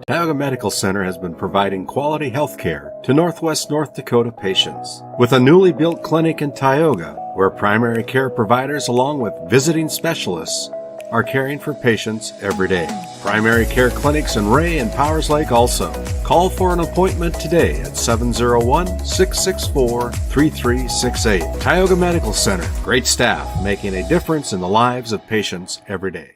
Tioga Medical Center has been providing quality health care to Northwest North Dakota patients. With a newly built clinic in Tioga, where primary care providers along with visiting specialists are caring for patients every day. Primary care clinics in Ray and Powers Lake also. Call for an appointment today at 701-664-3368. Tioga Medical Center. Great staff making a difference in the lives of patients every day.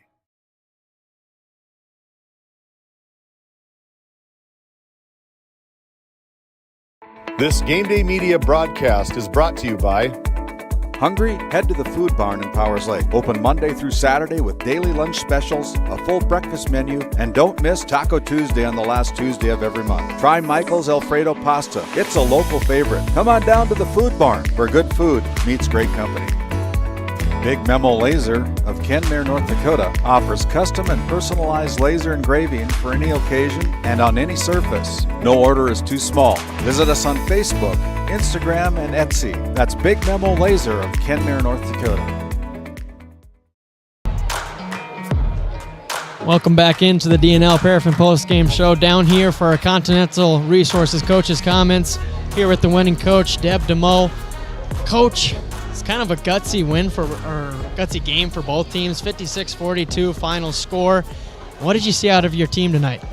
This Game Day Media broadcast is brought to you by Hungry? Head to the Food Barn in Powers Lake. Open Monday through Saturday with daily lunch specials, a full breakfast menu, and don't miss Taco Tuesday on the last Tuesday of every month. Try Michael's Alfredo Pasta. It's a local favorite. Come on down to the Food Barn, where good food meets great company. Big Memo Laser of Kenmare, North Dakota offers custom and personalized laser engraving for any occasion and on any surface. No order is too small. Visit us on Facebook, Instagram, and Etsy. That's Big Memo Laser of Kenmare, North Dakota. Welcome back into the DNL Paraffin Post Game Show. Down here for our Continental Resources Coaches Comments. Here with the winning coach, Deb DeMoe. Coach, it's kind of a gutsy gutsy game for both teams. 56-42 final score. What did you see out of your team tonight?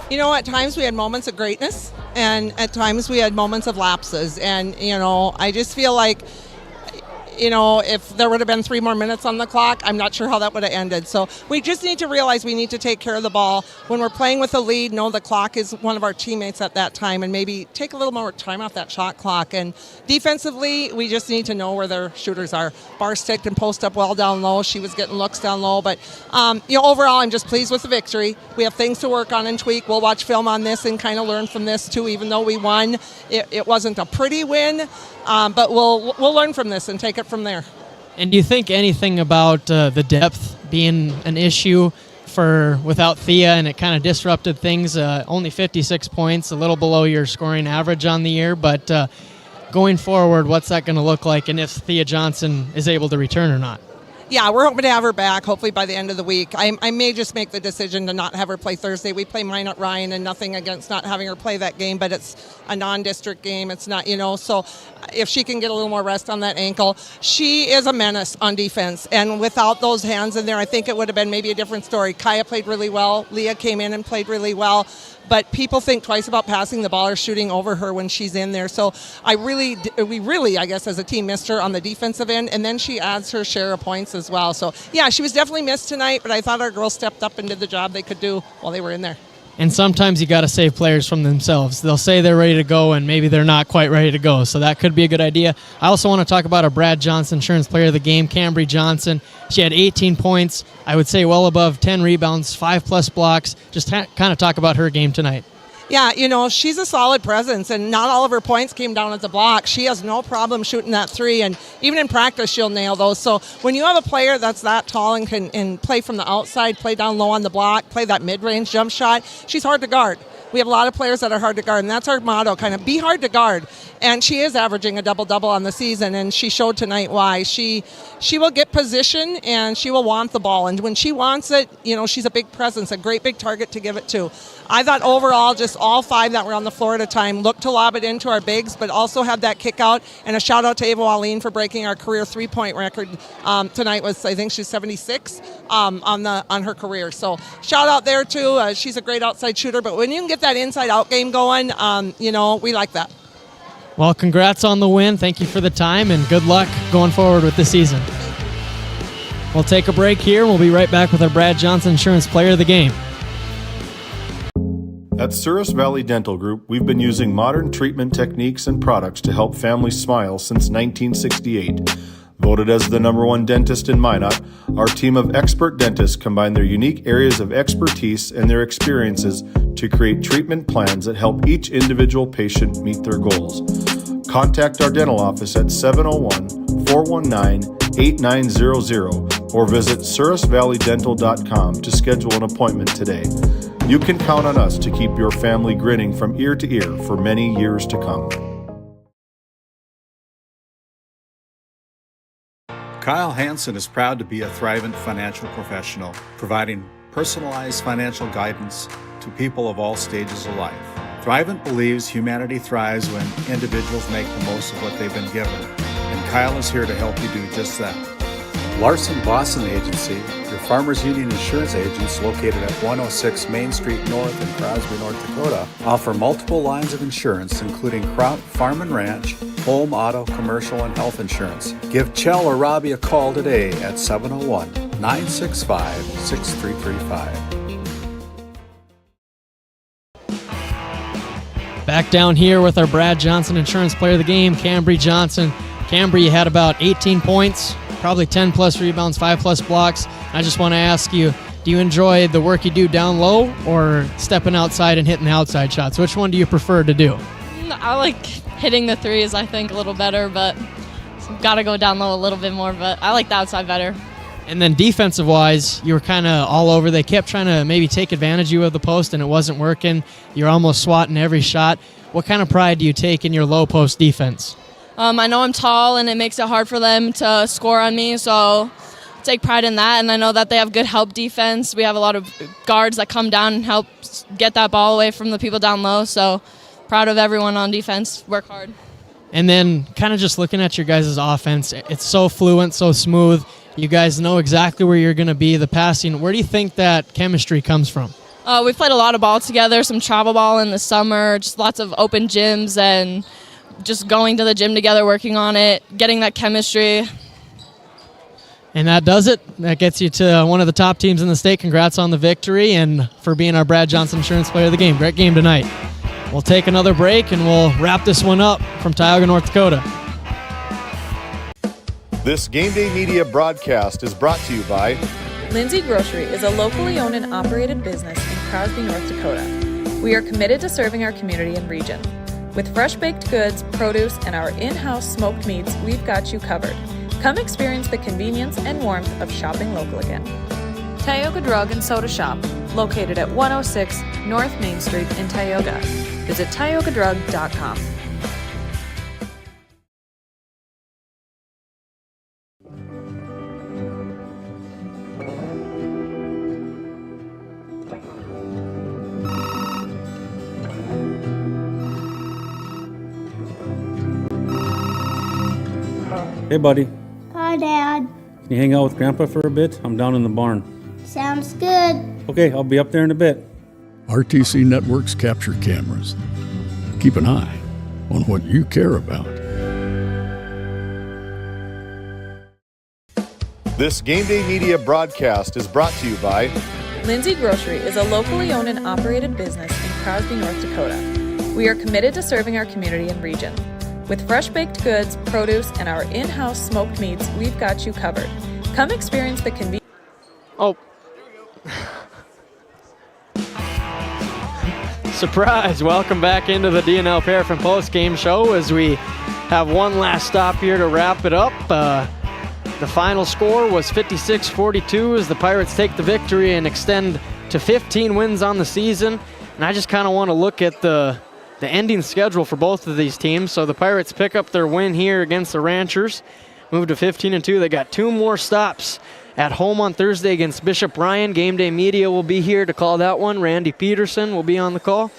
You know, at times we had moments of greatness, and at times we had moments of lapses. And, you know, I just feel like, you know, if there would have been 3 more minutes on the clock, I'm not sure how that would have ended. So we just need to realize we need to take care of the ball. When we're playing with a lead, know the clock is one of our teammates at that time, and maybe take a little more time off that shot clock. And defensively, we just need to know where their shooters are. Barstick can post up well down low. She was getting looks down low. But, you know, overall, I'm just pleased with the victory. We have things to work on and tweak. We'll watch film on this and kind of learn from this, too. Even though we won, it wasn't a pretty win. But we'll learn from this and take it from there. And do you think anything about the depth being an issue without Thea, and it kind of disrupted things? Only 56 points, a little below your scoring average on the year, but going forward, what's that going to look like, and if Thea Johnson is able to return or not? Yeah, we're hoping to have her back, hopefully by the end of the week. I may just make the decision to not have her play Thursday. We play Minot Ryan, and nothing against not having her play that game, but it's a non-district game. It's not, you know, so if she can get a little more rest on that ankle. She is a menace on defense, and without those hands in there, I think it would have been maybe a different story. Kaya played really well. Leah came in and played really well. But people think twice about passing the ball or shooting over her when she's in there. So we really, I guess, as a team, missed her on the defensive end, and then she adds her share of points as well. So, yeah, she was definitely missed tonight, but I thought our girls stepped up and did the job they could do while they were in there. And sometimes you got to save players from themselves. They'll say they're ready to go, and maybe they're not quite ready to go. So that could be a good idea. I also want to talk about our Brad Johnson Insurance Player of the Game, Cambry Johnson. She had 18 points. I would say well above 10 rebounds, 5+ blocks. Just kind of talk about her game tonight. Yeah, you know, she's a solid presence, and not all of her points came down at the block. She has no problem shooting that three, and even in practice, she'll nail those. So when you have a player that's that tall and can play from the outside, play down low on the block, play that mid-range jump shot, she's hard to guard. We have a lot of players that are hard to guard, and that's our motto, kind of be hard to guard. And she is averaging a double-double on the season, and she showed tonight why. She will get position, and she will want the ball. And when she wants it, you know, she's a big presence, a great big target to give it to. I thought overall, just all 5 that were on the floor at a time looked to lob it into our bigs, but also had that kick out. And a shout out to Ava Wallin for breaking our career 3-point record tonight. Was, I think she's 76 on her career. So shout out there too. She's a great outside shooter, but when you can get that inside out game going, you know, we like that. Well, congrats on the win. Thank you for the time, and good luck going forward with the season. We'll take a break here. We'll be right back with our Brad Johnson Insurance Player of the Game. At Souris Valley Dental Group, we've been using modern treatment techniques and products to help families smile since 1968. Voted as the #1 dentist in Minot, our team of expert dentists combine their unique areas of expertise and their experiences to create treatment plans that help each individual patient meet their goals. Contact our dental office at 701-419-8900 or visit sourisvalleydental.com to schedule an appointment today. You can count on us to keep your family grinning from ear to ear for many years to come. Kyle Hansen is proud to be a Thrivent financial professional, providing personalized financial guidance to people of all stages of life. Thrivent believes humanity thrives when individuals make the most of what they've been given, and Kyle is here to help you do just that. Larson Boston Agency, your Farmers Union insurance agents located at 106 Main Street North in Crosby, North Dakota, offer multiple lines of insurance including crop, farm and ranch, home, auto, commercial, and health insurance. Give Chell or Robbie a call today at 701-965-6335. Back down here with our Brad Johnson Insurance Player of the Game, Cambry Johnson. Cambry, you had about 18 points, probably 10 plus rebounds, 5 plus blocks. I just want to ask you, do you enjoy the work you do down low or stepping outside and hitting the outside shots? Which one do you prefer to do? I like hitting the threes, I think, a little better, but got to go down low a little bit more, but I like the outside better. And then defensive-wise, you were kind of all over. They kept trying to maybe take advantage of you of the post, and it wasn't working. You're almost swatting every shot. What kind of pride do you take in your low-post defense? I know I'm tall, and it makes it hard for them to score on me, so I take pride in that. And I know that they have good help defense. We have a lot of guards that come down and help get that ball away from the people down low, so proud of everyone on defense. Work hard. And then kind of just looking at your guys' offense, it's so fluent, so smooth. You guys know exactly where you're going to be, the passing. Where do you think that chemistry comes from? We've played a lot of ball together, some travel ball in the summer, just lots of open gyms and just going to the gym together, working on it, getting that chemistry. And that does it. That gets you to one of the top teams in the state. Congrats on the victory and for being our Brad Johnson Insurance Player of the Game. Great game tonight. We'll take another break and we'll wrap this one up from Tioga, North Dakota. This Game Day Media broadcast is brought to you by Lindsay Grocery is a locally owned and operated business in Crosby, North Dakota. We are committed to serving our community and region. With fresh baked goods, produce, and our in-house smoked meats, we've got you covered. Come experience the convenience and warmth of shopping local again. Tioga Drug and Soda Shop, located at 106 North Main Street in Tioga. Visit tiogadrug.com. Hey, buddy. Hi, Dad. Can you hang out with Grandpa for a bit? I'm down in the barn. Sounds good. Okay, I'll be up there in a bit. RTC Networks capture cameras. Keep an eye on what you care about. This Game Day Media broadcast is brought to you by Lindsay Grocery is a locally owned and operated business in Crosby, North Dakota. We are committed to serving our community and region. With fresh baked goods, produce, and our in-house smoked meats, we've got you covered. Come experience the convenience. Oh. Surprise! Welcome back into the DNL Paraffin Post Game Show as we have one last stop here to wrap it up. The final score was 56-42 as the Pirates take the victory and extend to 15 wins on the season. And I just kind of want to look at the ending schedule for both of these teams. So the Pirates pick up their win here against the Ranchers, move to 15-2. They got two more stops at home on Thursday against Bishop Ryan. Game Day Media will be here to call that one. Randy Peterson will be on the call.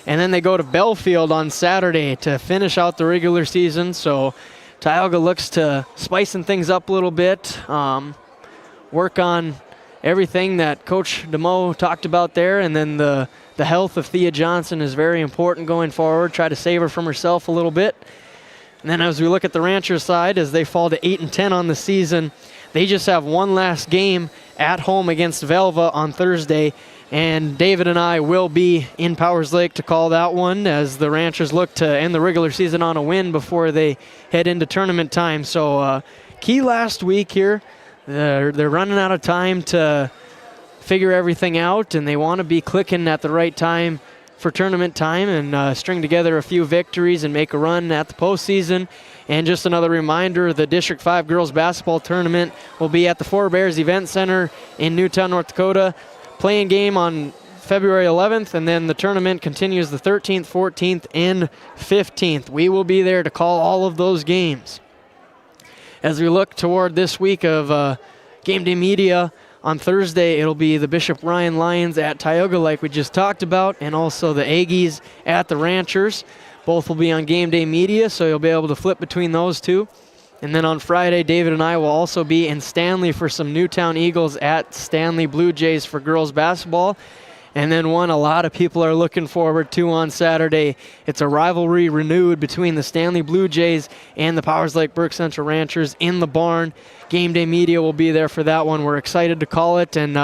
And then they go to Belfield on Saturday to finish out the regular season. So Tioga looks to spicing things up a little bit, work on everything that Coach DeMoe talked about there, and then the health of Thea Johnson is very important going forward. Try to save her from herself a little bit. And then as we look at the Ranchers side, as they fall to 8-10 on the season, they just have one last game at home against Velva on Thursday, and David and I will be in Powers Lake to call that one as the Ranchers look to end the regular season on a win before they head into tournament time. So key last week here. They're running out of time to figure everything out, and they want to be clicking at the right time for tournament time and string together a few victories and make a run at the postseason. And just another reminder, the District 5 Girls Basketball Tournament will be at the Four Bears Event Center in Newtown, North Dakota. Playing game on February 11th, and then the tournament continues the 13th, 14th, and 15th. We will be there to call all of those games. As we look toward this week of Game Day Media, on Thursday it'll be the Bishop Ryan Lions at Tioga like we just talked about, and also the Aggies at the Ranchers. Both will be on Game Day Media, so you'll be able to flip between those two. And then on Friday, David and I will also be in Stanley for some Newtown Eagles at Stanley Blue Jays for girls basketball. And then one a lot of people are looking forward to on Saturday. It's a rivalry renewed between the Stanley Blue Jays and the Powers Lake Burke Central Ranchers in the barn. Game Day Media will be there for that one. We're excited to call it and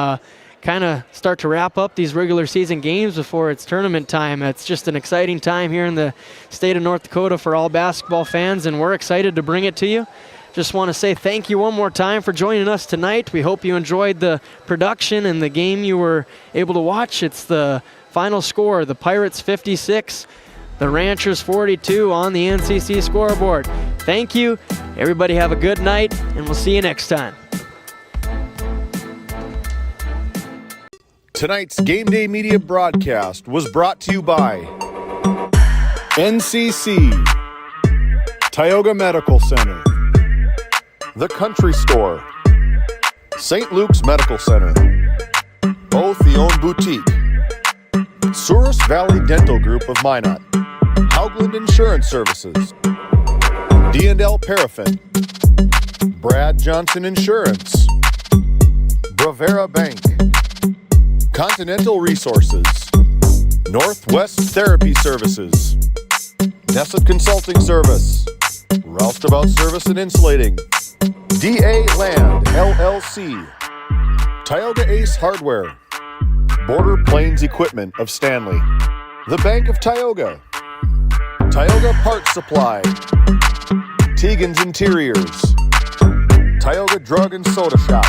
kind of start to wrap up these regular season games before it's tournament time. It's just an exciting time here in the state of North Dakota for all basketball fans, and we're excited to bring it to you. Just want to say thank you one more time for joining us tonight. We hope you enjoyed the production and the game you were able to watch. It's the final score, the Pirates 56, the Ranchers 42 on the NCC scoreboard. Thank you. Everybody have a good night, and we'll see you next time. Tonight's Game Day Media broadcast was brought to you by NCC, Tioga Medical Center, The Country Store, St. Luke's Medical Center, Both the Own Boutique, Souris Valley Dental Group of Minot, Haugland Insurance Services, D&L Paraffin, Brad Johnson Insurance, Bravera Bank, Continental Resources, Northwest Therapy Services, Nesset Consulting Service, Roustabout Service and Insulating, DA Land, LLC, Tioga Ace Hardware, Border Plains Equipment of Stanley, The Bank of Tioga, Tioga Parts Supply, Tegan's Interiors, Tioga Drug and Soda Shop,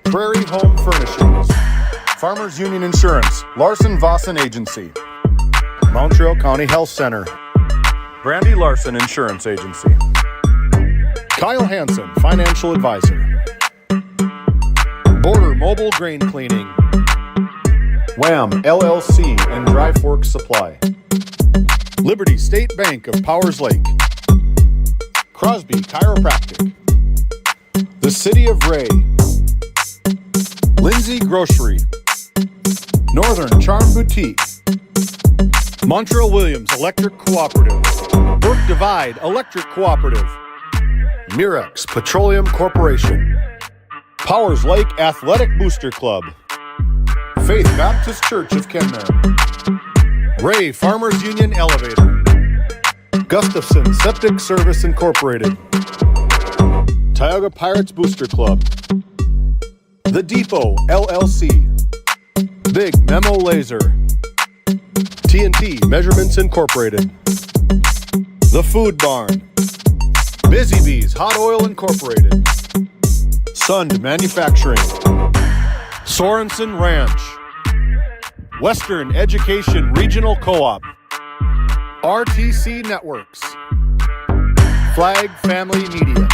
Prairie Home Furnishings, Farmers Union Insurance, Larson Vossen Agency, Montreal County Health Center, Brandy Larson Insurance Agency, Kyle Hansen, Financial Advisor, Border Mobile Grain Cleaning, Wham LLC and Dry Fork Supply, Liberty State Bank of Powers Lake, Crosby Chiropractic, the City of Ray, Lindsay Grocery, Northern Charm Boutique, Montreal Williams Electric Cooperative, Burke Divide Electric Cooperative, Mirex Petroleum Corporation, Powers Lake Athletic Booster Club, Faith Baptist Church of Kenmare, Ray Farmers Union Elevator, Gustafson Septic Service Incorporated, Tioga Pirates Booster Club, The Depot LLC, Big Memo Laser, TNT Measurements Incorporated, The Food Barn, Busy Bees Hot Oil Incorporated, Sund Manufacturing, Sorensen Ranch, Western Education Regional Co-op, RTC Networks, Flag Family Media.